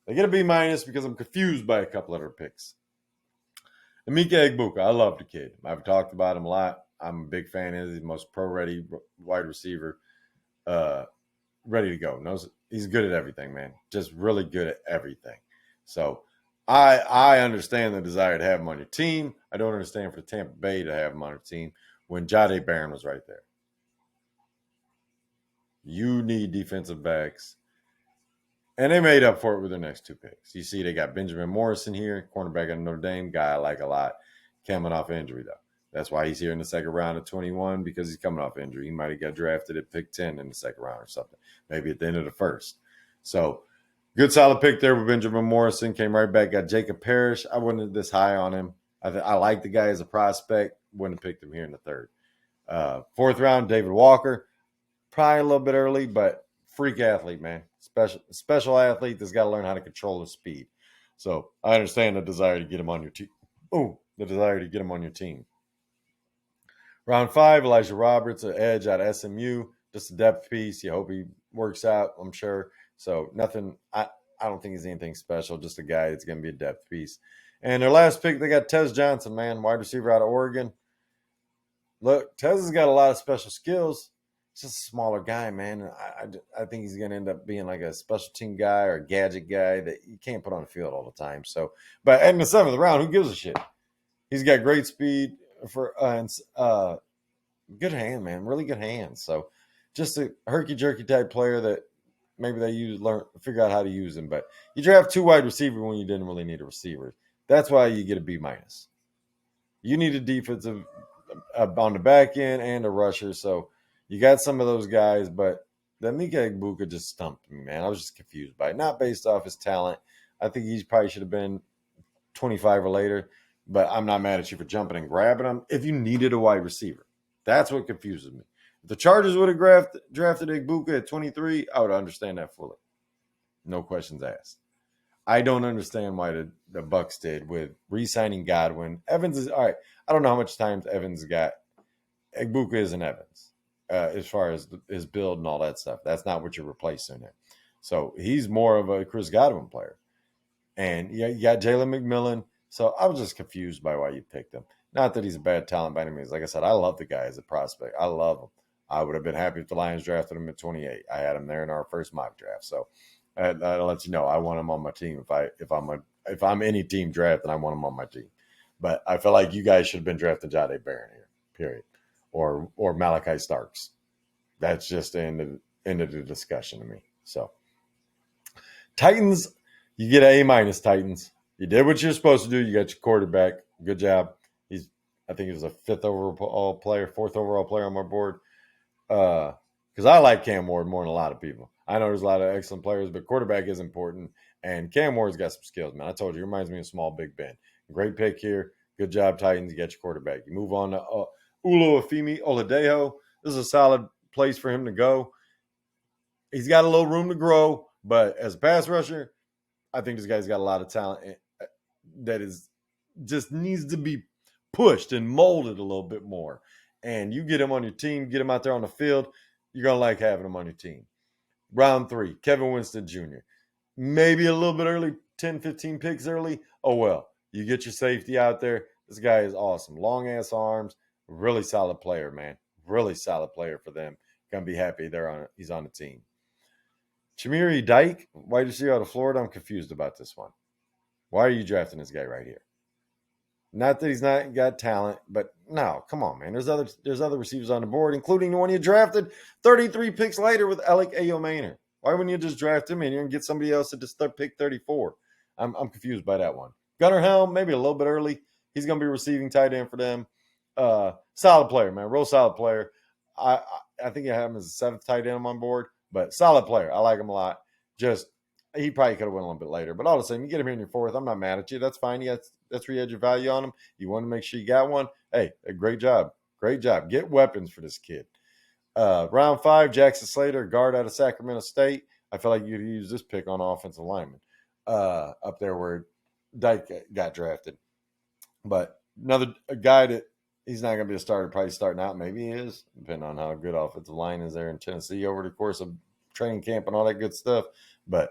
They get a B minus because I'm confused by a couple of their picks. Emeka Egbuka, I love the kid. I've talked about him a lot. I'm a big fan. He's the most pro-ready wide receiver, ready to go. He's good at everything, man. Just really good at everything. So I understand the desire to have him on your team. I don't understand for Tampa Bay to have him on your team when Jahdae Barron was right there. You need defensive backs. And they made up for it with their next 2 picks. You see, they got Benjamin Morrison here, cornerback at Notre Dame, guy I like a lot, coming off injury, though. That's why he's here in the second round of 21, because he's coming off injury. He might have got drafted at pick 10 in the second round or something, maybe at the end of the first. So, good solid pick there with Benjamin Morrison. Came right back, got Jacob Parrish. I wasn't this high on him. I like the guy as a prospect. Wouldn't have picked him here in the third. 4th round, David Walker. Probably a little bit early, but freak athlete, man. Special athlete that's got to learn how to control his speed. So I understand the desire to get him on your team. The desire to get him on your team. Round 5, Elijah Roberts, an edge out of SMU, just a depth piece. You hope he works out, I'm sure. So nothing, I don't think he's anything special, just a guy that's going to be a depth piece. And their last pick, they got Tez Johnson, man, wide receiver out of Oregon. Look, Tez has got a lot of special skills. He's just a smaller guy, man. I think he's going to end up being like a special team guy or a gadget guy that you can't put on the field all the time. So, but in the 7th round, who gives a shit? He's got great speed for good hand, man. Really good hands. So, just a herky jerky type player that maybe they figure out how to use him. But you draft 2 wide receivers when you didn't really need a receiver. That's why you get a B minus. You need a defensive on the back end and a rusher. So you got some of those guys, but the Mika Egbuka just stumped me, man. I was just confused by it. Not based off his talent. I think he probably should have been 25 or later, but I'm not mad at you for jumping and grabbing him if you needed a wide receiver. That's what confuses me. If the Chargers would have drafted Egbuka at 23, I would understand that fully. No questions asked. I don't understand why the Bucks did with re-signing Godwin. Evans is all right. I don't know how much time Evans got. Egbuka isn't Evans as far as his build and all that stuff. That's not what you're replacing him. So he's more of a Chris Godwin player. And you got Jalen McMillan. So I was just confused by why you picked him. Not that he's a bad talent by any means. Like I said, I love the guy as a prospect. I love him. I would have been happy if the Lions drafted him at 28. I had him there in our first mock draft. So that'll let you know I want him on my team. If I'm any team draft, then I want him on my team. But I feel like you guys should have been drafting Jahdae Barron here, period, or Malachi Starks. That's just the end of the discussion to me. So Titans, you get an A minus. Titans, you did what you're supposed to do. You got your quarterback. Good job. I think he was a 4th overall player on my board. Because I like Cam Ward more than a lot of people. I know there's a lot of excellent players, but quarterback is important. And Cam Ward's got some skills, man. I told you, he reminds me of small Big Ben. Great pick here. Good job, Titans. You got your quarterback. You move on to Oluwafemi Oladejo. This is a solid place for him to go. He's got a little room to grow, but as a pass rusher, I think this guy's got a lot of talent that is just needs to be pushed and molded a little bit more. And you get him on your team, get him out there on the field, you're going to like having him on your team. Round 3, Kevin Winston Jr. Maybe a little bit early, 10, 15 picks early. Oh, well, you get your safety out there. This guy is awesome. Long-ass arms, really solid player, man. Really solid player for them. Going to be happy he's on the team. Chimere Dike, wide receiver out of Florida. I'm confused about this one. Why are you drafting this guy right here? Not that he's not got talent, but no, come on, man. There's other receivers on the board, including the one you drafted 33 picks later with Alec Ayomaner. Why wouldn't you just draft him and get somebody else to just pick 34? I'm confused by that one. Gunnar Helm, maybe a little bit early. He's going to be receiving tight end for them. Solid player, man. Real solid player. I think I have him as the 7th tight end on board, but solid player. I like him a lot. Just he probably could have went a little bit later, but all of a sudden you get him here in your 4th. I'm not mad at you. That's fine. That's where you had your value on him. You want to make sure you got one. Hey, great job. Great job. Get weapons for this kid. Round 5, Jackson Slater, guard out of Sacramento State. I feel like you'd use this pick on offensive lineman up there where Dyke got drafted. But another guy that he's not going to be a starter, probably starting out. Maybe he is, depending on how good offensive line is there in Tennessee over the course of training camp and all that good stuff. But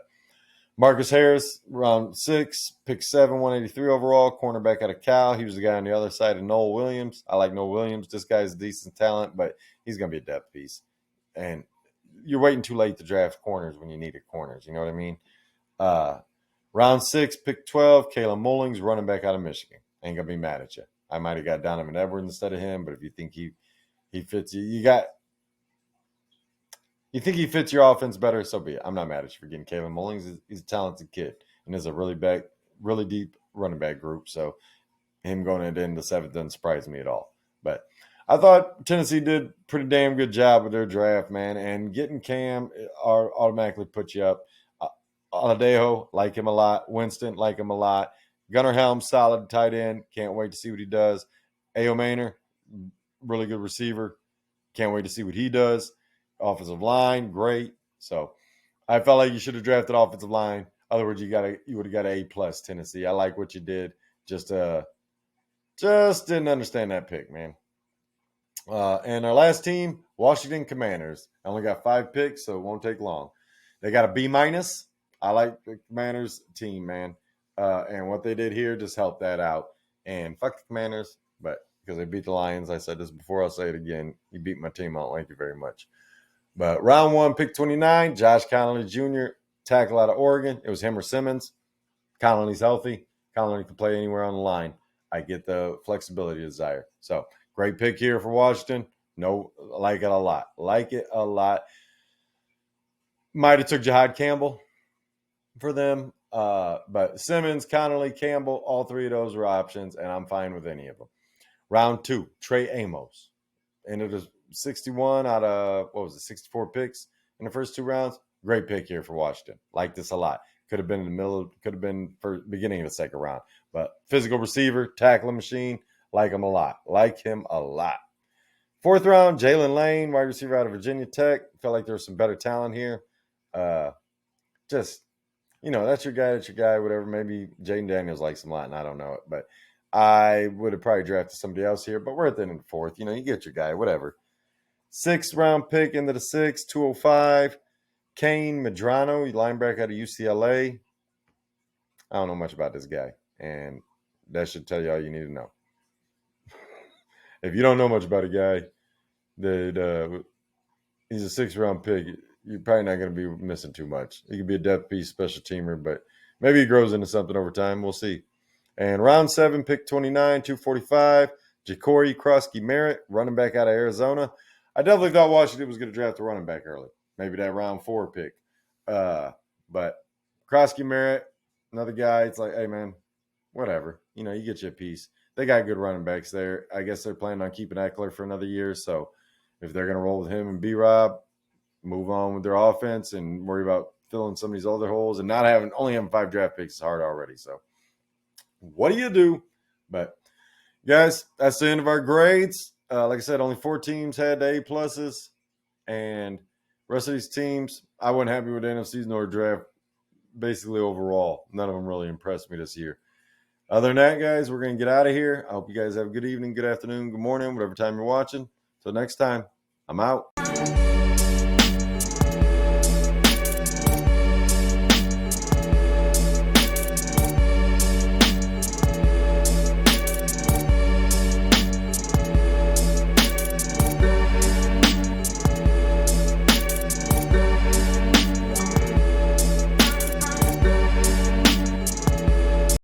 Marcus Harris, round 6, pick 7, 183 overall, cornerback out of Cal. He was the guy on the other side of Noel Williams. I like Noel Williams. This guy's decent talent, but he's going to be a depth piece. And you're waiting too late to draft corners when you needed corners. You know what I mean? Round 6, pick 12, Caleb Mullings, running back out of Michigan. Ain't going to be mad at you. I might have got Donovan Edwards instead of him, but if you think he fits you, you think he fits your offense better, so be it. I'm not mad at you for getting Caleb Mullings. He's a talented kid, and there's a really deep running back group. So him going at the end of the 7th doesn't surprise me at all. But I thought Tennessee did pretty damn good job with their draft, man. And getting Cam automatically put you up. Aladejo, like him a lot. Winston, like him a lot. Gunnar Helm, solid tight end. Can't wait to see what he does. Ayomaner, really good receiver. Can't wait to see what he does. Offensive line, great. So I felt like you should have drafted offensive line. In other words, you would have got an A+ Tennessee. I like what you did. Just didn't understand that pick, man. And our last team, Washington Commanders. I only got 5 picks, so it won't take long. They got a B minus. I like the Commanders team, man. And what they did here just helped that out. And fuck the Commanders, but because they beat the Lions, I said this before, I'll say it again. You beat my team. I don't like you very much. But round 1, pick 29, Josh Connolly Jr., tackle out of Oregon. It was him or Simmons. Connolly's healthy. Connolly can play anywhere on the line. I get the flexibility desire. So great pick here for Washington. No, like it a lot. Like it a lot. Might have took Jahad Campbell for them. But Simmons, Connolly, Campbell, all 3 of those were options, and I'm fine with any of them. Round 2, Trey Amos. Ended as 61 out of, 64 picks in the first 2 rounds. Great pick here for Washington. Like this a lot. Could have been in the middle, could have been for beginning of the second round. But physical receiver, tackling machine, like him a lot. Like him a lot. 4th round, Jalen Lane, wide receiver out of Virginia Tech. Felt like there was some better talent here. Just, that's your guy, whatever. Maybe Jaden Daniels likes him a lot, and I don't know it. But I would have probably drafted somebody else here, but we're at the end of the 4th. You get your guy, whatever. 6th round pick into the 6th, 205. Kane Medrano, linebacker out of UCLA. I don't know much about this guy, and that should tell you all you need to know. If you don't know much about a guy that he's a 6th round pick, you're probably not going to be missing too much. He could be a depth piece, special teamer, but maybe he grows into something over time. We'll see. And round 7, pick 29, 245, Ja'Cory Krosky-Merritt, running back out of Arizona. I definitely thought Washington was going to draft a running back early. Maybe that round 4 pick. But Krosky-Merritt, another guy, it's like, hey, man, whatever. You get you a piece. They got good running backs there. I guess they're planning on keeping Eckler for another year. So if they're going to roll with him and B-Rob, move on with their offense and worry about filling some of these other holes and only having 5 draft picks is hard already. So what do you do? But guys, that's the end of our grades. Like I said, only 4 teams had the A+, and the rest of these teams, I wasn't happy with the NFC's nor draft. Basically, overall, none of them really impressed me this year. Other than that, guys, we're going to get out of here. I hope you guys have a good evening, good afternoon, good morning, whatever time you're watching. Till next time, I'm out.